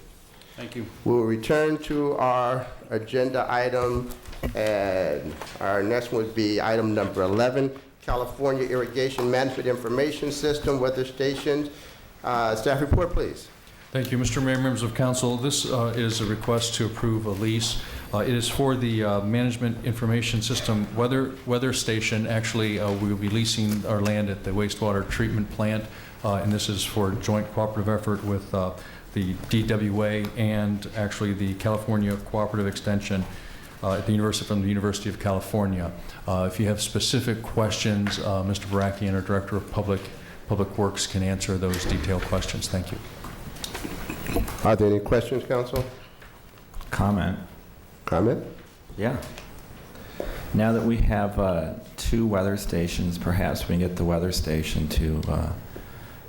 Thank you. We'll return to our agenda item, and our next one would be item number 11, California Irrigation Management Information System, weather stations. Staff report, please. Thank you, Mr. Mayor, members of council. This is a request to approve a lease. It is for the Management Information System weather station. Actually, we will be leasing our land at the wastewater treatment plant, and this is for joint cooperative effort with the DWA and actually the California Cooperative Extension at the from the University of California. If you have specific questions, Mr. Barakian, our Director of Public Works, can answer those detailed questions. Thank you. Are there any questions, council? Comment. Comment? Yeah. Now that we have 2 weather stations, perhaps we can get the weather station to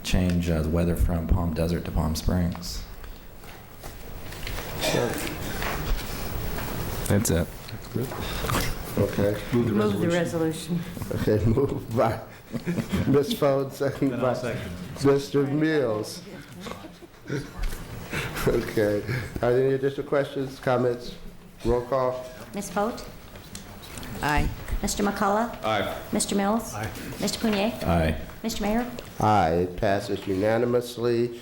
change the weather from Palm Desert to Palm Springs. That's it. Okay. Move the resolution. Okay, moved by Ms. Fold, seconded by Mr. Mills. Okay. Are there any additional questions, comments? Roll call. Ms. Fote? Aye. Mr. McCullough? Aye. Mr. Mills? Aye. Mr. Poonier? Aye. Mr. Mayor? Aye, it passes unanimously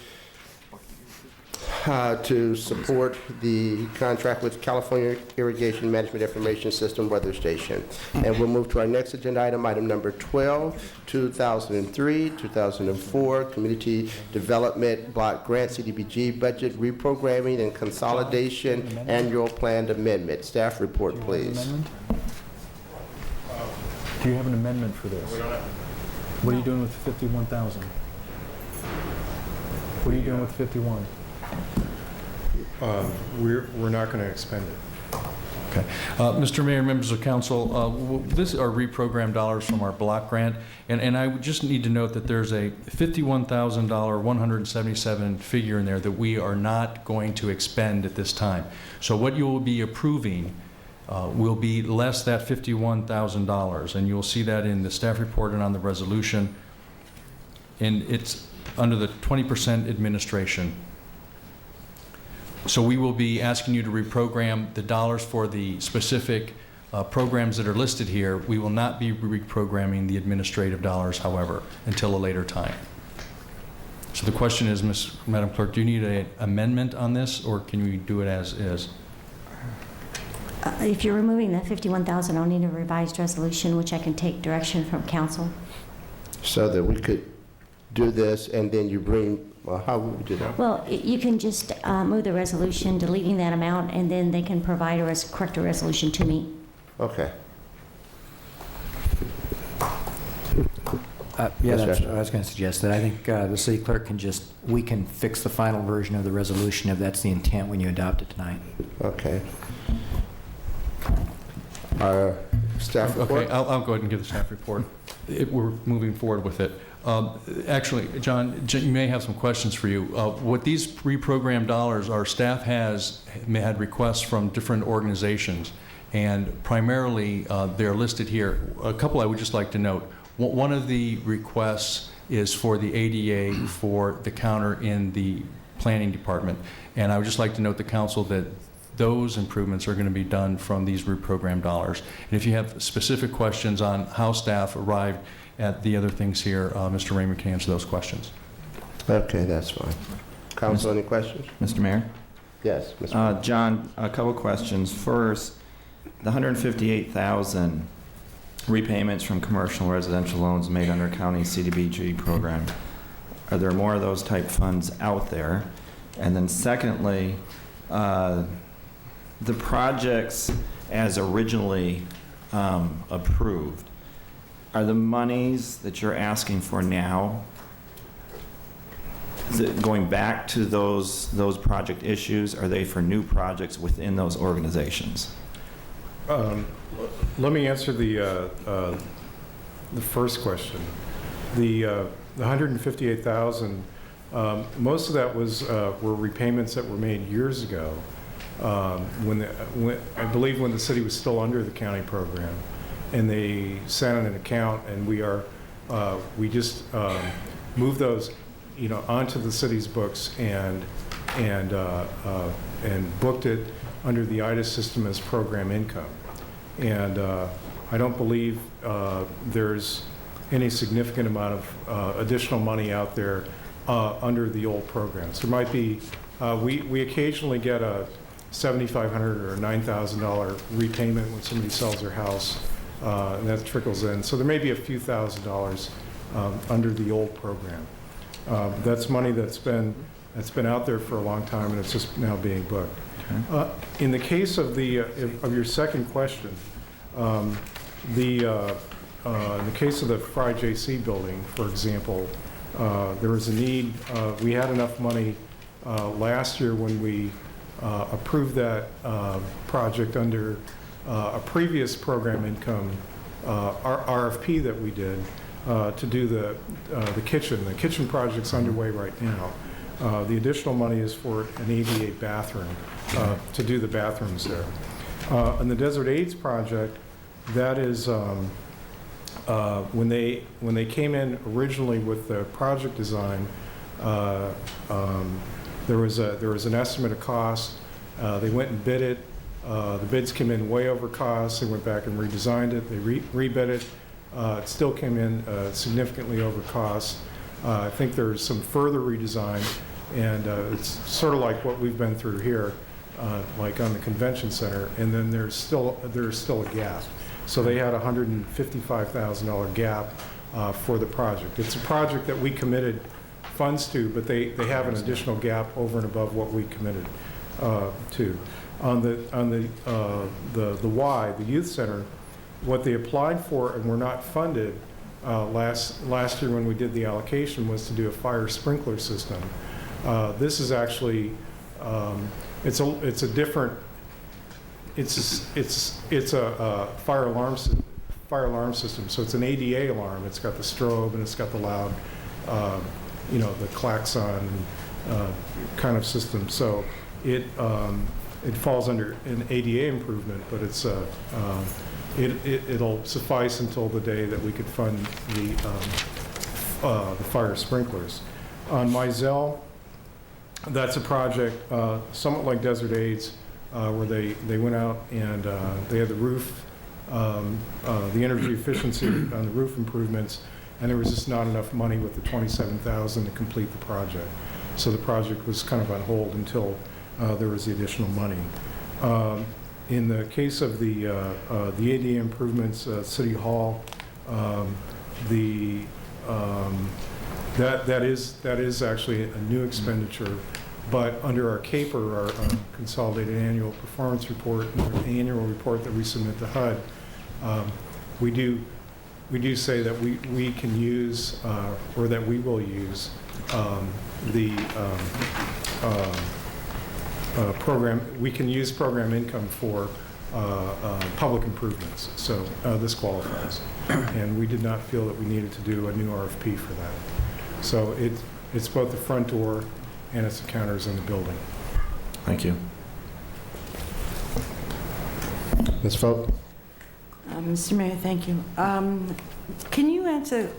to support the contract with California Irrigation Management Information System weather station. And we'll move to our next agenda item, item number 12, 2003-2004 Community Development Block Grant CDBG Budget Reprogramming and Consolidation Annual Plan Amendment. Staff report, please. Do you have an amendment for this? What are you doing with 51,000? What are you doing with 51? We're not going to expend it. Okay. Mr. Mayor, members of council, this are reprogrammed dollars from our block grant, and I would just need to note that there's a $51,000, 177 figure in there that we are not going to expend at this time. So what you will be approving will be less that $51,000, and you'll see that in the staff report and on the resolution, and it's under the 20% administration. So we will be asking you to reprogram the dollars for the specific programs that are listed here. We will not be reprogramming the administrative dollars, however, until a later time. So the question is, Madam Clerk, do you need an amendment on this, or can we do it as is? If you're removing the $51,000, I'll need a revised resolution, which I can take direction from council. So that we could do this, and then you bring, how would we do that? Well, you can just move the resolution, deleting that amount, and then they can provide a correct resolution to me. Okay. Yeah, that's what I was going to suggest, that I think the city clerk we can fix the final version of the resolution if that's the intent when you adopt it tonight. Okay. Staff report? Okay, I'll go ahead and give the staff report. We're moving forward with it. Actually, John, you may have some questions for you. What these reprogrammed dollars, our staff had requests from different organizations, and primarily they're listed here. A couple I would just like to note. One of the requests is for the ADA for the counter in the planning department. And I would just like to note to council that those improvements are going to be done from these ROOT program dollars. And if you have specific questions on how staff arrived at the other things here, Mr. Raymer can answer those questions. Okay, that's fine. Council, any questions? Mr. Mayor? Yes, Mr. John, a couple questions. First, the 158,000 repayments from commercial and residential loans made under county CDBG program. Are there more of those type funds out there? And then secondly, the projects as originally approved, are the monies that you're asking for now, is it going back to those project issues? Are they for new projects within those organizations? Let me answer the first question. The 158,000, most of that were repayments that were made years ago, when I believe when the city was still under the county program, and they sat on an account, and we just moved those, onto the city's books and booked it under the IDAS system as program income. And I don't believe there's any significant amount of additional money out there under the old programs. There might be, we occasionally get a $7,500 or $9,000 repayment when somebody sells their house, and that trickles in. So there may be a few $1,000s under the old program. That's money that's been out there for a long time, and it's just now being booked. In the case of your second question, in the case of the Fry JC building, for example, there was a need. We had enough money last year when we approved that project under a previous program income RFP that we did to do the kitchen. The kitchen project's underway right now. The additional money is for an ADA bathroom, to do the bathrooms there. On the Desert AIDS project, that is, when they came in originally with the project design, there was an estimate of cost. They went and bid it. The bids came in way over cost. They went back and redesigned it. They rebid it. It still came in significantly over cost. I think there's some further redesign, and it's sort of like what we've been through here, like on the convention center, and then there's still a gap. So they had a $155,000 gap for the project. It's a project that we committed funds to, but they have an additional gap over and above what we committed to. On the Y, the youth center, what they applied for and were not funded last year when we did the allocation was to do a fire sprinkler system. This is actually it's a different. It's a fire alarm system. So it's an ADA alarm. It's got the strobe and it's got the loud, the klaxon kind of system. So it falls under an ADA improvement, but it's it'll suffice until the day that we could fund the fire sprinklers. On Mizell, that's a project somewhat like Desert AIDS, where they went out and they had the roof, the energy efficiency on the roof improvements, and there was just not enough money with the $27,000 to complete the project. So the project was kind of on hold until there was the additional money. In the case of the ADA improvements, City Hall, that is actually a new expenditure. But under our CAPER, our Consolidated Annual Performance Report, and our annual report that we submit to HUD, we do say that we can use, or that we will use, the program. We can use program income for public improvements. So this qualifies, and we did not feel that we needed to do a new RFP for that. So it's both the front door and it's the counters in the building. Thank you. Ms. Foat? Mr. Mayor, thank you. Can you answer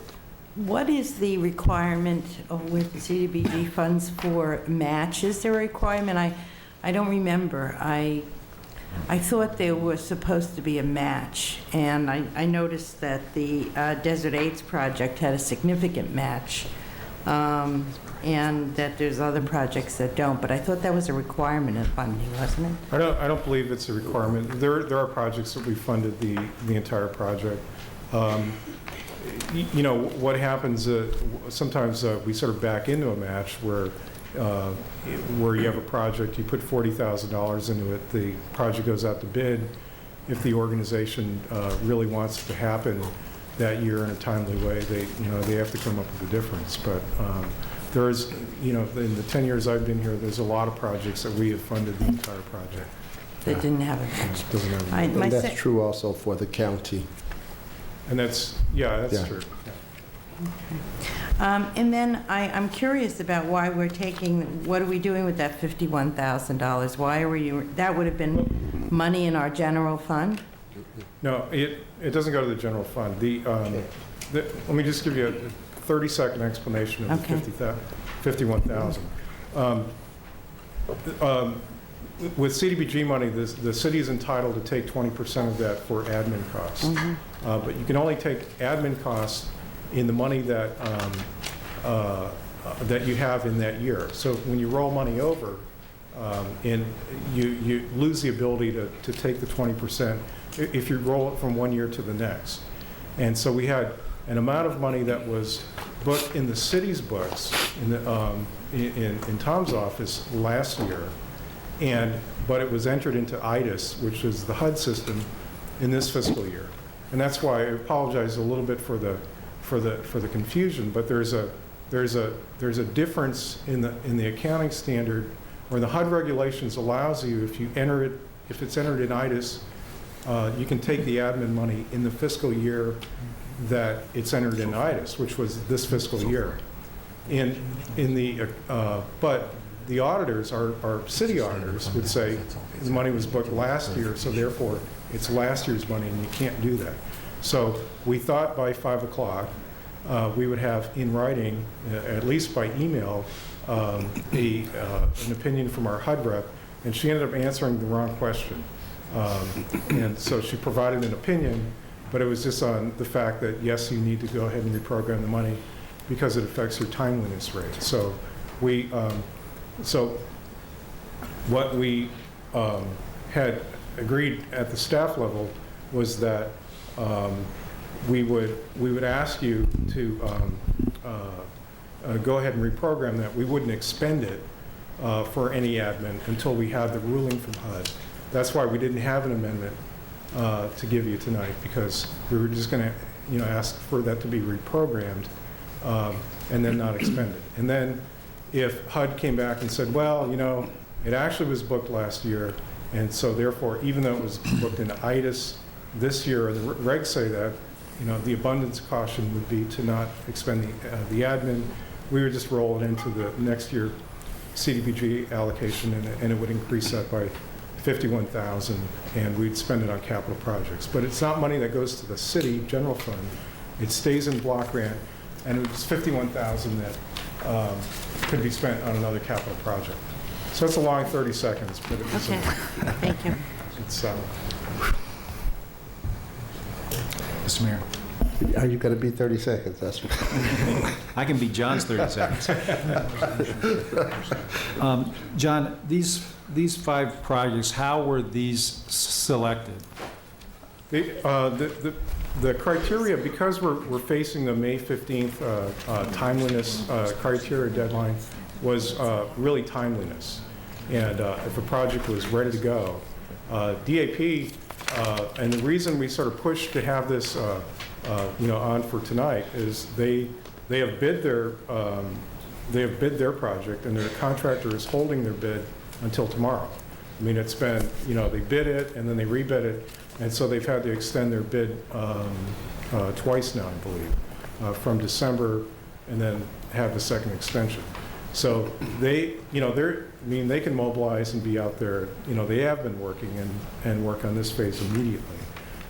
What is the requirement with CDBG funds for match? Is there a requirement? I don't remember. I thought there was supposed to be a match, and I noticed that the Desert AIDS project had a significant match, and that there's other projects that don't, but I thought that was a requirement of funding, wasn't it? I don't believe it's a requirement. There are projects that we funded the entire project. You know, what happens, sometimes we sort of back into a match where you have a project, you put $40,000 into it, the project goes out to bid. If the organization really wants it to happen that year in a timely way, they have to come up with a difference. But there is, you know, in the 10 years I've been here, there's a lot of projects that we have funded the entire project. That didn't have a match. Doesn't have a match. And that's true also for the county. And that's true. And then I'm curious about why we're taking, what are we doing with that $51,000? Why are we, that would have been money in our general fund? No, it doesn't go to the general fund. Let me just give you a 30-second explanation of the $51,000. With CDBG money, the city is entitled to take 20% of that for admin costs. But you can only take admin costs in the money that that you have in that year. So when you roll money over, and you lose the ability to take the 20% if you roll it from one year to the next. And so we had an amount of money that was booked in the city's books in Tom's office last year, but it was entered into IDIS, which is the HUD system, in this fiscal year. And that's why I apologize a little bit for the confusion, but there's a difference in the accounting standard, where the HUD regulations allows you, if it's entered in IDIS, you can take the admin money in the fiscal year that it's entered in IDIS, which was this fiscal year. But the auditors, our city auditors, would say the money was booked last year, so therefore it's last year's money, and you can't do that. So we thought by 5 o'clock we would have in writing, at least by email, an opinion from our HUD rep, and she ended up answering the wrong question. And so she provided an opinion, but it was just on the fact that, yes, you need to go ahead and reprogram the money because it affects your timeliness rate. So what we had agreed at the staff level was that we would ask you to go ahead and reprogram that. We wouldn't expend it for any admin until we had the ruling from HUD. That's why we didn't have an amendment to give you tonight, because we were just going to, ask for that to be reprogrammed and then not expended. And then if HUD came back and said, well, it actually was booked last year, and so therefore, even though it was booked in IDIS this year, the regs say that, the abundance of caution would be to not expend the admin. We would just roll it into the next year CDBG allocation, and it would increase that by $51,000, and we'd spend it on capital projects. But it's not money that goes to the city general fund. It stays in block grant, and it's $51,000 that could be spent on another capital project. So it's a long 30 seconds, but it was Thank you. It's Mr. Mayor. Are you going to be 30 seconds? That's I can be John's 30 seconds. John, these 5 projects, how were these selected? The criteria, because we're facing the May 15th timeliness criteria deadline, was really timeliness. And if a project was ready to go, DAP, and the reason we sort of pushed to have this on for tonight is they have bid their project, and their contractor is holding their bid until tomorrow. I mean, it's been, they bid it and then they rebid it, and so they've had to extend their bid twice now, I believe, from December, and then have the second extension. So they can mobilize and be out there. They have been working and work on this phase immediately.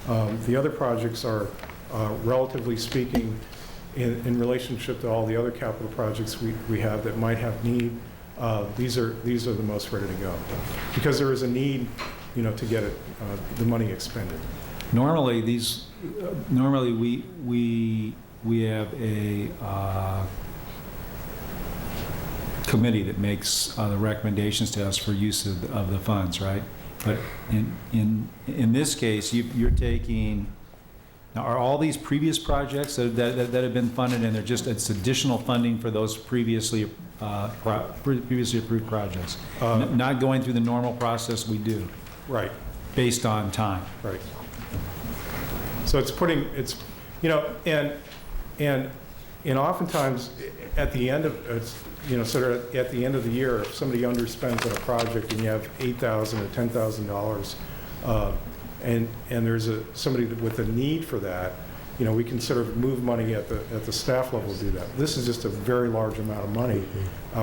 The other projects are, relatively speaking, in relationship to all the other capital projects we have that might have need, these are the most ready to go. Because there is a need, to get the money expended. Normally, we have a committee that makes the recommendations to us for use of the funds, right? But in this case, you're taking, now are all these previous projects that have been funded, and it's additional funding for those previously approved projects, not going through the normal process we do? Right. Based on time. Right. So and oftentimes at the end of, sort of at the end of the year, if somebody underspends on a project and you have $8,000 or $10,000, and there's somebody with a need for that, we can sort of move money at the staff level to do that. This is just a very large amount of money.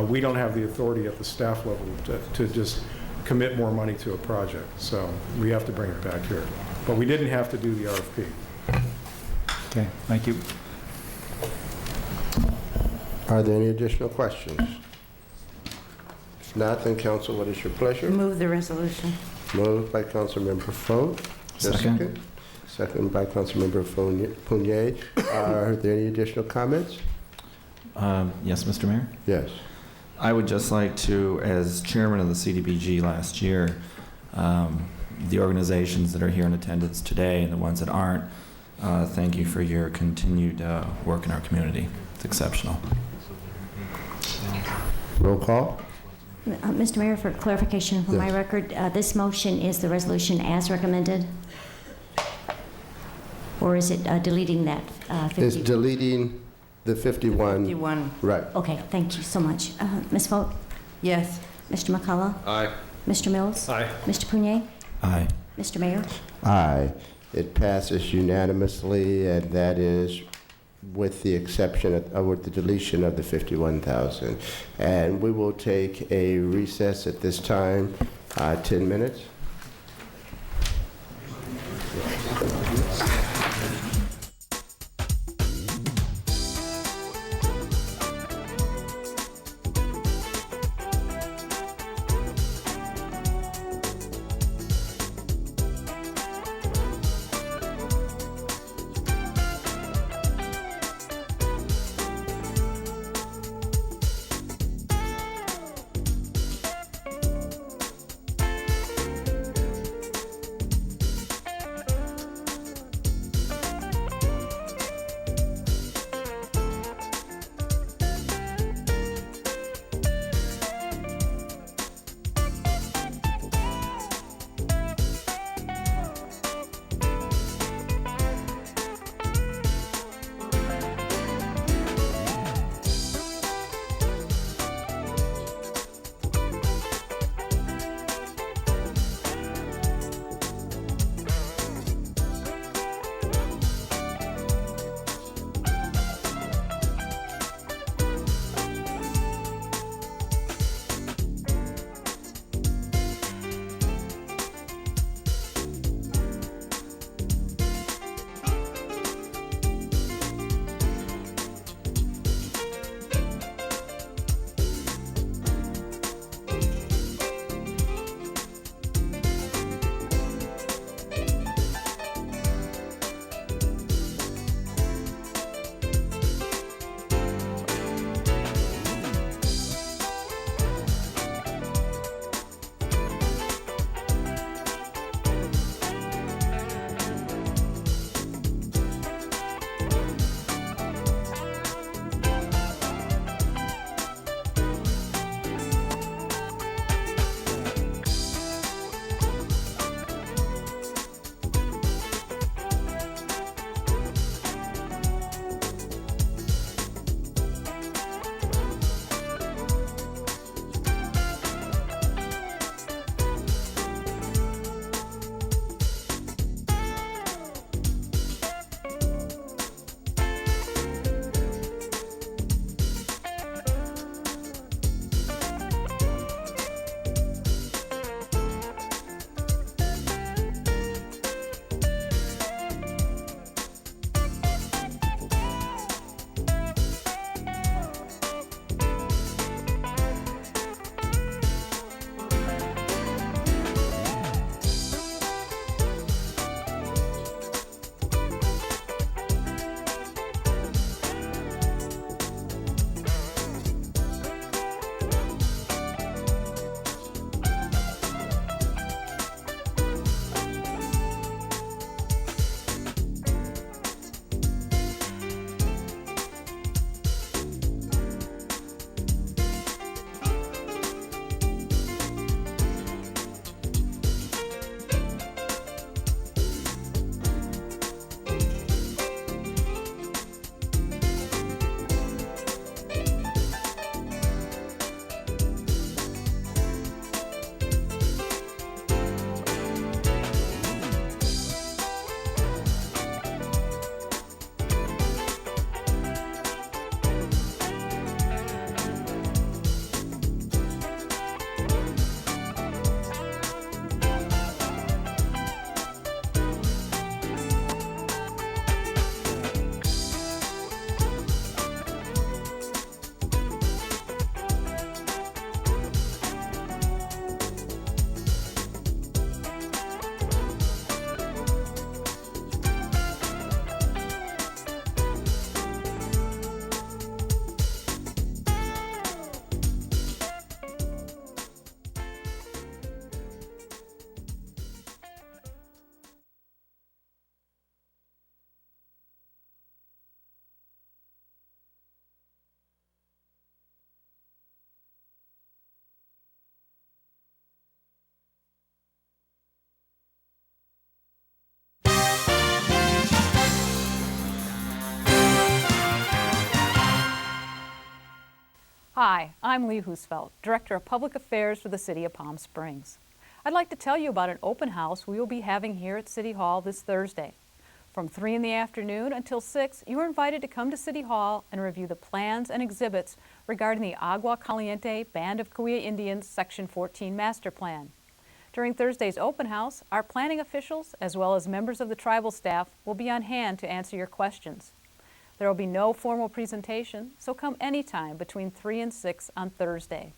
We don't have the authority at the staff level to just commit more money to a project, so we have to bring it back here. But we didn't have to do the RFP. Okay, thank you. Are there any additional questions? If not, then council, what is your pleasure? Move the resolution. Moved by Councilmember Fote. Second. Second by Councilmember Fournier. Are there any additional comments? Yes, Mr. Mayor? Yes. I would just like to, as chairman of the CDBG last year, the organizations that are here in attendance today and the ones that aren't, thank you for your continued work in our community. It's exceptional. Roll call. Mr. Mayor, for clarification for my record, this motion is the resolution as recommended? Or is it deleting that 50? It's deleting the 51. 51. Right. Okay, thank you so much. Ms. Fote? Yes. Mr. McCullough? Aye. Mr. Mills? Aye. Mr. Punier? Aye. Mr. Mayor? Aye. It passes unanimously, and that is with the exception of, with the deletion of the 51,000. And we will take a recess at this time, 10 minutes. Hi, I'm Lee Husfeld, Director of Public Affairs for the City of Palm Springs. I'd like to tell you about an open house we will be having here at City Hall this Thursday. From 3 in the afternoon until 6, you are invited to come to City Hall and review the plans and exhibits regarding the Agua Caliente Band of Cahuilla Indians Section 14 Master Plan. During Thursday's open house, our planning officials, as well as members of the tribal staff, will be on hand to answer your questions. There will be no formal presentation, so come anytime between 3 and 6 on Thursday.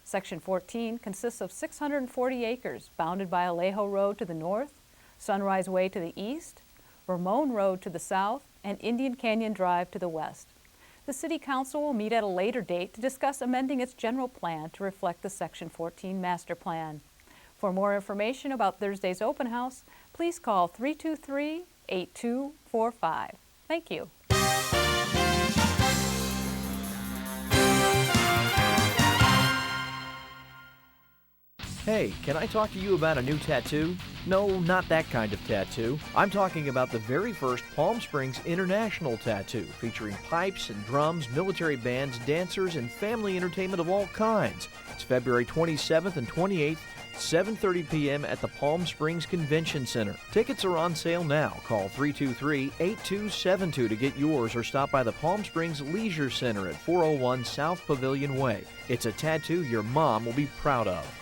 Section 14 consists of 640 acres bounded by Alejo Road to the north, Sunrise Way to the east, Ramon Road to the south, and Indian Canyon Drive to the west. The City Council will meet at a later date to discuss amending its general plan to reflect the Section 14 Master Plan. For more information about Thursday's open house, please call 323-8245. Thank you. Hey, can I talk to you about a new tattoo? No, not that kind of tattoo. I'm talking about the very first Palm Springs International Tattoo, featuring pipes and drums, military bands, dancers, and family entertainment of all kinds. It's February 27th and 28th, 7:30 p.m. at the Palm Springs Convention Center. Tickets are on sale now. Call 323-8272 to get yours or stop by the Palm Springs Leisure Center at 401 South Pavilion Way. It's a tattoo your mom will be proud of.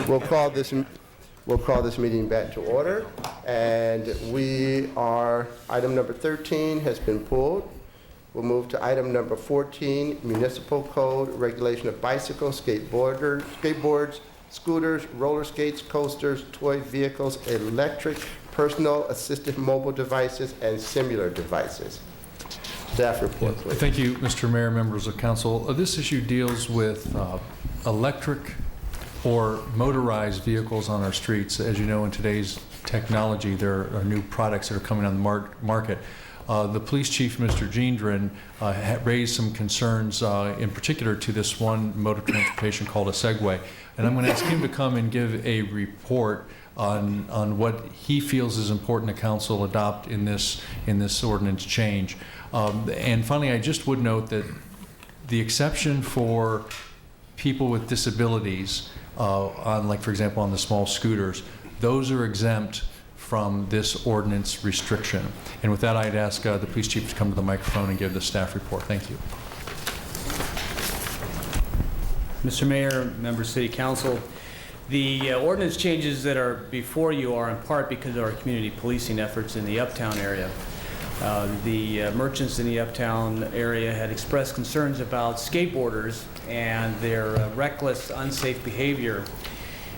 We'll call this meeting back to order, and item number 13 has been pulled. We'll move to item number 14, Municipal Code Regulation of Bicycles, Skateboards, Scooters, Roller Skates, Coasters, Toy Vehicles, Electric, Personal Assistive Mobile Devices, and Similar Devices. Staff report, please. Thank you, Mr. Mayor, members of council. This issue deals with electric or motorized vehicles on our streets. As you know, in today's technology, there are new products that are coming on the market. The police chief, Mr. Gendron, raised some concerns in particular to this one mode of transportation called a Segway. And I'm going to ask him to come and give a report on what he feels is important to council adopt in this ordinance change. And finally, I just would note that the exception for people with disabilities like for example on the small scooters, those are exempt from this ordinance restriction. And with that, I'd ask the police chief to come to the microphone and give the staff report. Thank you. Mr. Mayor, members of City Council, the ordinance changes that are before you are in part because of our community policing efforts in the Uptown area. The merchants in the Uptown area had expressed concerns about skateboarders and their reckless, unsafe behavior.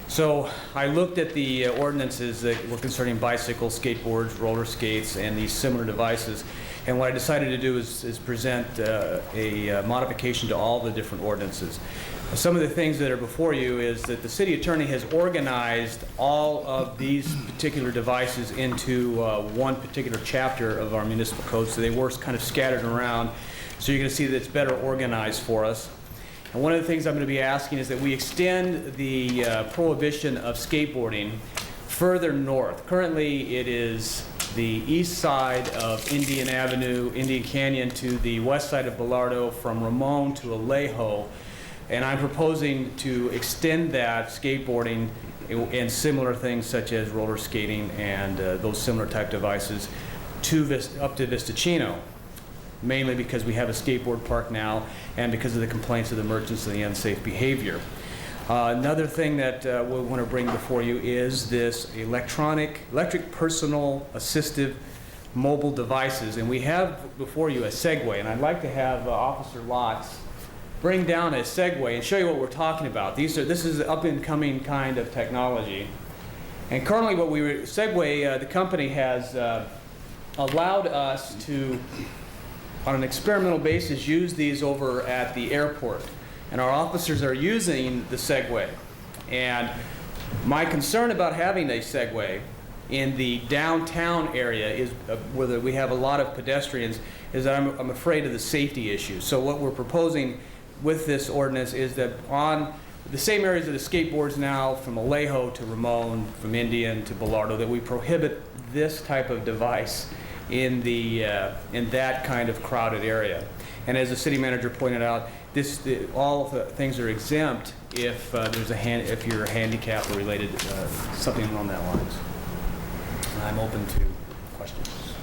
So I looked at the ordinances that were concerning bicycles, skateboards, roller skates, and these similar devices. And what I decided to do is present a modification to all the different ordinances. Some of the things that are before you is that the city attorney has organized all of these particular devices into one particular chapter of our municipal code, so they were kind of scattered around. So you're going to see that it's better organized for us. And one of the things I'm going to be asking is that we extend the prohibition of skateboarding further north. Currently, it is the east side of Indian Avenue, Indian Canyon, to the west side of Bilardo, from Ramon to Alejo. And I'm proposing to extend that skateboarding and similar things such as roller skating and those similar type devices up to Vistachino, mainly because we have a skateboard park now and because of the complaints of the merchants and the unsafe behavior. Another thing that we want to bring before you is this electric personal assistive mobile devices. And we have before you a Segway, and I'd like to have Officer Lotz bring down a Segway and show you what we're talking about. This is an up-and-coming kind of technology. And currently Segway, the company has allowed us to, on an experimental basis, use these over at the airport. And our officers are using the Segway. And my concern about having a Segway in the downtown area is where we have a lot of pedestrians, is that I'm afraid of the safety issue. So what we're proposing with this ordinance is that on the same areas of the skateboards now, from Alejo to Ramon, from Indian to Bilardo, that we prohibit this type of device in that kind of crowded area. And as the city manager pointed out, all of the things are exempt if if you're handicapped or related something along that lines. And I'm open to questions.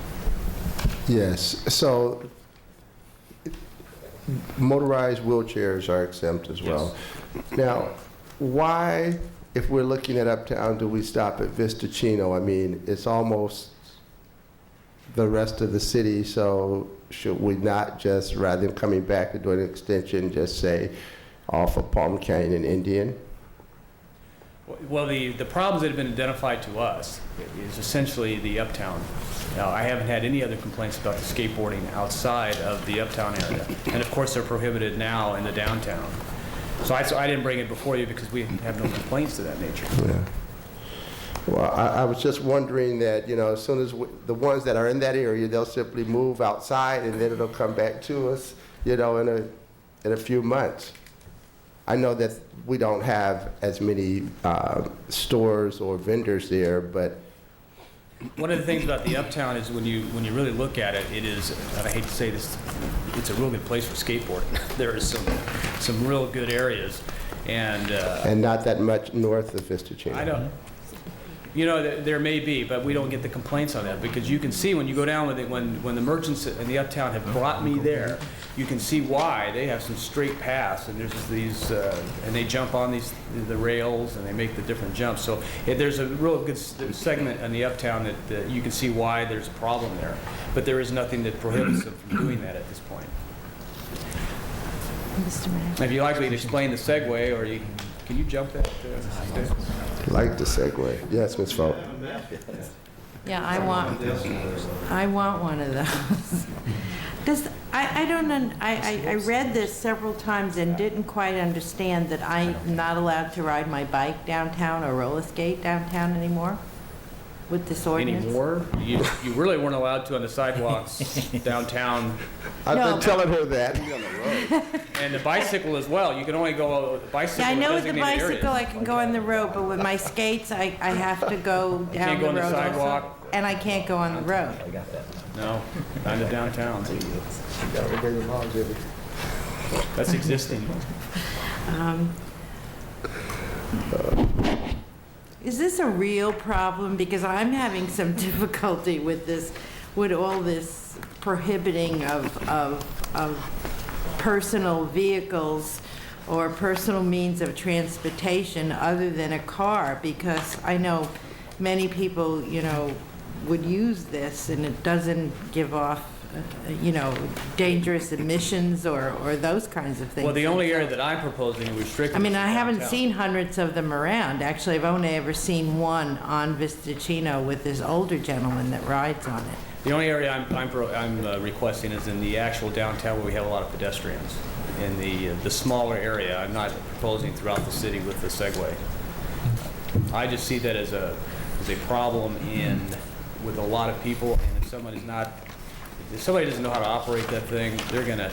Yes. So motorized wheelchairs are exempt as well. Yes. Now, why, if we're looking at Uptown, do we stop at Vistachino? I mean, it's almost the rest of the city, so should we not just, rather than coming back to do an extension, just say off of Palm Canyon and Indian? Well, the problems that have been identified to us is essentially the Uptown. Now, I haven't had any other complaints about the skateboarding outside of the Uptown area. And of course, they're prohibited now in the downtown. So I didn't bring it before you because we have no complaints to that nature. Yeah. Well, I was just wondering that, as soon as the ones that are in that area, they'll simply move outside and then it'll come back to us, in a few months. I know that we don't have as many stores or vendors there, but one of the things about the Uptown is when you really look at it, it is, and I hate to say this, it's a real good place for skateboarding. There is some real good areas, and not that much north of Vistachino. I don't. You know, there may be, but we don't get the complaints on that, because you can see when you go down with it, when the merchants in the uptown have brought me there, you can see why. They have some straight paths, and there's these, and they jump on the rails, and they make the different jumps. So there's a real good segment in the uptown that you can see why there's a problem there. But there is nothing that prohibits them from doing that at this point. Mr. Mayor. If you'd like me to explain the segue, or can you jump that? Like the segue. Yes, Ms. Folt. Yeah, I want one of those. I read this several times and didn't quite understand that I'm not allowed to ride my bike downtown or roller skate downtown anymore with this ordinance. Anymore? You really weren't allowed to on the sidewalks downtown. I've been telling her that. And the bicycle as well. You can only go bicycle. Yeah, I know with the designated bicycle areas. I can go on the road, but with my skates I have to go down can't go on the the road sidewalk. also. And I can't go on the road. No, not in downtown. That's existing. Is this a real problem? Because I'm having some difficulty with this, with all this prohibiting of personal vehicles or personal means of transportation other than a car, because I know many people, you know, would use this and it doesn't give off, you know, dangerous emissions or those kinds of things. Well, the only area that I'm proposing restricting. I mean, I haven't downtown. seen hundreds of them around. Actually, I've only ever seen one on Vistacino with this older gentleman that rides on it. The only area I'm requesting is in the actual downtown where we have a lot of pedestrians. In the smaller area, I'm not proposing throughout the city with the Segway. I just see that as a problem with a lot of people, and if somebody doesn't know how to operate that thing, they're gonna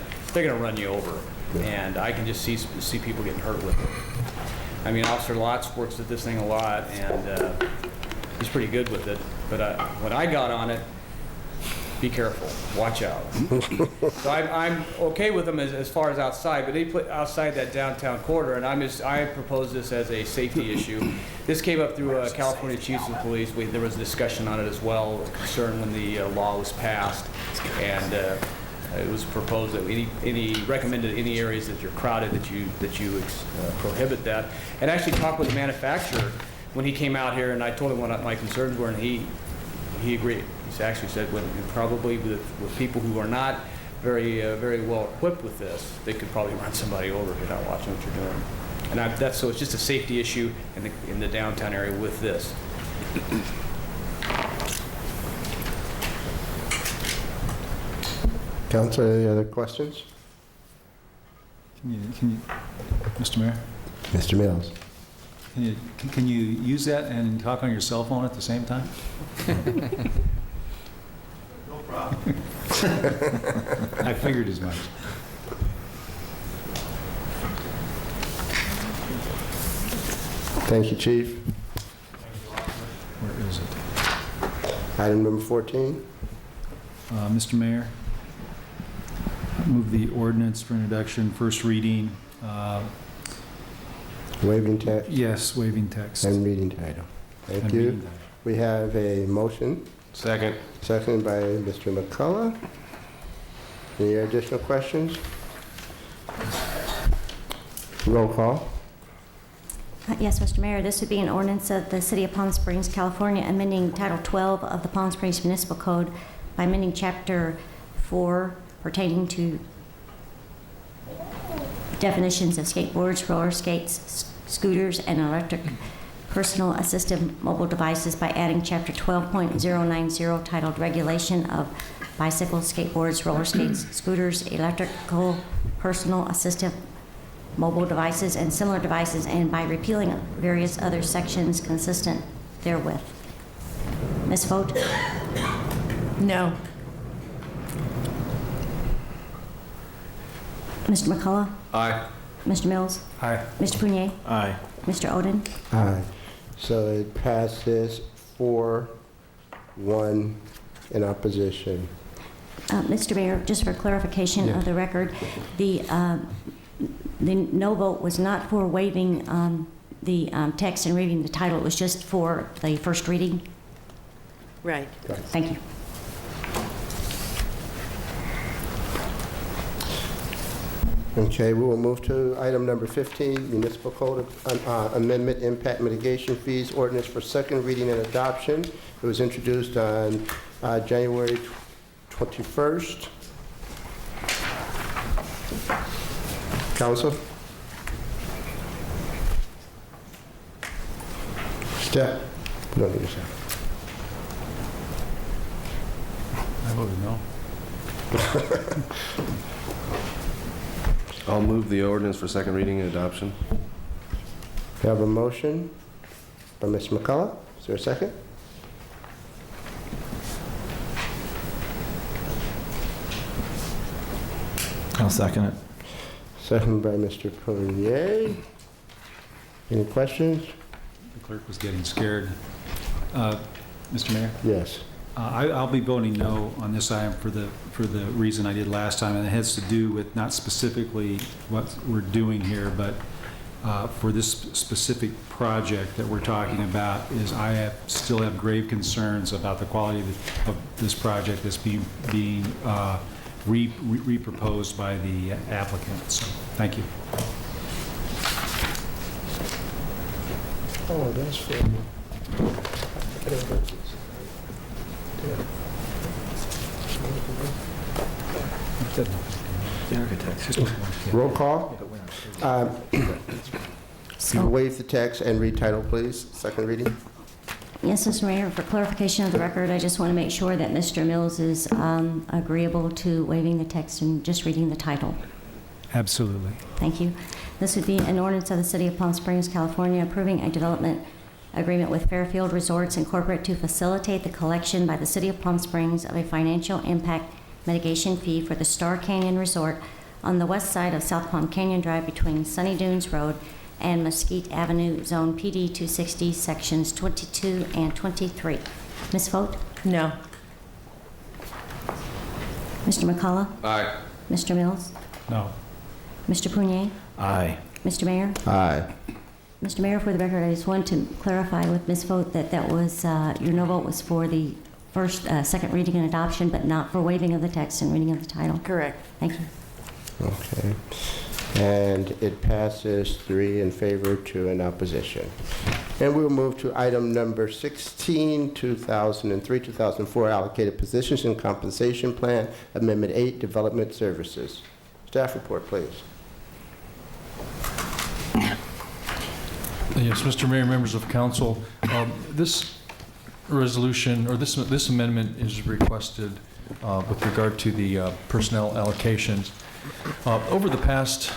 run you over, and I can just see people getting hurt with it. I mean, Officer Lotz works at this thing a lot, and he's pretty good with it. But when I got on it, be careful, watch out. So I'm okay with them as far as outside, but they put outside that downtown corridor, and I propose this as a safety issue. This came up through California Chiefs of Police. There was a discussion on it as well, concern when the law was passed, and it was proposed that recommended any areas that you're crowded that you prohibit that. And actually talked with the manufacturer when he came out here, and I told him what my concerns were, and he agreed. He actually said probably with people who are not very well equipped with this, they could probably run somebody over if you're not watching what you're doing. And so it's just a safety issue in the downtown area with this. Council, any other questions? Can you, Mr. Mayor? Mr. Mills. Can you use that and talk on your cell phone at the same time? No problem. I figured as much. Thank you, Chief. Where is it? Item number 14. Mr. Mayor, I move the ordinance for introduction, first reading. Waiving text Yes, waiving text. and reading title. Thank And you. reading title. We have a motion. Second. Seconded by Mr. McCullough. Any additional questions? Roll call. Yes, Mr. Mayor, this would be an ordinance of the City of Palm Springs, California, amending Title 12 of the Palm Springs Municipal Code by amending Chapter 4 pertaining to definitions of skateboards, roller skates, scooters, and electric personal assistive mobile devices by adding Chapter 12.090 titled Regulation of Bicycles, Skateboards, Roller Skates, Scooters, Electrical Personal Assistive Mobile Devices, and similar devices, and by repealing various other sections consistent therewith. Ms. Fote? No. Mr. McCullough? Aye. Mr. Mills? Aye. Mr. Prunier? Aye. Mr. Oden? Aye. So it passes 4-1 in opposition. Mr. Mayor, just for clarification Yes. of the record, the no vote was not for waiving the text and reading the title. It was just for the first reading. Right. Thank you. Okay, we will move to item number 15, Municipal Code Amendment Impact Mitigation Fees Ordinance for second reading and adoption. It was introduced on January 21st. Council? Step. No, need a second. I voted no. I'll move the ordinance for second reading and adoption. We have a motion by Ms. McCullough. Is there a second? I'll second it. Second by Mr. Poirier. Any questions? The clerk was getting scared. Mr. Mayor? Yes. I'll be voting no on this item for the reason I did last time, and it has to do with not specifically what we're doing here, but for this specific project that we're talking about is I still have grave concerns about the quality of this project that's being re-proposed by the applicant. So, thank you. Oh, that's for The architects. roll call. You waive the text and read title, please. Second reading. Yes, Mr. Mayor, for clarification of the record, I just want to make sure that Mr. Mills is agreeable to waiving the text and just reading the title. Absolutely. Thank you. This would be an ordinance of the City of Palm Springs, California, approving a development agreement with Fairfield Resorts Incorporated to facilitate the collection by the City of Palm Springs of a financial impact mitigation fee for the Star Canyon Resort on the west side of South Palm Canyon Drive between Sunny Dunes Road and Mesquite Avenue, Zone PD 260, Sections 22 and 23. Ms. Vogt? No. Mr. McCullough? Aye. Mr. Mills? No. Mr. Punier? Aye. Mr. Mayor? Aye. Mr. Mayor, for the record, I just want to clarify with Ms. Vogt that that was, your no vote was for the second reading and adoption, but not for waiving of the text and reading of the title. Correct. Thank you. Okay. And it passes 3 in favor, 2 in opposition. And we'll move to item number 16, 2003-2004 Allocated Positions and Compensation Plan, Amendment 8, Development Services. Staff report, please. Yes, Mr. Mayor, members of council, this resolution, or this amendment is requested with regard to the personnel allocations. Over the past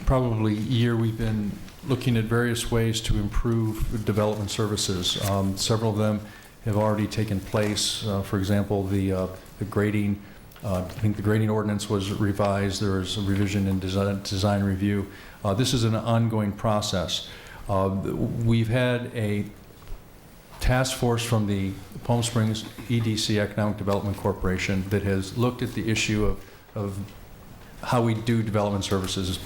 probably year, we've been looking at various ways to improve development services. Several of them have already taken place. For example, the grading, I think the grading ordinance was revised. There was a revision in design review. This is an ongoing process. We've had a task force from the Palm Springs EDC, Economic Development Corporation, that has looked at the issue of how we do development services.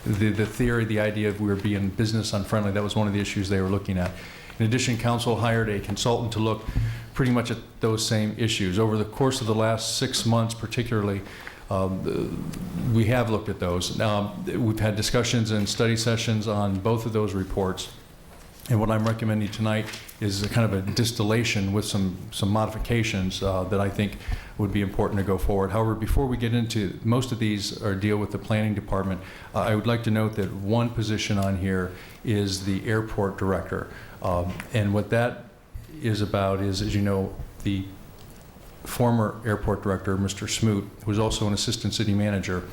The theory, the idea of we were being business unfriendly, that was one of the issues they were looking at. In addition, council hired a consultant to look pretty much at those same issues. Over the course of the last 6 months particularly, we have looked at those. We've had discussions and study sessions on both of those reports. And what I'm recommending tonight is a kind of a distillation with some modifications that I think would be important to go forward. However, before we get into, most of these are deal with the planning department. I would like to note that one position on here is the airport director. And what that is about is, as you know, the former airport director, Mr. Smoot, who was also an assistant city manager,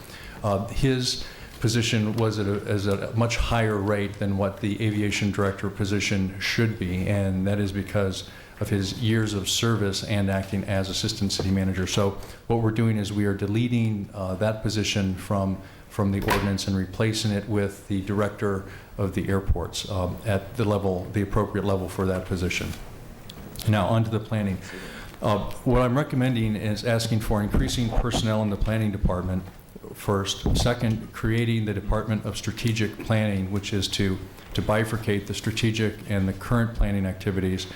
his position was at a much higher rate than what the aviation director position should be, and that is because of his years of service and acting as assistant city manager. So what we're doing is we are deleting that position from the ordinance and replacing it with the director of the airports at the appropriate level for that position. Now on to the planning. What I'm recommending is asking for increasing personnel in the planning department first. Second, creating the Department of Strategic Planning, which is to bifurcate the strategic and the current planning activities.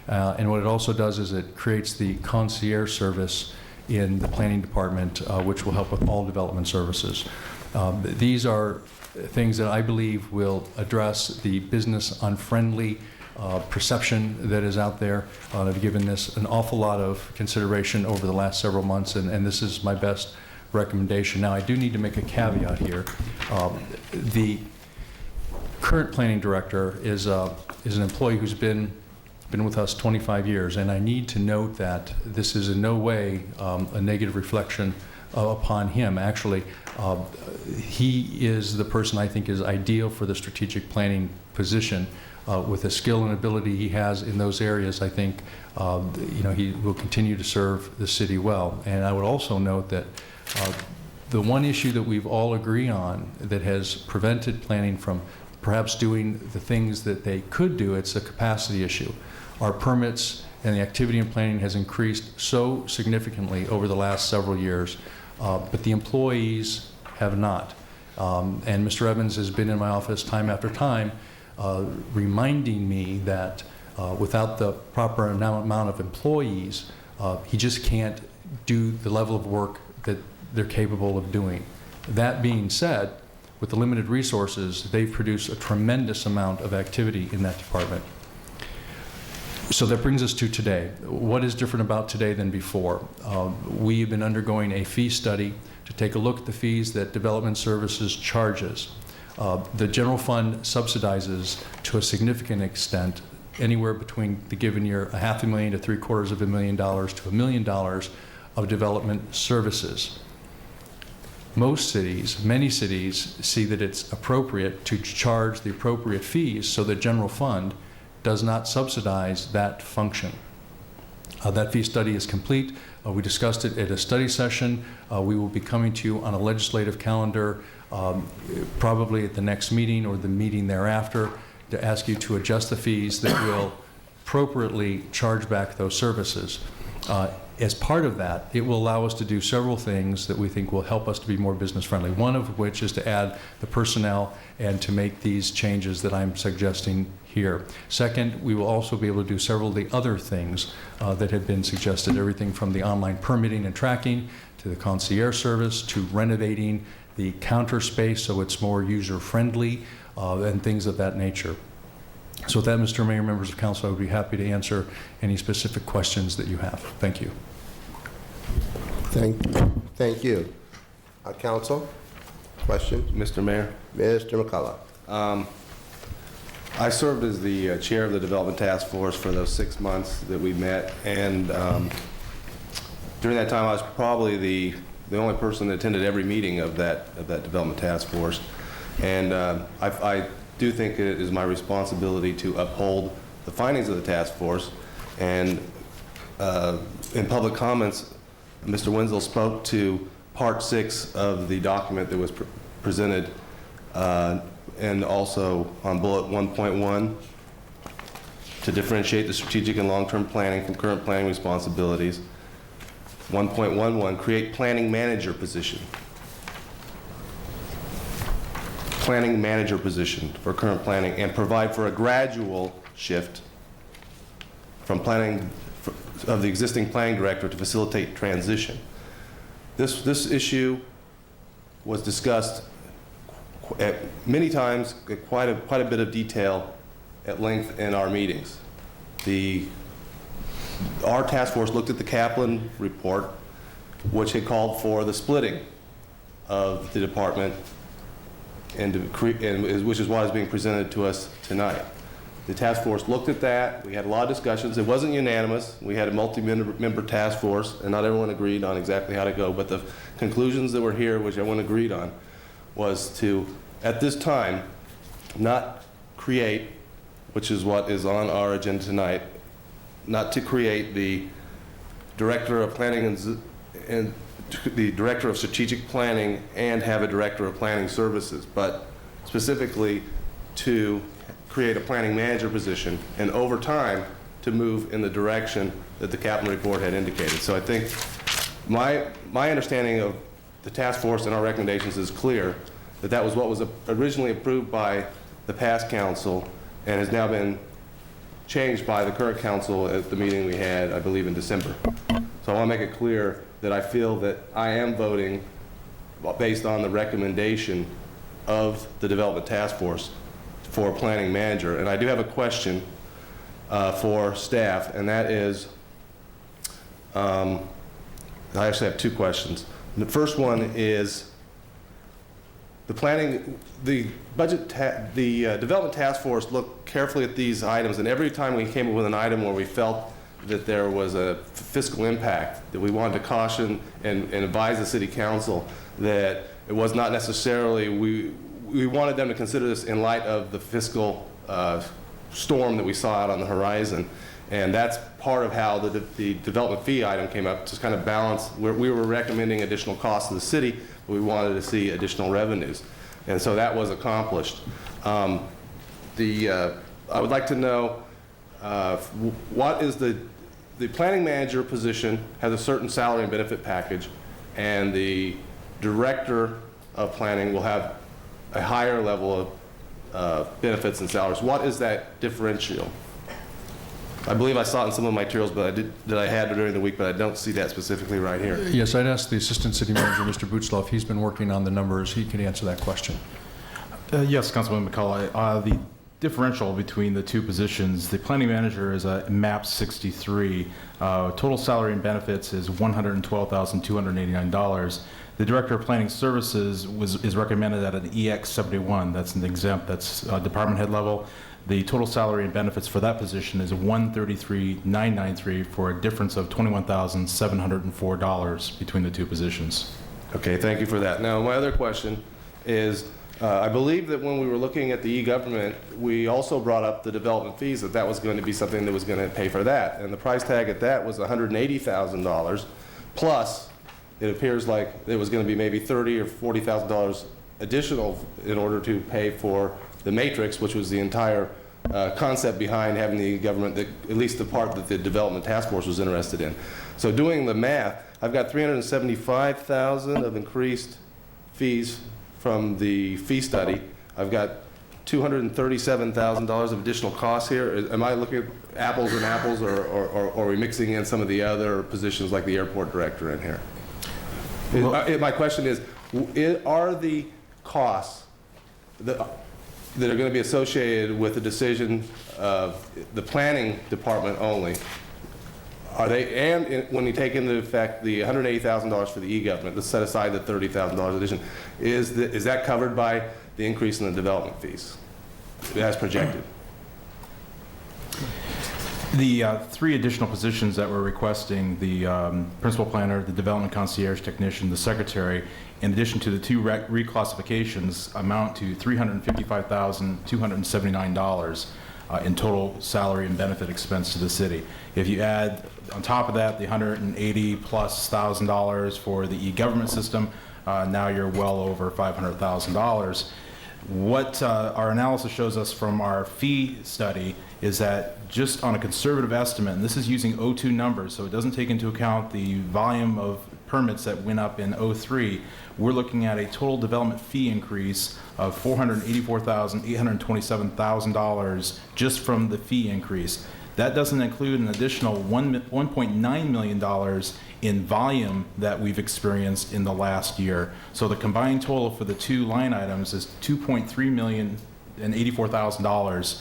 And what it also does is it creates the concierge service in the planning department, which will help with all development services. These are things that I believe will address the business unfriendly perception that is out there. I've given this an awful lot of consideration over the last several months, and this is my best recommendation. Now, I do need to make a caveat here. The current planning director is an employee who's been with us 25 years, and I need to note that this is in no way a negative reflection upon him. Actually, he is the person I think is ideal for the strategic planning position. With the skill and ability he has in those areas, I think he will continue to serve the city well. And I would also note that the one issue that we've all agreed on that has prevented planning from perhaps doing the things that they could do, it's a capacity issue. Our permits and the activity in planning has increased so significantly over the last several years, but the employees have not. And Mr. Evans has been in my office time after time reminding me that without the proper amount of employees, he just can't do the level of work that they're capable of doing. That being said, with the limited resources, they've produced a tremendous amount of activity in that department. So that brings us to today. What is different about today than before? We've been undergoing a fee study to take a look at the fees that Development Services charges. The general fund subsidizes to a significant extent anywhere between the given year $500,000 to $750,000 to $1 million of development services. Most cities, many cities, see that it's appropriate to charge the appropriate fees so the general fund does not subsidize that function. That fee study is complete. We discussed it at a study session. We will be coming to you on a legislative calendar probably at the next meeting or the meeting thereafter to ask you to adjust the fees that will appropriately charge back those services. As part of that, it will allow us to do several things that we think will help us to be more business friendly, one of which is to add the personnel and to make these changes that I'm suggesting here. Second, we will also be able to do several of the other things that have been suggested, everything from the online permitting and tracking to the concierge service to renovating the counter space so it's more user-friendly and things of that nature. So with that, Mr. Mayor, members of council, I would be happy to answer any specific questions that you have. Thank you. Thank you. Council, questions? Mr. Mayor? Mr. McCullough. I served as the chair of the Development Task Force for those 6 months that we met, and during that time I was probably the only person that attended every meeting of that Development Task Force. And I do think it is my responsibility to uphold the findings of the task force. And in public comments, Mr. Wenzel spoke to Part 6 of the document that was presented, and also on bullet 1.1 to differentiate the strategic and long-term planning from current planning responsibilities. 1.11, create planning manager position. Planning manager position for current planning, and provide for a gradual shift from planning of the existing planning director to facilitate transition. This issue was discussed many times, quite a bit of detail at length in our meetings. Our task force looked at the Kaplan report, which had called for the splitting of the department, which is what is being presented to us tonight. The task force looked at that. We had a lot of discussions. It wasn't unanimous. We had a multi-member task force, and not everyone agreed on exactly how to go. But the conclusions that were here, which everyone agreed on, was to, at this time, not create, which is what is on our agenda tonight, not to create the director of planning and the director of strategic planning and have a director of planning services, but specifically to create a planning manager position, and over time to move in the direction that the Kaplan report had indicated. So I think my understanding of the task force and our recommendations is clear, that that was what was originally approved by the past council and has now been changed by the current council at the meeting we had, I believe, in December. So I want to make it clear that I feel that I am voting based on the recommendation of the Development Task Force for planning manager. And I do have a question for staff, and that is, I actually have two questions. The first one is the Development Task Force looked carefully at these items, and every time we came up with an item where we felt that there was a fiscal impact, that we wanted to caution and advise the City Council that it was not necessarily, we wanted them to consider this in light of the fiscal storm that we saw out on the horizon. And that's part of how the development fee item came up, to kind of balance. We were recommending additional costs to the city, but we wanted to see additional revenues. And so that was accomplished. I would like to know what is the planning manager position has a certain salary and benefit package, and the director of planning will have a higher level of benefits and salaries. What is that differential? I believe I saw it in some of my materials, but that I had during the week, but I don't see that specifically right here. Yes, I'd ask the Assistant City Manager, Mr. Butzlaff. He's been working on the numbers. He can answer that question. Yes, Councilman McCullough. The differential between the two positions, the planning manager is a MAP 63. Total salary and benefits is $112,289. The Director of Planning Services is recommended at an EX 71. That's an exempt, that's department head level. The total salary and benefits for that position is $133,993 for a difference of $21,704 between the two positions. Okay, thank you for that. Now, my other question is, I believe that when we were looking at the e-government, we also brought up the development fees, that was going to be something that was going to pay for that. And the price tag at that was $180,000, plus it appears like it was going to be maybe $30,000 or $40,000 additional in order to pay for the matrix, which was the entire concept behind having the government, at least the part that the Development Task Force was interested in. So doing the math, I've got $375,000 of increased fees from the fee study. I've got $237,000 of additional costs here. Am I looking at apples and apples, or are we mixing in some of the other positions like the airport director in here? My question is, are the costs that are going to be associated with the decision of the planning department only, are they, and when you take into effect the $180,000 for the e-government, let's set aside the $30,000 addition, is that covered by the increase in the development fees as projected? The three additional positions that we're requesting, the principal planner, the development concierge technician, the secretary, in addition to the two reclassifications, amount to $355,279 in total salary and benefit expense to the city. If you add on top of that the $180,000+ for the e-government system, now you're well over $500,000. What our analysis shows us from our fee study is that just on a conservative estimate, and this is using '02 numbers, so it doesn't take into account the volume of permits that went up in '03, we're looking at a total development fee increase of $484,827,000 just from the fee increase. That doesn't include an additional $1.9 million in volume that we've experienced in the last year. So the combined total for the two line items is $2.384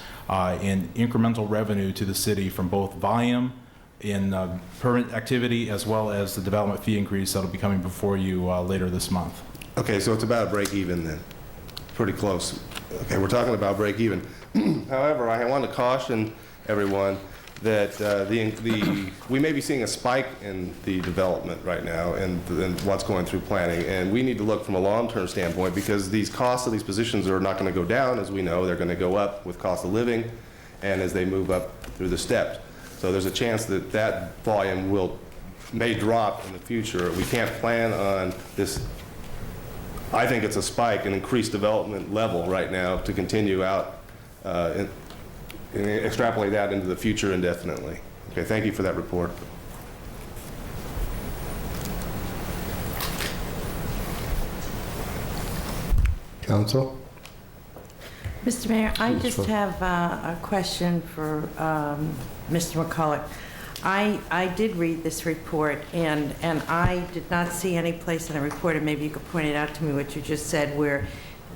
in incremental revenue to the city from both volume in permit activity as well as the development fee increase that'll be coming before you later this month. Okay, so it's about a break even then. Pretty close. Okay, we're talking about break even. However, I want to caution everyone that we may be seeing a spike in the development right now and what's going through planning, and we need to look from a long-term standpoint, because these costs of these positions are not going to go down, as we know. They're going to go up with cost of living and as they move up through the steps. So there's a chance that that volume may drop in the future. We can't plan on this. I think it's a spike in increased development level right now to continue out and extrapolate that into the future indefinitely. Okay, thank you for that report. Council? Mr. Mayor, I Yes, just sir. have a question for Mr. McCulloch. I did read this report, and I did not see any place in the report, and maybe you could point it out to me what you just said, where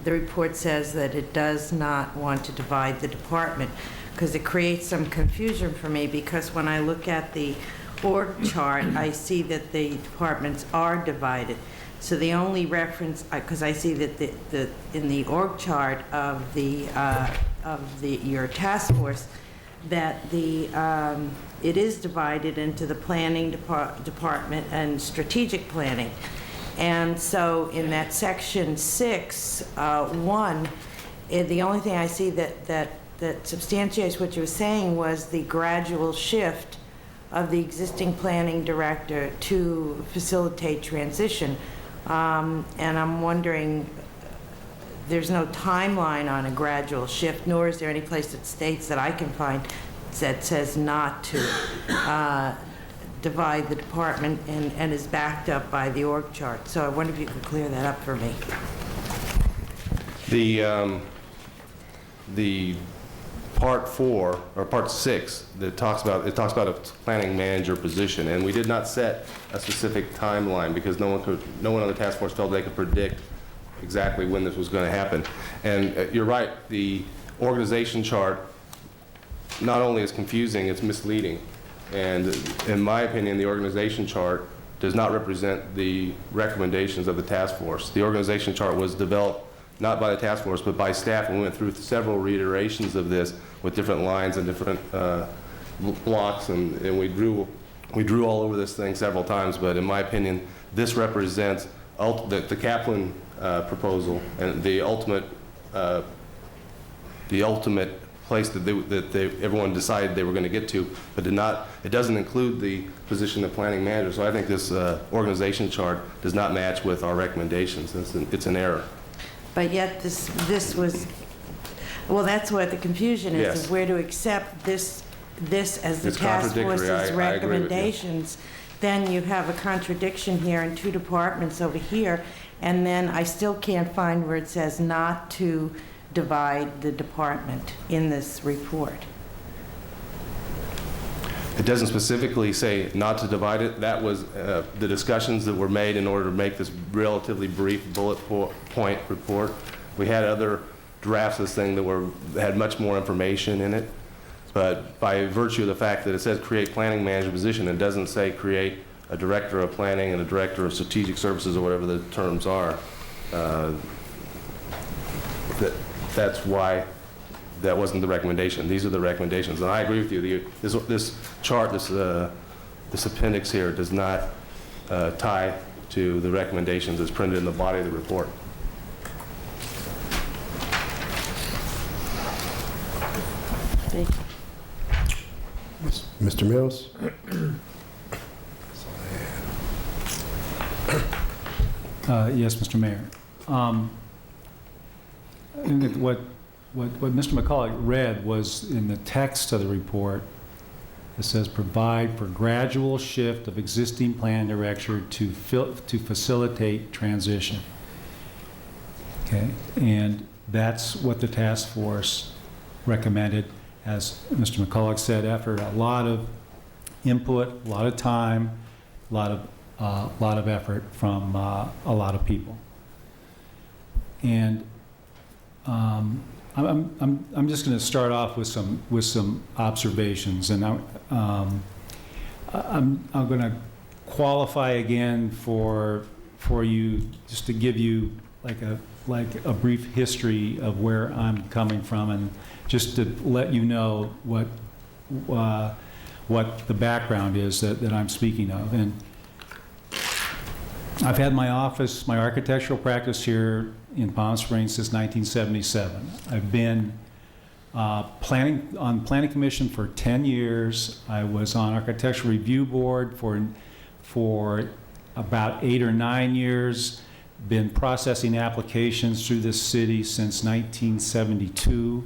the report says that it does not want to divide the department, because it creates some confusion for me, because when I look at the org chart, I see that the departments are divided. So the only reference, because I see that in the org chart of your task force, that it is divided into the planning department and strategic planning. And so in that section 6.1, the only thing I see that substantiates what you were saying was the gradual shift of the existing planning director to facilitate transition. And I'm wondering, there's no timeline on a gradual shift, nor is there any place that states that I can find that says not to divide the department and is backed up by the org chart. So I wonder if you could clear that up for me. The part 4 or part 6 that talks about a planning manager position, and we did not set a specific timeline because no one on the task force felt they could predict exactly when this was going to happen. And you're right, the organization chart not only is confusing, it's misleading. And in my opinion, the organization chart does not represent the recommendations of the task force. The organization chart was developed not by the task force, but by staff, and we went through several reiterations of this with different lines and different blocks, and we drew all over this thing several times. But in my opinion, this represents the Kaplan proposal and the ultimate place that everyone decided they were going to get to, but it doesn't include the position of planning manager. So I think this organization chart does not match with our recommendations. It's an error. But yet this was, well, that's what the confusion is, Yes. is where to accept this as the It's task contradictory. force's I agree with you. recommendations. Then you have a contradiction here in two departments over here, and then I still can't find where it says not to divide the department in this report. It doesn't specifically say not to divide it. That was the discussions that were made in order to make this relatively brief bullet point report. We had other drafts of this thing that had much more information in it. But by virtue of the fact that it says create planning manager position, it doesn't say create a director of planning and a director of strategic services or whatever the terms are. That's why that wasn't the recommendation. These are the recommendations. And I agree with you. This chart, this appendix here does not tie to the recommendations as printed in the body of the report. Thank you. Mr. Mills? Yes, Mr. Mayor. I think that what Mr. McCulloch read was in the text of the report. It says provide for gradual shift of existing plan director to facilitate transition. Okay, and that's what the task force recommended, as Mr. McCulloch said, after a lot of input, a lot of time, a lot of effort from a lot of people. And I'm just going to start off with some observations, and I'm going to qualify again for you, just to give you like a brief history of where I'm coming from, and just to let you know what the background is that I'm speaking of. And I've had my architectural practice here in Palm Springs since 1977. I've been on Planning Commission for 10 years. I was on Architectural Review Board for about 8 or 9 years. Been processing applications through this city since 1972.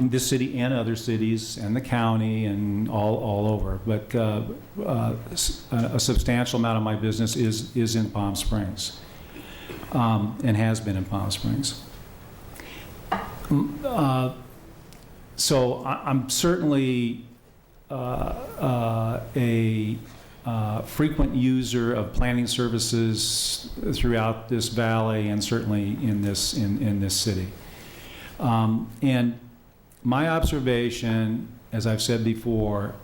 This city and other cities and the county and all over. But a substantial amount of my business is in Palm Springs. and has been in Palm Springs. So I'm certainly a frequent user of planning services throughout this valley and certainly in this city. And my observation, as I've said before,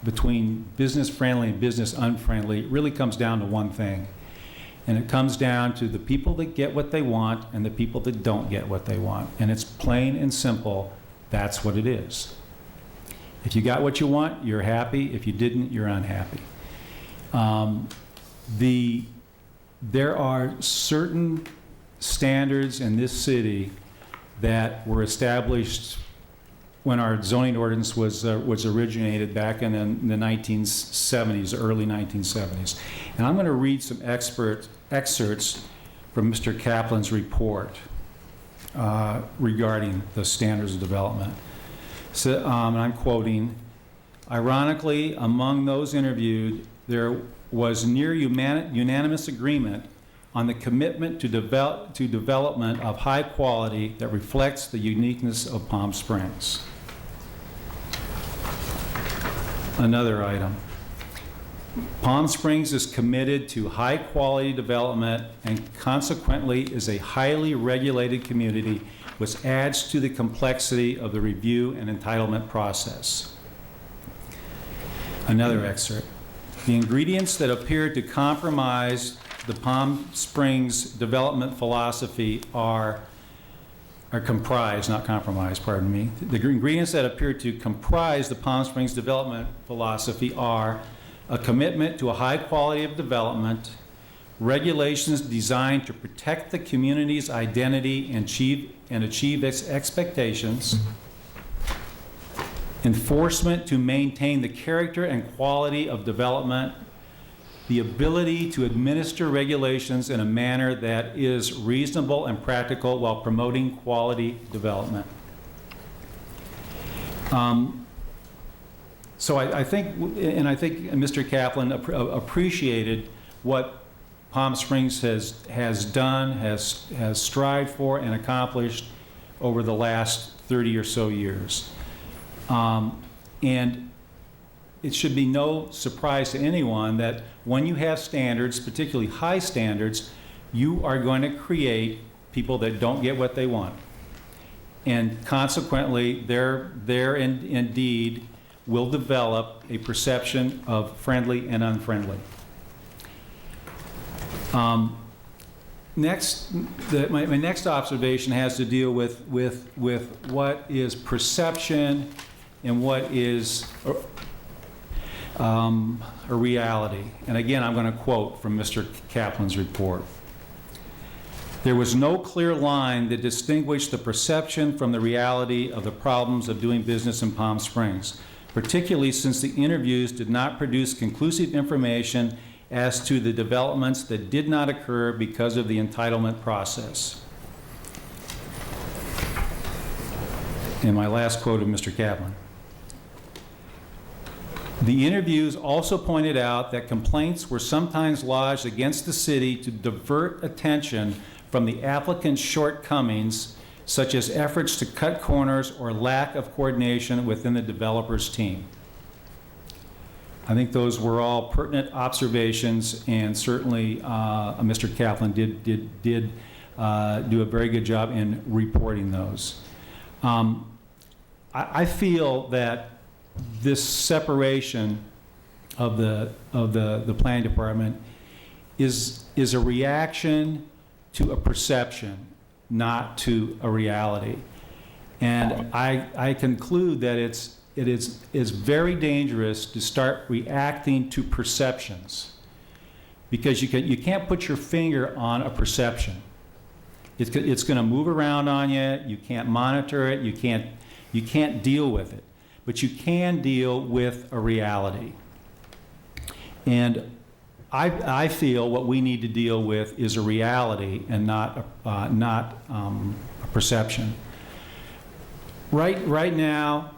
between business friendly and business unfriendly really comes down to one thing. And it comes down to the people that get what they want and the people that don't get what they want. And it's plain and simple. That's what it is. If you got what you want, you're happy. If you didn't, you're unhappy. There are certain standards in this city that were established when our zoning ordinance was originated back in the 1970s, early 1970s. And I'm going to read some excerpts from Mr. Kaplan's report regarding the standards of development. So, and I'm quoting, ironically, among those interviewed, there was near unanimous agreement on the commitment to development of high quality that reflects the uniqueness of Palm Springs. Another item. Palm Springs is committed to high quality development and consequently is a highly regulated community, which adds to the complexity of the review and entitlement process. Another excerpt. The ingredients that appear to compromise the Palm Springs development philosophy are comprised, not compromised, pardon me. The ingredients that appear to comprise the Palm Springs development philosophy are a commitment to a high quality of development, regulations designed to protect the community's identity and achieve its expectations, enforcement to maintain the character and quality of development, the ability to administer regulations in a manner that is reasonable and practical while promoting quality development. So I think Mr. Kaplan appreciated what Palm Springs has done, has strived for and accomplished over the last 30 or so years. And it should be no surprise to anyone that when you have standards, particularly high standards, you are going to create people that don't get what they want. And consequently, there indeed will develop a perception of friendly and unfriendly. Next, my next observation has to deal with what is perception and what is a reality. And again, I'm going to quote from Mr. Kaplan's report. There was no clear line that distinguished the perception from the reality of the problems of doing business in Palm Springs, particularly since the interviews did not produce conclusive information as to the developments that did not occur because of the entitlement process. And my last quote of Mr. Kaplan. The interviews also pointed out that complaints were sometimes lodged against the city to divert attention from the applicant's shortcomings, such as efforts to cut corners or lack of coordination within the developer's team. I think those were all pertinent observations, and certainly Mr. Kaplan did do a very good job in reporting those. I feel that this separation of the planning department is a reaction to a perception, not to a reality. And I conclude that it is very dangerous to start reacting to perceptions, because you can't put your finger on a perception. It's going to move around on you. You can't monitor it. You can't deal with it. But you can deal with a reality. And I feel what we need to deal with is a reality and not a perception. Right now,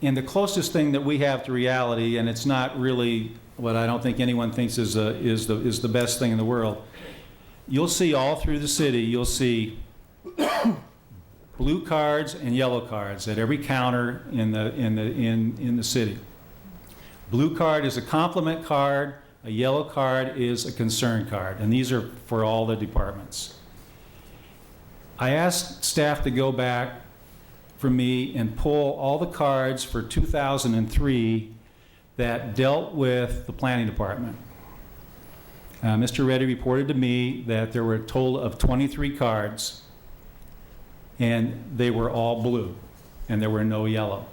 and the closest thing that we have to reality, and it's not really what I don't think anyone thinks is the best thing in the world, you'll see all through the city, you'll see blue cards and yellow cards at every counter in the city. Blue card is a compliment card, a yellow card is a concern card, and these are for all the departments. I asked staff to go back for me and pull all the cards for 2003 that dealt with the planning department. Mr. Reddy reported to me that there were a total of 23 cards, and they were all blue, and there were no yellow.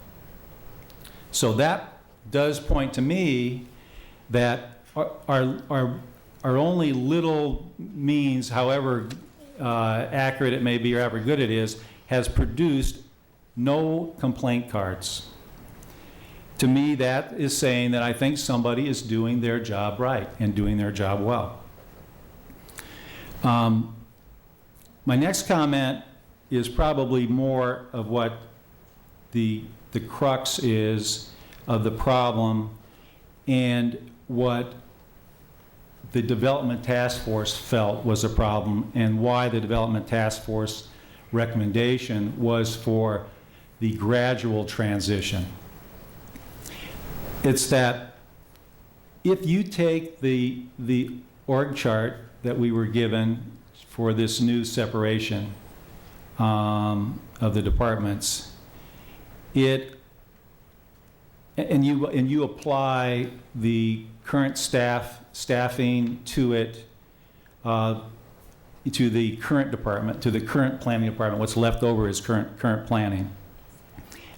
So that does point to me that our only little means, however accurate it may be or however good it is, has produced no complaint cards. To me, that is saying that I think somebody is doing their job right and doing their job well. My next comment is probably more of what the crux is of the problem and what the Development Task Force felt was a problem and why the Development Task Force recommendation was for the gradual transition. It's that if you take the org chart that we were given for this new separation of the departments, and you apply the current staffing to it, to the current department, to the current planning department. What's left over is current planning,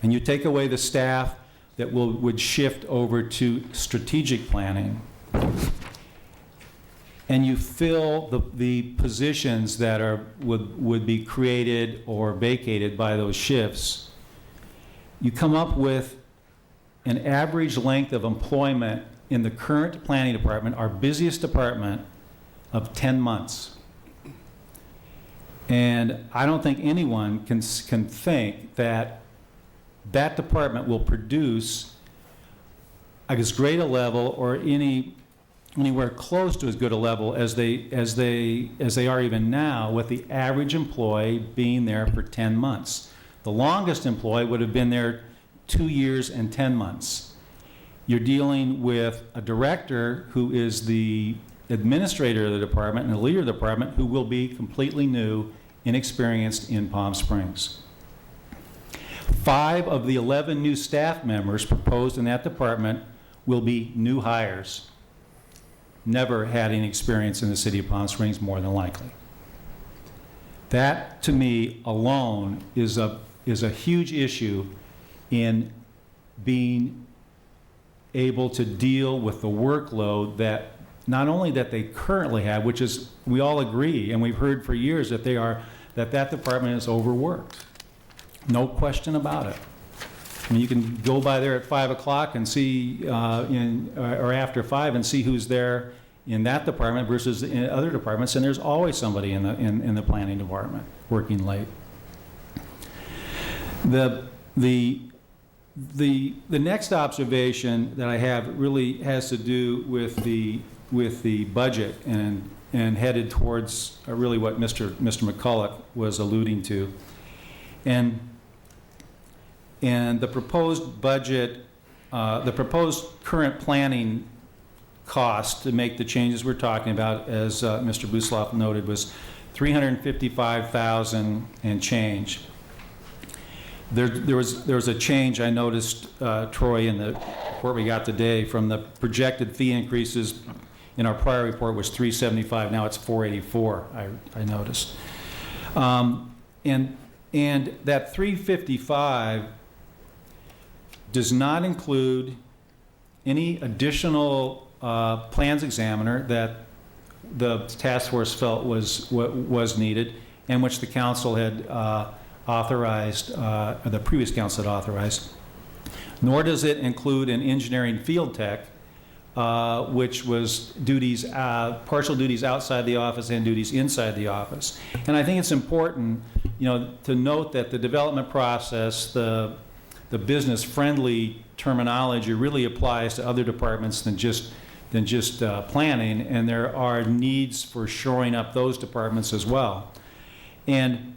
and you take away the staff that would shift over to strategic planning, and you fill the positions that would be created or vacated by those shifts, you come up with an average length of employment in the current planning department, our busiest department, of 10 months. And I don't think anyone can think that that department will produce as great a level or anywhere close to as good a level as they are even now, with the average employee being there for 10 months. The longest employee would have been there 2 years and 10 months. You're dealing with a director who is the administrator of the department and the leader of the department who will be completely new, inexperienced in Palm Springs. 5 of the 11 new staff members proposed in that department will be new hires, never had any experience in the city of Palm Springs, more than likely. That, to me, alone is a huge issue in being able to deal with the workload that not only that they currently have, which is, we all agree, and we've heard for years that that department is overworked. No question about it. I mean, you can go by there at 5 o'clock and see, or after 5, and see who's there in that department versus in other departments, and there's always somebody in the planning department working late. The next observation that I have really has to do with the budget and headed towards really what Mr. McCulloch was alluding to, and the proposed budget, the proposed current planning cost to make the changes we're talking about, as Mr. Busloff noted, was $355,000 and change. There was a change I noticed, Troy, in the report we got today, from the projected fee increases in our prior report was $375, now it's $484, I noticed. And that $355 does not include any additional plans examiner that the task force felt was needed, and which the council had authorized, or the previous council had authorized. Nor does it include an engineering field tech, which was duties, partial duties outside the office and duties inside the office. And I think it's important, to note that the development process, the business-friendly terminology really applies to other departments than just than just planning, and there are needs for shoring up those departments as well. And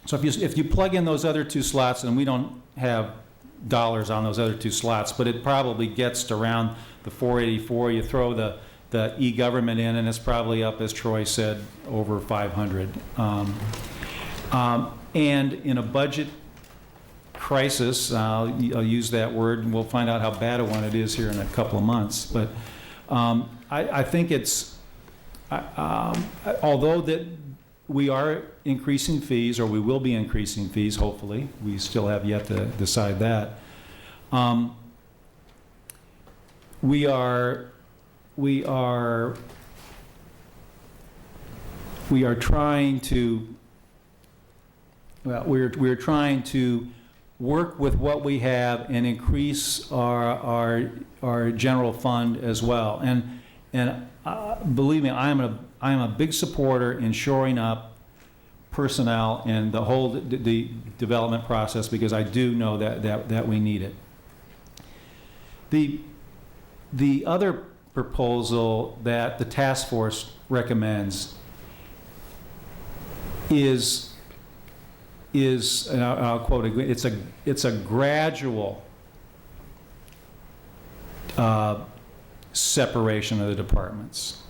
so if you plug in those other 2 slots, and we don't have dollars on those other 2 slots, but it probably gets to around the 484. You throw the e-government in, and it's probably up, as Troy said, over 500. And in a budget crisis, I'll use that word, and we'll find out how bad a one it is here in a couple of months. But I think it's, although that we are increasing fees, or we will be increasing fees, hopefully, we still have yet to decide that. We are trying to, well, we're trying to work with what we have and increase our general fund as well. And believe me, I am a big supporter in shoring up personnel and the whole the development process, because I do know that we need it. The other proposal that the task force recommends is and I'll quote it, it's a gradual separation of the departments.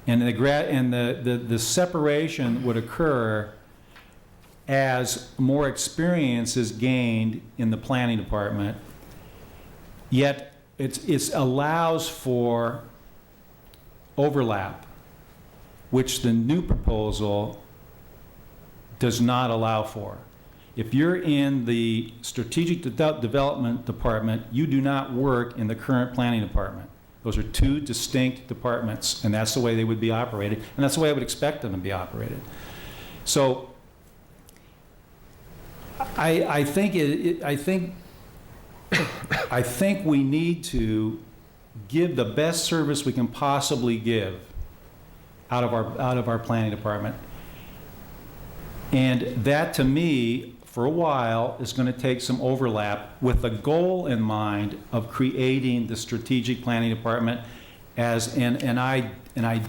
And the separation would occur as more experience is gained in the planning department, yet it allows for overlap, which the new proposal does not allow for. If you're in the strategic development department, you do not work in the current planning department. Those are 2 distinct departments, and that's the way they would be operated, and that's the way I would expect them to be operated. So I think we need to give the best service we can possibly give out of our planning department. And that, to me, for a while, is going to take some overlap with the goal in mind of creating the strategic planning department and I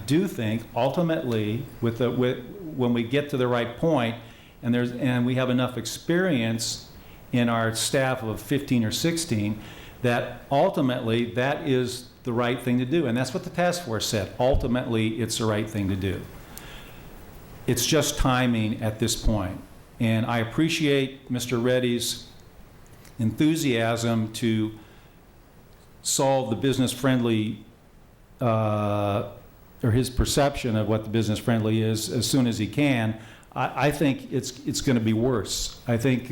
do think ultimately when we get to the right point and we have enough experience in our staff of 15 or 16, that ultimately that is the right thing to do. And that's what the task force said. Ultimately, it's the right thing to do. It's just timing at this point. And I appreciate Mr. Reddy's enthusiasm to solve the business-friendly, or his perception of what the business-friendly is as soon as he can. I think it's going to be worse. I think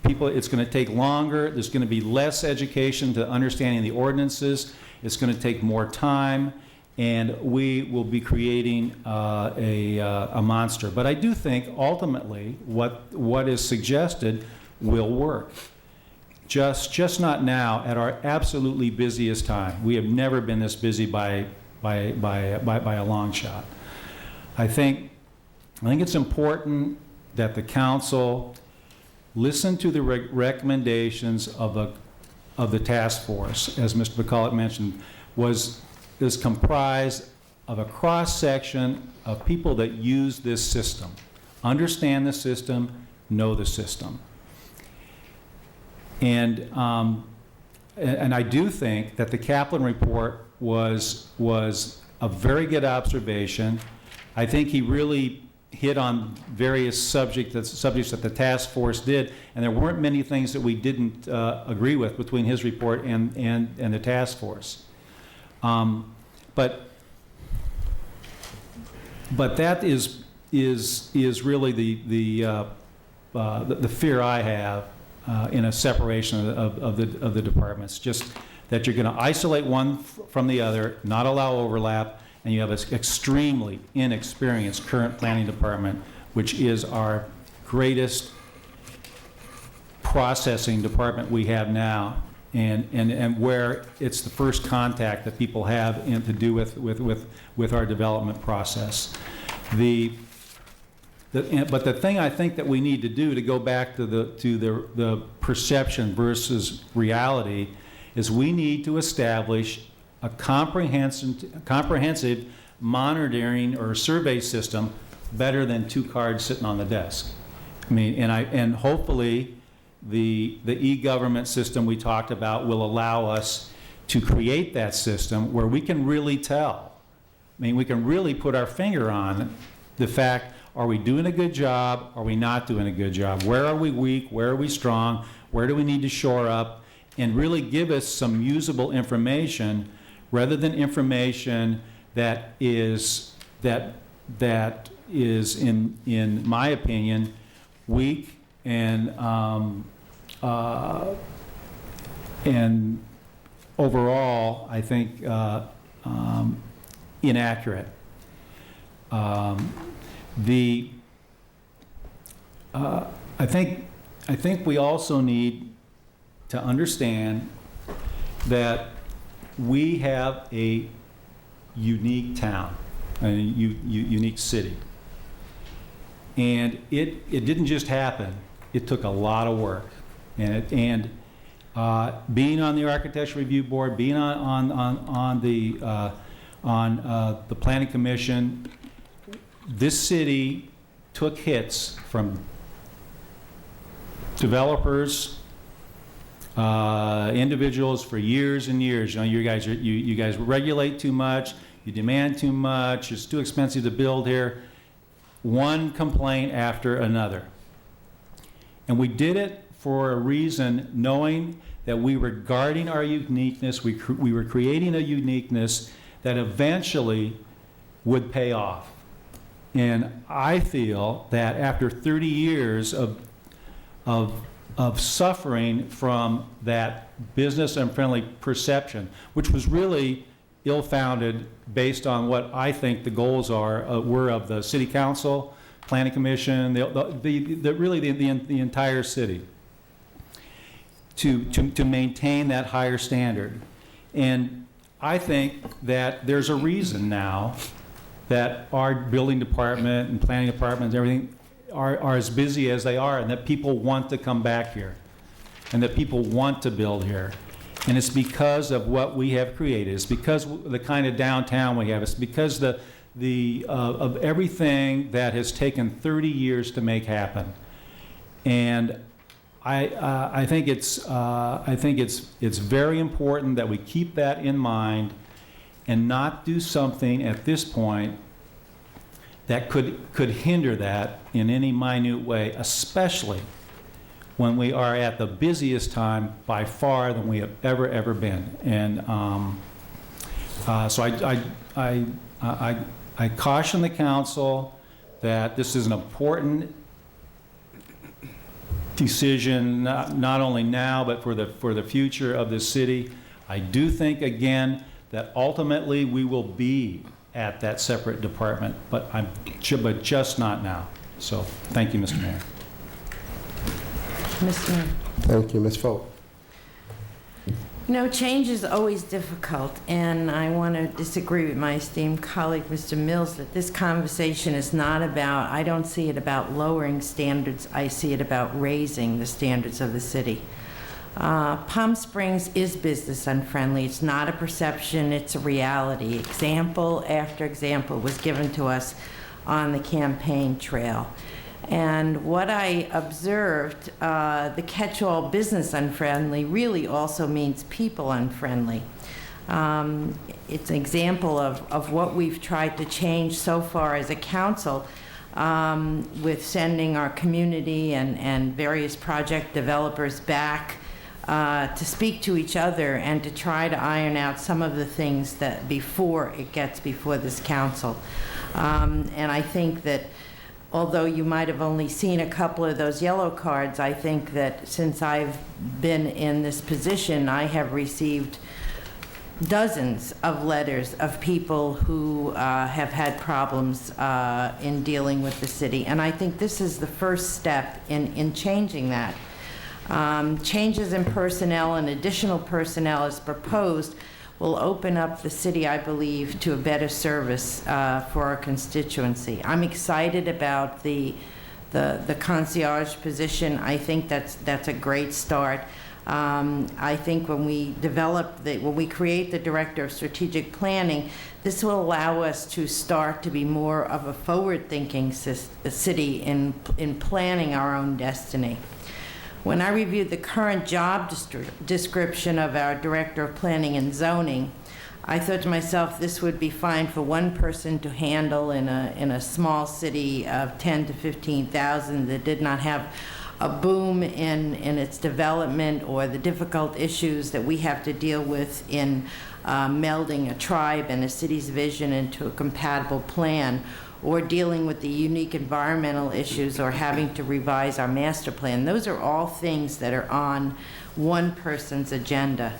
people, it's going to take longer. There's going to be less education to understanding the ordinances. It's going to take more time, and we will be creating a monster. But I do think ultimately what is suggested will work. Just not now at our absolutely busiest time. We have never been this busy by a long shot. I think it's important that the council listen to the recommendations of the task force, as Mr. McCulloch mentioned, is comprised of a cross-section of people that use this system, understand the system, know the system. And I do think that the Kaplan report was a very good observation. I think he really hit on various subjects that the task force did, and there weren't many things that we didn't agree with between his report and the task force. But that is really the fear I have in a separation of the departments. Just that you're going to isolate one from the other, not allow overlap, and you have an extremely inexperienced current planning department, which is our greatest processing department we have now, and where it's the first contact that people have to do with our development process. But the thing I think that we need to do, to go back to the perception versus reality, is we need to establish a comprehensive monitoring or survey system better than 2 cards sitting on the desk. I mean, and hopefully the e-government system we talked about will allow us to create that system where we can really tell. I mean, we can really put our finger on the fact, are we doing a good job? Are we not doing a good job? Where are we weak? Where are we strong? Where do we need to shore up? And really give us some usable information rather than information that is in my opinion, weak and overall, I think, inaccurate. I think we also need to understand that we have a unique town, a unique city. And it didn't just happen. It took a lot of work. And being on the Architecture Review Board, being on the Planning Commission, this city took hits from developers, individuals for years and years. You know, you guys regulate too much, you demand too much, it's too expensive to build here. One complaint after another. And we did it for a reason, knowing that we were guarding our uniqueness, we were creating a uniqueness that eventually would pay off. And I feel that after 30 years of suffering from that business unfriendly perception, which was really ill-founded based on what I think the goals were of the City Council, Planning Commission, really the entire city, to maintain that higher standard. And I think that there's a reason now that our building department and planning department and everything are as busy as they are, and that people want to come back here, and that people want to build here. And it's because of what we have created. It's because of the kind of downtown we have. It's because of everything that has taken 30 years to make happen. And I think it's very important that we keep that in mind and not do something at this point that could hinder that in any minute way, especially when we are at the busiest time by far than we have ever been. And so I caution the council that this is an important decision, not only now, but for the future of the city. I do think, again, that ultimately we will be at that separate department, but just not now. So thank you, Mr. Mayor. Mr. Mayor. Thank you, Ms. Folk. You know, change is always difficult, and I want to disagree with my esteemed colleague, Mr. Mills, that this conversation is not about, I don't see it about lowering standards, I see it about raising the standards of the city. Palm Springs is business unfriendly. It's not a perception, it's a reality. Example after example was given to us on the campaign trail. And what I observed, the catch-all business unfriendly really also means people unfriendly. It's an example of what we've tried to change so far as a council with sending our community and various project developers back to speak to each other and to try to iron out some of the things that before it gets before this council. And I think that although you might have only seen a couple of those yellow cards, I think that since I've been in this position, I have received dozens of letters of people who have had problems in dealing with the city. And I think this is the first step in changing that. Changes in personnel and additional personnel as proposed will open up the city, I believe, to a better service for our constituency. I'm excited about the concierge position. I think that's a great start. I think when we create the Director of Strategic Planning, this will allow us to start to be more of a forward-thinking city in planning our own destiny. When I reviewed the current job description of our Director of Planning and Zoning, I thought to myself this would be fine for one person to handle in a small city of 10 to 15,000 that did not have a boom in its development or the difficult issues that we have to deal with in melding a tribe and a city's vision into a compatible plan, or dealing with the unique environmental issues, or having to revise our master plan. Those are all things that are on one person's agenda.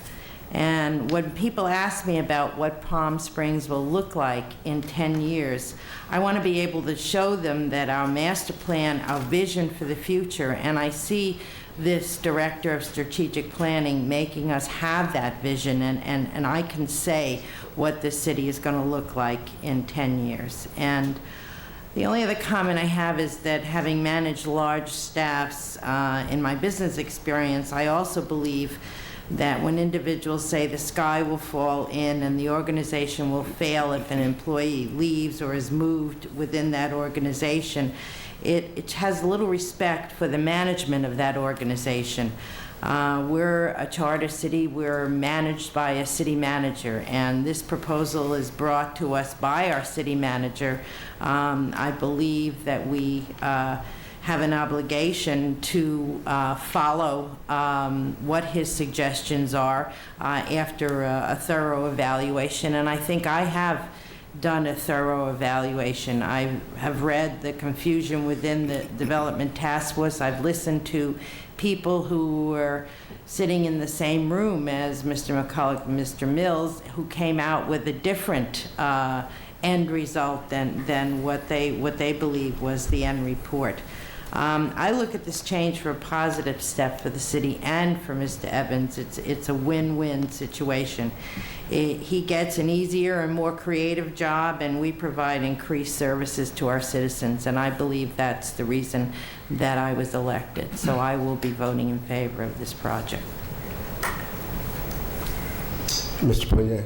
And when people ask me about what Palm Springs will look like in 10 years, I want to be able to show them that our master plan, our vision for the future, and I see this Director of Strategic Planning making us have that vision, and I can say what this city is going to look like in 10 years. And the only other comment I have is that having managed large staffs in my business experience, I also believe that when individuals say the sky will fall in and the organization will fail if an employee leaves or is moved within that organization, it has little respect for the management of that organization. We're a charter city. We're managed by a city manager, and this proposal is brought to us by our city manager. I believe that we have an obligation to follow what his suggestions are after a thorough evaluation, and I think I have done a thorough evaluation. I have read the confusion within the Development Task Force. I've listened to people who were sitting in the same room as Mr. McCulloch and Mr. Mills, who came out with a different end result than what they believe was the end report. I look at this change for a positive step for the city and for Mr. Evans. It's a win-win situation. He gets an easier and more creative job, and we provide increased services to our citizens, and I believe that's the reason that I was elected. So I will be voting in favor of this project. Mr. Poirier.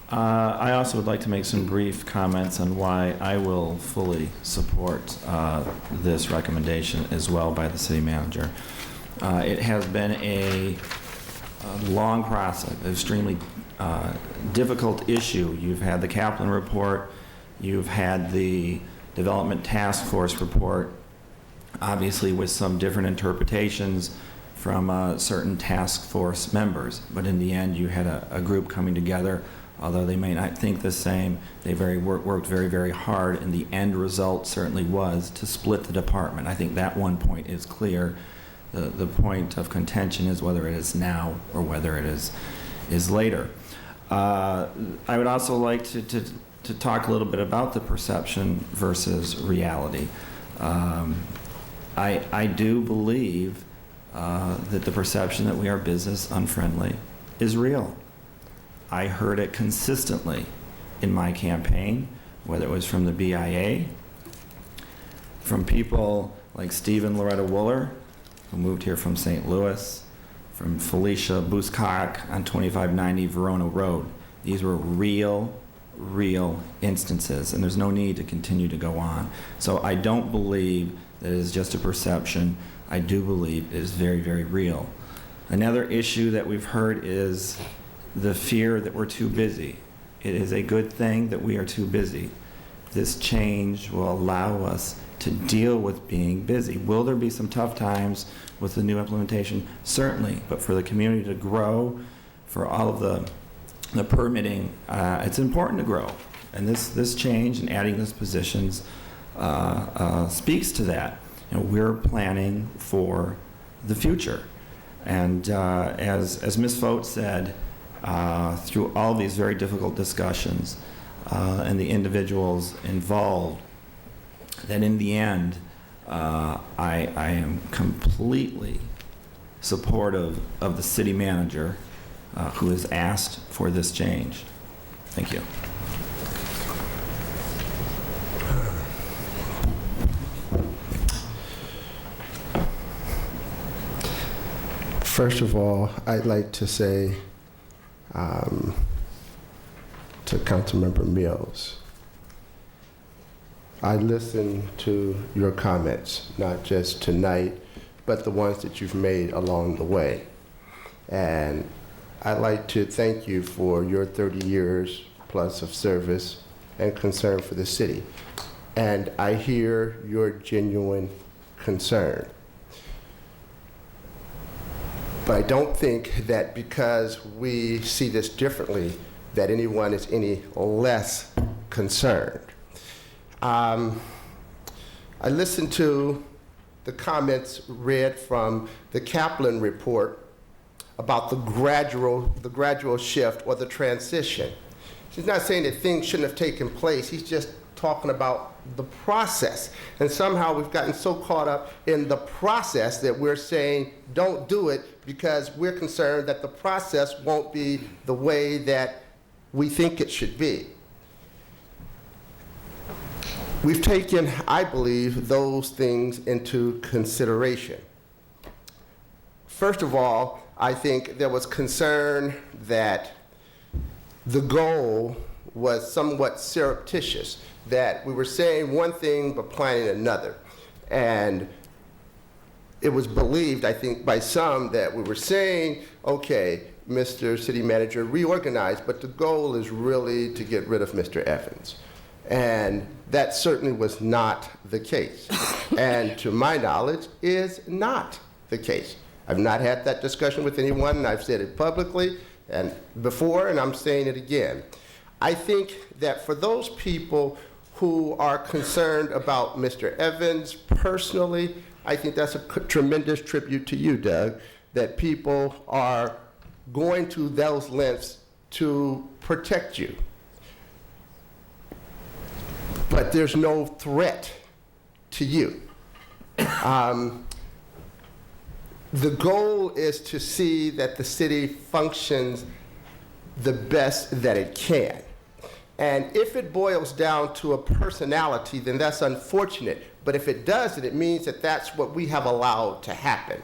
I also would like to make some brief comments on why I will fully support this recommendation as well by the city manager. It has been a long process, extremely difficult issue. You've had the Kaplan report, you've had the Development Task Force report, obviously with some different interpretations from certain task force members, but in the end you had a group coming together. Although they may not think the same, they worked very, very hard, and the end result certainly was to split the department. I think that one point is clear. The point of contention is whether it is now or whether it is later. I would also like to talk a little bit about the perception versus reality. I do believe that the perception that we are business unfriendly is real. I heard it consistently in my campaign, whether it was from the BIA, from people like Stephen Loretta Wooler, who moved here from St. Louis, from Felicia Buskak on 2590 Verona Road. These were real instances, and there's no need to continue to go on. So I don't believe that it is just a perception. I do believe it is very, very real. Another issue that we've heard is the fear that we're too busy. It is a good thing that we are too busy. This change will allow us to deal with being busy. Will there be some tough times with the new implementation? Certainly, but for the community to grow, for all of the permitting, it's important to grow. And this change and adding these positions speaks to that. You know, we're planning for the future. And as Ms. Vogt said, through all these very difficult discussions and the individuals involved, that in the end, I am completely supportive of the city manager who has asked for this change. Thank you. First of all, I'd like to say to Councilmember Mills, I listened to your comments, not just tonight, but the ones that you've made along the way. And I'd like to thank you for your 30 years plus of service and concern for the city. And I hear your genuine concern. But I don't think that because we see this differently, that anyone is any less concerned. I listened to the comments read from the Kaplan report about the gradual shift or the transition. He's not saying that things shouldn't have taken place. He's just talking about the process. And somehow we've gotten so caught up in the process that we're saying don't do it because we're concerned that the process won't be the way that we think it should be. We've taken, I believe, those things into consideration. First of all, I think there was concern that the goal was somewhat surreptitious, that we were saying one thing but planning another. And it was believed, I think, by some that we were saying, okay, Mr. City Manager, reorganize, but the goal is really to get rid of Mr. Evans. And that certainly was not the case. And to my knowledge, is not the case. I've not had that discussion with anyone, and I've said it publicly and before, and I'm saying it again. I think that for those people who are concerned about Mr. Evans personally, I think that's a tremendous tribute to you, Doug, that people are going to those lengths to protect you. But there's no threat to you. The goal is to see that the city functions the best that it can. And if it boils down to a personality, then that's unfortunate. But if it doesn't, it means that that's what we have allowed to happen.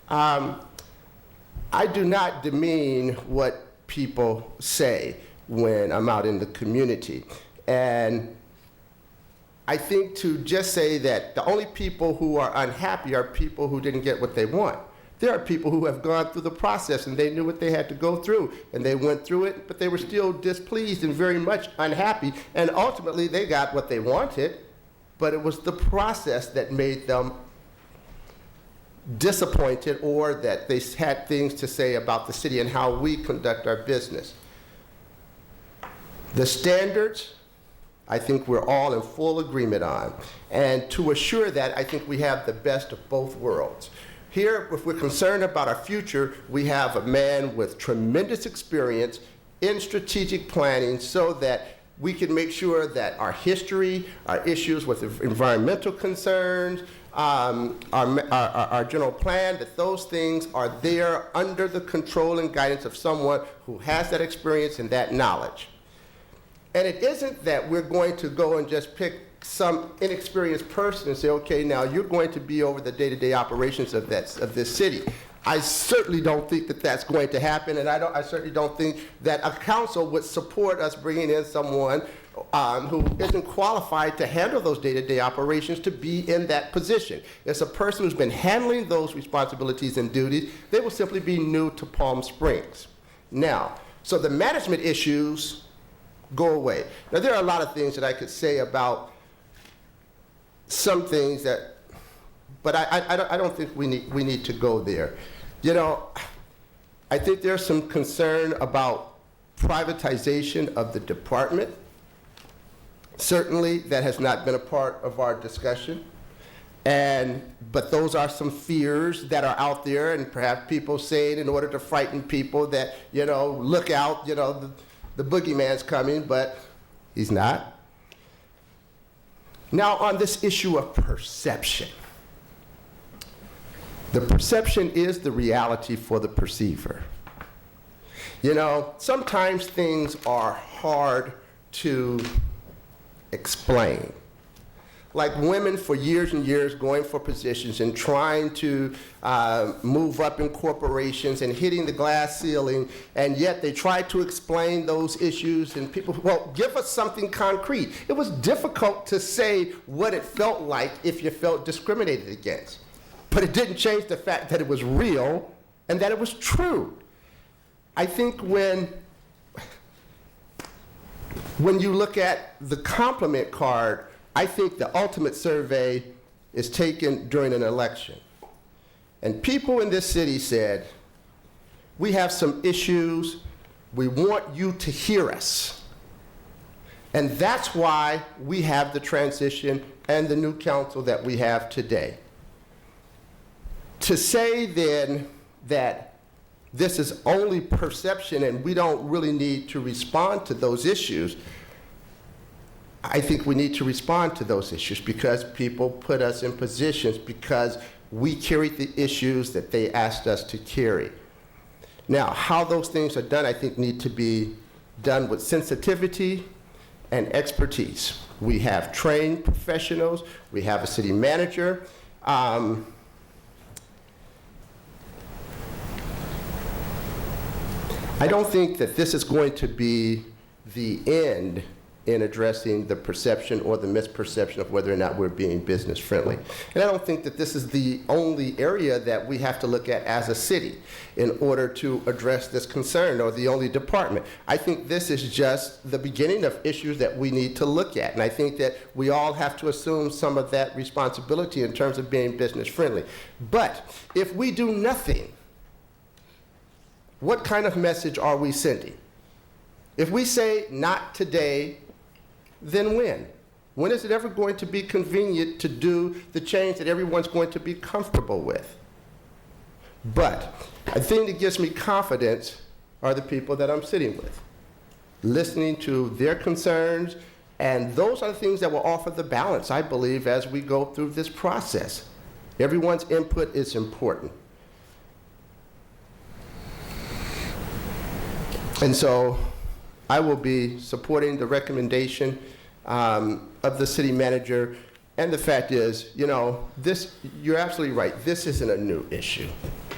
I do not demean what people say when I'm out in the community. And I think to just say that the only people who are unhappy are people who didn't get what they want. There are people who have gone through the process and they knew what they had to go through and they went through it, but they were still displeased and very much unhappy, and ultimately they got what they wanted, but it was the process that made them disappointed, or that they had things to say about the city and how we conduct our business. The standards, I think we're all in full agreement on. And to assure that, I think we have the best of both worlds. Here, if we're concerned about our future, we have a man with tremendous experience in strategic planning so that we can make sure that our history, our issues with environmental concerns, our general plan, that those things are there under the control and guidance of someone who has that experience and that knowledge. And it isn't that we're going to go and just pick some inexperienced person and say, okay, now you're going to be over the day-to-day operations of this city. I certainly don't think that that's going to happen, and I certainly don't think that a council would support us bringing in someone who isn't qualified to handle those day-to-day operations to be in that position. It's a person who's been handling those responsibilities and duties. They will simply be new to Palm Springs. Now, so the management issues go away. Now, there are a lot of things that I could say about some things that, but I don't think we need to go there. You know, I think there's some concern about privatization of the department. Certainly, that has not been a part of our discussion. But those are some fears that are out there, and perhaps people saying in order to frighten people that, you know, look out, you know, the boogeyman's coming, but he's not. Now, on this issue of perception, the perception is the reality for the perceiver. You know, sometimes things are hard to explain. like women for years and years going for positions and trying to move up in corporations and hitting the glass ceiling, and yet they try to explain those issues, and people, well, give us something concrete. It was difficult to say what it felt like if you felt discriminated against, but it didn't change the fact that it was real and that it was true. I think when you look at the compliment card, I think the ultimate survey is taken during an election. And people in this city said, we have some issues, we want you to hear us. And that's why we have the transition and the new council that we have today. To say then that this is only perception and we don't really need to respond to those issues, I think we need to respond to those issues because people put us in positions because we carried the issues that they asked us to carry. Now, how those things are done, I think, need to be done with sensitivity and expertise. We have trained professionals. We have a city manager. I don't think that this is going to be the end in addressing the perception or the misperception of whether or not we're being business friendly. And I don't think that this is the only area that we have to look at as a city in order to address this concern, or the only department. I think this is just the beginning of issues that we need to look at. And I think that we all have to assume some of that responsibility in terms of being business friendly. But if we do nothing, what kind of message are we sending? If we say not today, then when? When is it ever going to be convenient to do the change that everyone's going to be comfortable with? But a thing that gives me confidence are the people that I'm sitting with, listening to their concerns, and those are the things that will offer the balance, I believe, as we go through this process. Everyone's input is important. And so I will be supporting the recommendation of the city manager. And the fact is, you know, this, you're absolutely right, this isn't a new issue.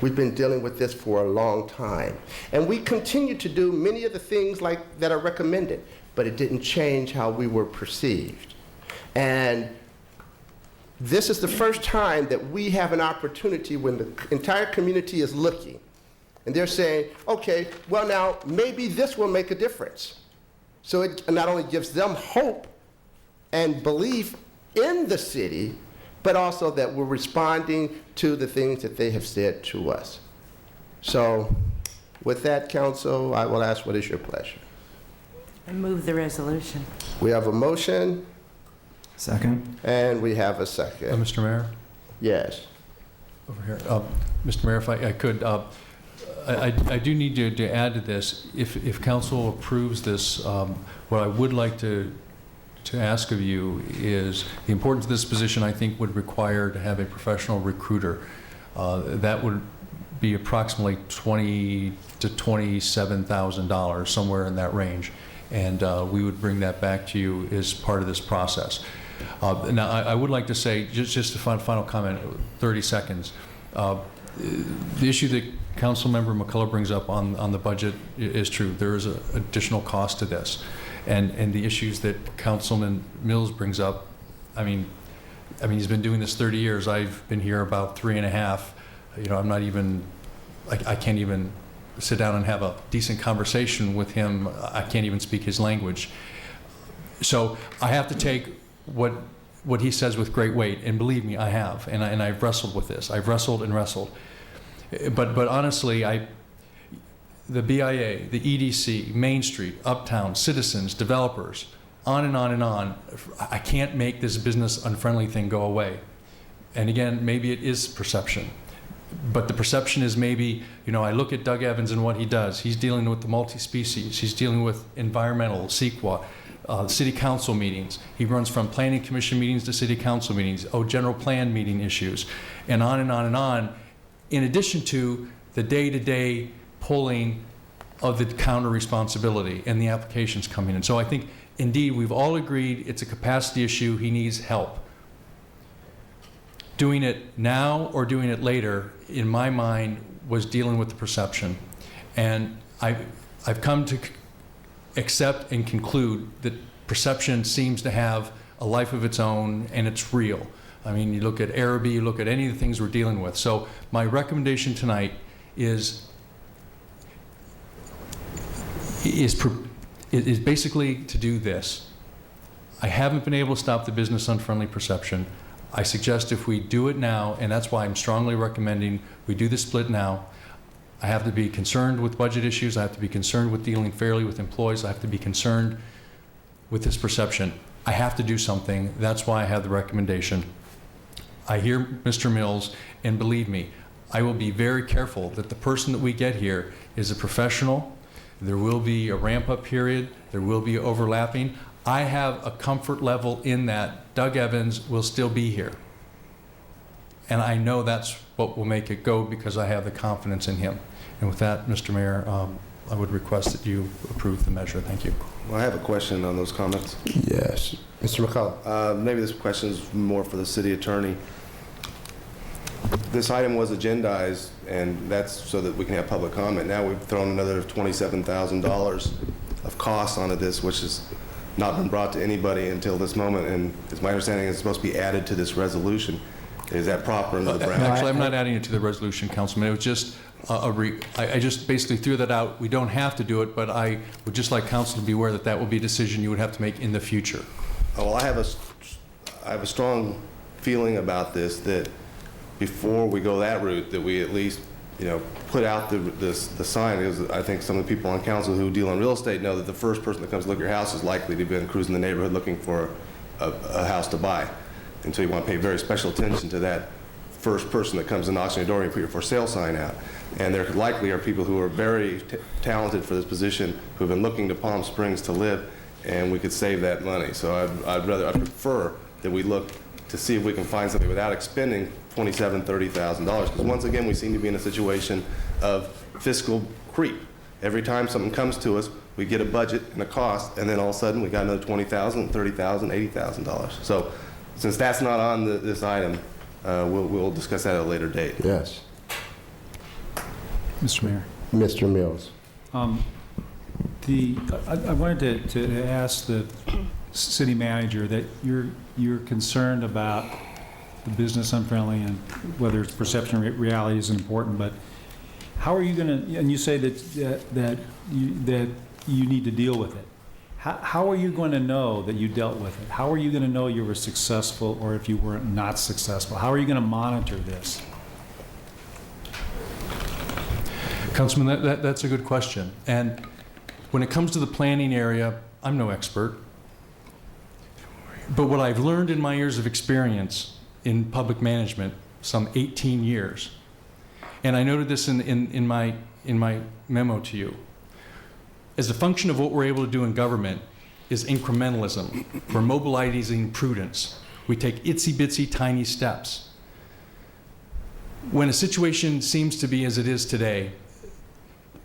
We've been dealing with this for a long time. And we continue to do many of the things like that are recommended, but it didn't change how we were perceived. And this is the first time that we have an opportunity when the entire community is looking and they're saying, okay, well now, maybe this will make a difference. So it not only gives them hope and belief in the city, but also that we're responding to the things that they have said to us. So with that, council, I will ask, what is your pleasure? I move the resolution. We have a motion. Second. And we have a second. Mr. Mayor? Yes. Over here. Mr. Mayor, if I could, I do need to add to this. If council approves this, what I would like to ask of you is the importance of this position, I think, would require to have a professional recruiter. That would be approximately $20,000 to $27,000, somewhere in that range. And we would bring that back to you as part of this process. Now, I would like to say, just a final comment, 30 seconds. The issue that Councilmember McCullough brings up on the budget is true. There is an additional cost to this. And the issues that Councilman Mills brings up, I mean, he's been doing this 30 years. I've been here about 3.5. You know, I'm not even, I can't even sit down and have a decent conversation with him. I can't even speak his language. So I have to take what he says with great weight, and believe me, I have, and I've wrestled with this. I've wrestled and wrestled. But honestly, the BIA, the EDC, Main Street, Uptown, citizens, developers, on and on and on. I can't make this business unfriendly thing go away. And again, maybe it is perception. But the perception is maybe, you know, I look at Doug Evans and what he does. He's dealing with the multi-species. He's dealing with environmental, CEQA, city council meetings. He runs from planning commission meetings to city council meetings, general plan meeting issues, and on and on and on, in addition to the day-to-day pulling of the counter responsibility and the applications coming in. So I think, indeed, we've all agreed it's a capacity issue. He needs help. Doing it now or doing it later, in my mind, was dealing with the perception. And I've come to accept and conclude that perception seems to have a life of its own, and it's real. I mean, you look at Araby, you look at any of the things we're dealing with. So my recommendation tonight is basically to do this. I haven't been able to stop the business unfriendly perception. I suggest if we do it now, and that's why I'm strongly recommending we do the split now. I have to be concerned with budget issues. I have to be concerned with dealing fairly with employees. I have to be concerned with this perception. I have to do something. That's why I have the recommendation. I hear Mr. Mills, and believe me, I will be very careful that the person that we get here is a professional. There will be a ramp-up period. There will be overlapping. I have a comfort level in that Doug Evans will still be here. And I know that's what will make it go because I have the confidence in him. And with that, Mr. Mayor, I would request that you approve the measure. Thank you. Well, I have a question on those comments. Yes. Mr. McCullough. Maybe this question is more for the city attorney. This item was agendized, and that's so that we can have public comment. Now we've thrown another $27,000 of costs onto this, which has not been brought to anybody until this moment, and it's my understanding it's supposed to be added to this resolution. Is that proper under the Brown? Actually, I'm not adding it to the resolution, Councilman. It was just I just basically threw that out. We don't have to do it, but I would just like council to be aware that that will be a decision you would have to make in the future. Oh, well, I have a strong feeling about this, that before we go that route, that we at least, put out the sign. Because I think some of the people on council who deal in real estate know that the first person that comes to look at your house is likely to be cruising the neighborhood looking for a house to buy. And so you want to pay very special attention to that first person that comes and knocks on your door and you put your for sale sign out. And there likely are people who are very talented for this position who have been looking to Palm Springs to live, and we could save that money. So I prefer that we look to see if we can find something without expending $27,000, $30,000. Because once again, we seem to be in a situation of fiscal creep. Every time something comes to us, we get a budget and a cost, and then all of a sudden we got another $20,000, $30,000, $80,000. So since that's not on this item, we'll discuss that at a later date. Yes. Mr. Mayor. Mr. Mills. I wanted to ask the city manager that you're concerned about the business unfriendly and whether it's perception or reality is important, but how are you going to, and you say that you need to deal with it. How are you going to know that you dealt with it? How are you going to know you were successful or if you were not successful? How are you going to monitor this? Councilman, that's a good question. And when it comes to the planning area, I'm no expert. But what I've learned in my years of experience in public management, some 18 years, and I noted this in my memo to you, as a function of what we're able to do in government is incrementalism. We're mobilizing prudence. We take itsy-bitsy tiny steps. When a situation seems to be as it is today,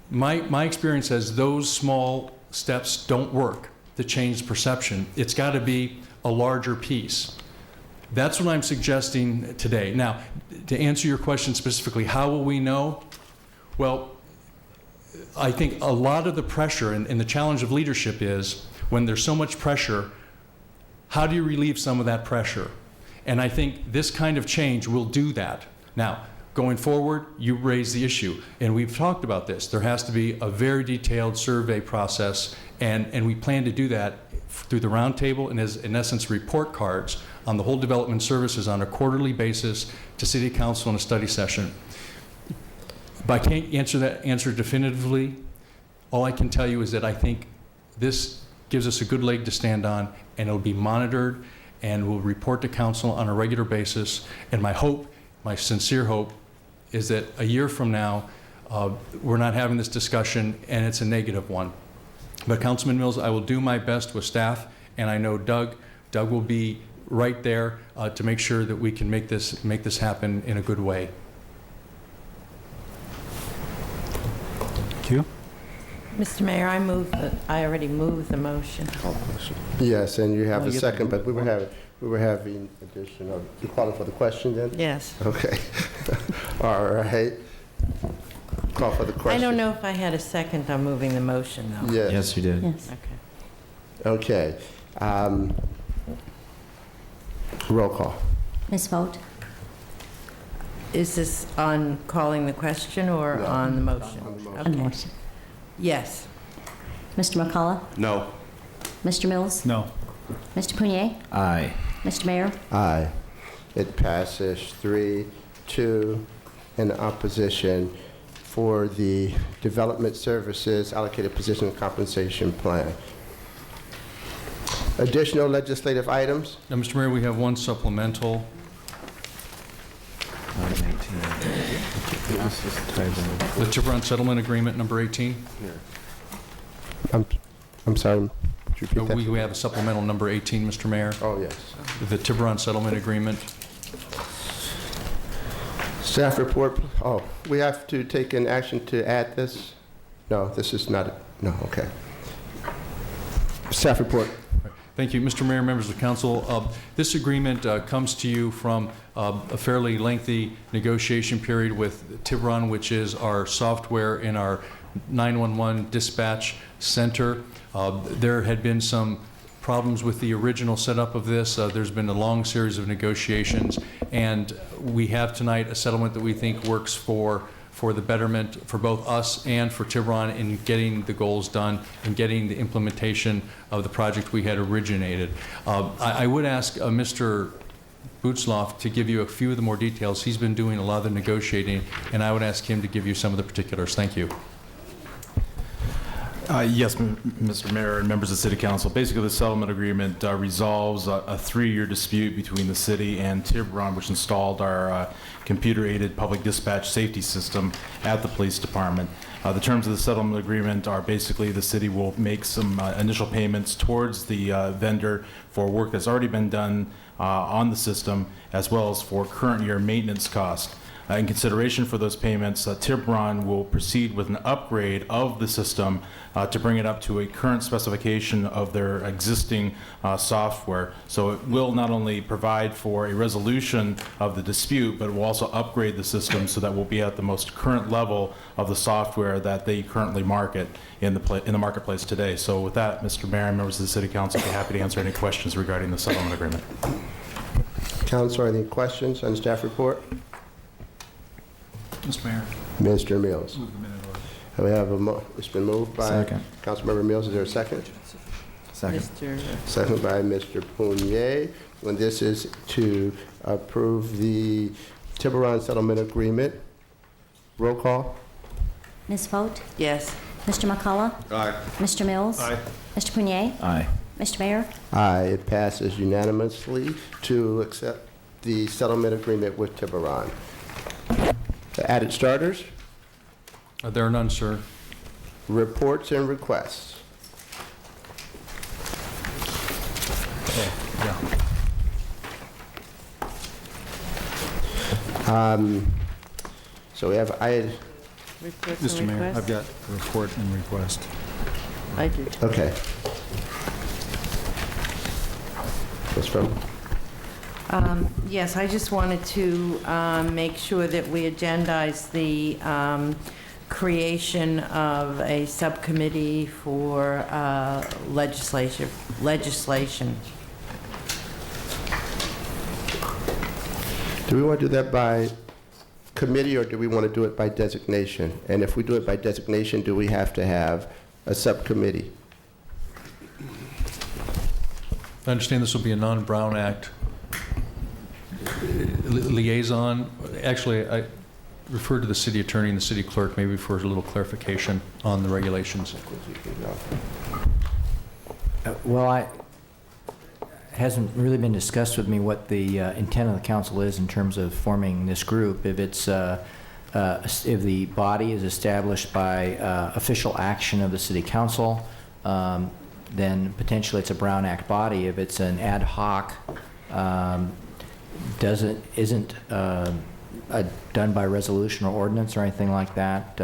my experience says those small steps don't work to change perception. It's got to be a larger piece. That's what I'm suggesting today. Now, to answer your question specifically, how will we know? Well, I think a lot of the pressure and the challenge of leadership is when there's so much pressure, how do you relieve some of that pressure? And I think this kind of change will do that. Now, going forward, you raise the issue, and we've talked about this. There has to be a very detailed survey process, and we plan to do that through the roundtable and as, in essence, report cards on the whole development services on a quarterly basis to City Council in a study session. But I can't answer definitively. All I can tell you is that I think this gives us a good leg to stand on, and it'll be monitored, and we'll report to council on a regular basis. And my hope, my sincere hope, is that a year from now, we're not having this discussion and it's a negative one. But Councilman Mills, I will do my best with staff, and I know Doug will be right there to make sure that we can make this happen in a good way. Thank you. Mr. Mayor, I already moved the motion. Yes, and you have Oh, a you- second, but we were having additional, you calling for the question then? Yes. Okay. All right. Call for the I question. don't know if I had a second on moving the motion, though. Yes. Yes, you did. Yes. Okay. Okay. Roll call. Ms. Vogt? Is this on calling the question or No. on the motion? On the motion. Yes. Mr. McCullough? No. Mr. Mills? No. Mr. Punier? Aye. Mr. Mayor? Aye. It passes 3-2 in opposition for the Development Services Allocated Position Compensation Plan. Additional legislative items? Now, Mr. Mayor, we have one supplemental. The Tiburon Settlement Agreement, number 18. I'm sorry. Would you repeat that? We have a supplemental number 18, Mr. Mayor. Oh, yes. The Tiburon Settlement Agreement. Staff report, oh, we have to take an action to add this? No, this is not, no, okay. Staff report. Thank you, Mr. Mayor, members of the council. This agreement comes to you from a fairly lengthy negotiation period with Tiburon, which is our software in our 911 dispatch center. There had been some problems with the original setup of this. There's been a long series of negotiations, and we have tonight a settlement that we think works for the betterment for both us and for Tiburon in getting the goals done and getting the implementation of the project we had originated. I would ask Mr. Bootsloff to give you a few of the more details. He's been doing a lot of the negotiating, and I would ask him to give you some of the particulars. Thank you. Yes, Mr. Mayor and members of the City Council. Basically, the settlement agreement resolves a 3-year dispute between the city and Tiburon, which installed our computer-aided public dispatch safety system at the police department. The terms of the settlement agreement are basically the city will make some initial payments towards the vendor for work that's already been done on the system, as well as for current year maintenance costs. In consideration for those payments, Tiburon will proceed with an upgrade of the system to bring it up to a current specification of their existing software. So it will not only provide for a resolution of the dispute, but it will also upgrade the system so that we'll be at the most current level of the software that they currently market in the marketplace today. So with that, Mr. Mayor and members of the City Council, I'd be happy to answer any questions regarding the settlement agreement. Council, any questions on the staff report? Mr. Mayor. Mr. Mills. Move the minute order. We have it's been moved by Second. Councilmember Mills. Is there a second? Second. Second by Mr. Punier. And this is to approve the Tiburon Settlement Agreement. Roll call. Ms. Vogt? Yes. Mr. McCullough? Aye. Mr. Mills? Aye. Mr. Punier? Aye. Mr. Mayor? Aye. It passes unanimously to accept the settlement agreement with Tiburon. The added starters, There are none, sir. reports and requests. So we have Reports Mr. and Mayor, requests? I've got a report and request. I do. Okay. Ms. Vogt. Yes, I just wanted to make sure that we agendize the creation of a subcommittee for legislation. Do we want to do that by committee or do we want to do it by designation? And if we do it by designation, do we have to have a subcommittee? I understand this will be a non-Brown Act liaison. Actually, I refer to the city attorney and the city clerk maybe for a little clarification on the regulations. Well, it hasn't really been discussed with me what the intent of the council is in terms of forming this group. If it's if the body is established by official action of the city council, then potentially it's a Brown Act body. If it's an ad hoc, isn't done by resolution or ordinance or anything like that,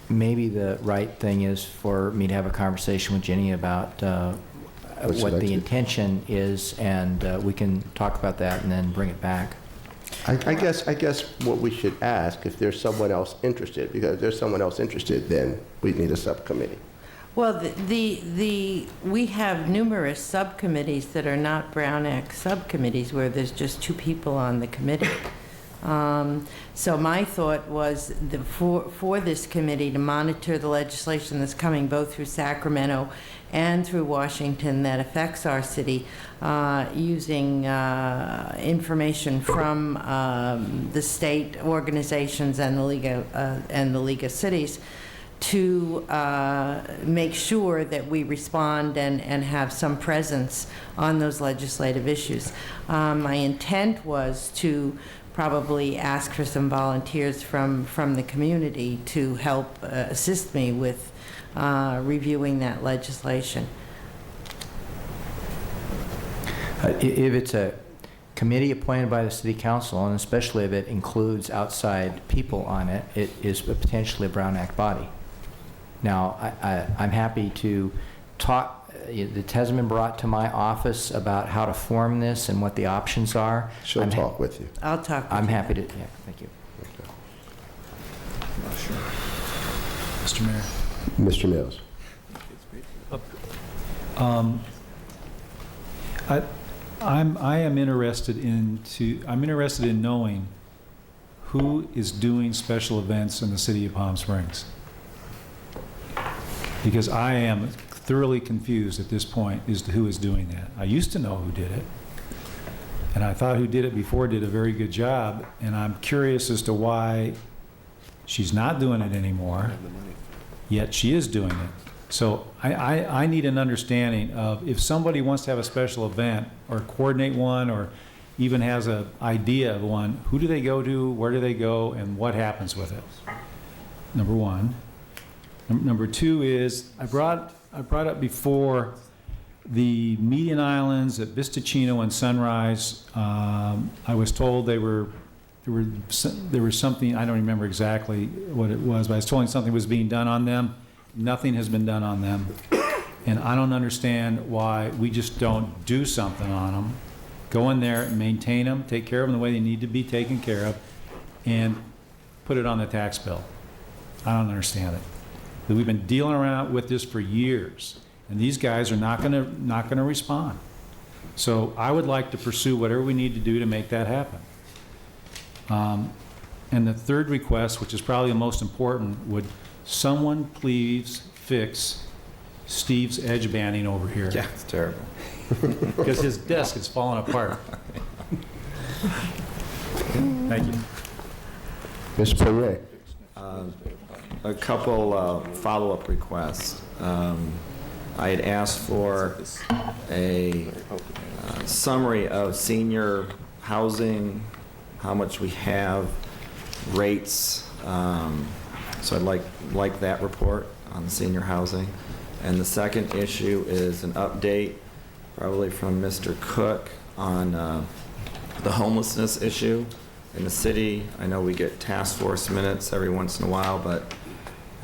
Maybe the right thing is for me to have a conversation with Jenny about what the intention is, and we can talk about that and then bring it back. I guess what we should ask, if there's someone else interested, because if there's someone else interested, then we need a subcommittee. Well, we have numerous subcommittees that are not Brown Act subcommittees where there's just 2 people on the committee. So my thought was for this committee to monitor the legislation that's coming both through Sacramento and through Washington that affects our city, using information from the state organizations and the League of Cities, to make sure that we respond and have some presence on those legislative issues. My intent was to probably ask for some volunteers from the community to help assist me with reviewing that legislation. If it's a committee appointed by the City Council, and especially if it includes outside people on it, it is potentially a Brown Act body. Now, I'm happy to talk. It hasn't been brought to my office about how to form this and what the options are. She'll talk with you. I'll talk with I'm you. happy to, yeah, thank you. Mr. Mayor. Mr. Mills. I am interested in knowing who is doing special events in the city of Palm Springs. Because I am thoroughly confused at this point as to who is doing that. I used to know who did it, and I thought who did it before did a very good job, and I'm curious as to why she's not doing it anymore, yet she is doing it. So I need an understanding of if somebody wants to have a special event or coordinate one or even has an idea of one, who do they go to, where do they go, and what happens with it? Number one. Number two is, I brought up before the median islands at Vistachino and Sunrise. I was told there was something, I don't remember exactly what it was, but I was told something was being done on them. Nothing has been done on them. And I don't understand why we just don't do something on them. Go in there, maintain them, take care of them the way they need to be taken care of, and put it on the tax bill. I don't understand it. We've been dealing around with this for years, and these guys are not going to respond. So I would like to pursue whatever we need to do to make that happen. And the third request, which is probably the most important, would someone please fix Steve's edge banding over here? Yeah, it's terrible. Because his desk is falling apart. Thank you. Mr. Perret. A couple follow-up requests. I had asked for a summary of senior housing, how much we have, rates. So I'd like that report on senior housing. And the second issue is an update, probably from Mr. Cook, on the homelessness issue in the city. I know we get task force minutes every once in a while, but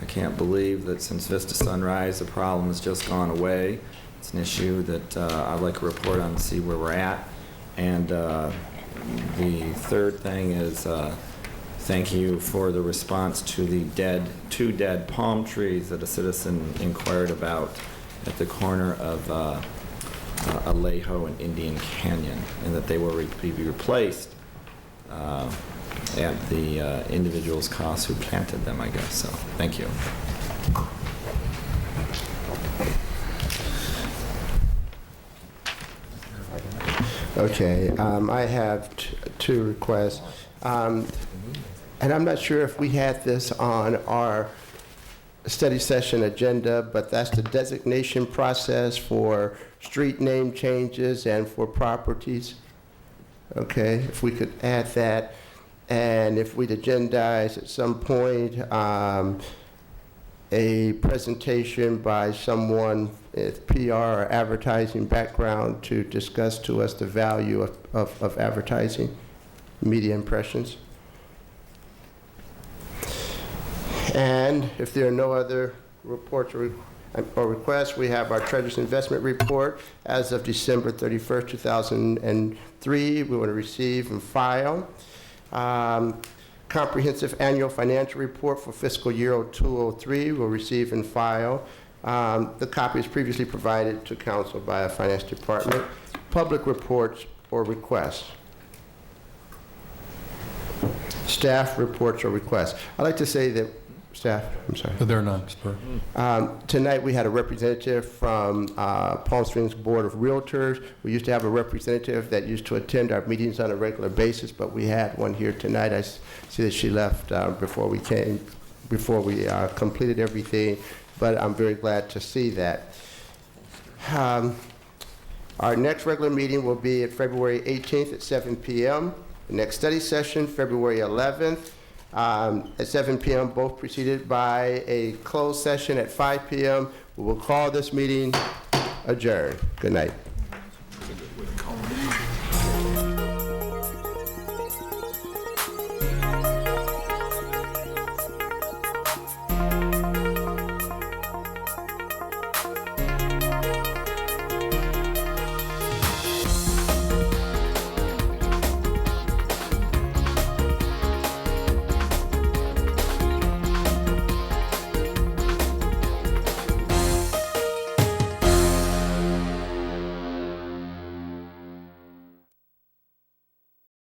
I can't believe that since Vista Sunrise, the problem has just gone away. It's an issue that I'd like a report on to see where we're at. And the third thing is thank you for the response to the two dead palm trees that a citizen inquired about at the corner of Alejo and Indian Canyon, and that they will be replaced at the individual's cost who planted them, I guess. So, thank you. Okay, I have two requests. And I'm not sure if we had this on our study session agenda, but that's the designation process for street name changes and for properties. Okay, if we could add that. And if we'd agendize at some point a presentation by someone with PR or advertising background to discuss to us the value of advertising, media impressions. And if there are no other reports or requests, we have our Treasurer's Investment Report as of December 31st, 2003. We want to receive and file. Comprehensive Annual Financial Report for fiscal year 2002-03 will receive and file. The copy is previously provided to council by our Finance Department. Public reports or requests. Staff reports or requests. I'd like to say that staff, I'm sorry. There are none, Spur. Tonight we had a representative from Palm Springs Board of Realtors. We used to have a representative that used to attend our meetings on a regular basis, but we had one here tonight. I see that she left before we completed everything, but I'm very glad to see that. Our next regular meeting will be at February 18th at 7 p.m. The next study session, February 11th. At 7 p.m., both preceded by a closed session at 5 p.m. We will call this meeting adjourned. Good night.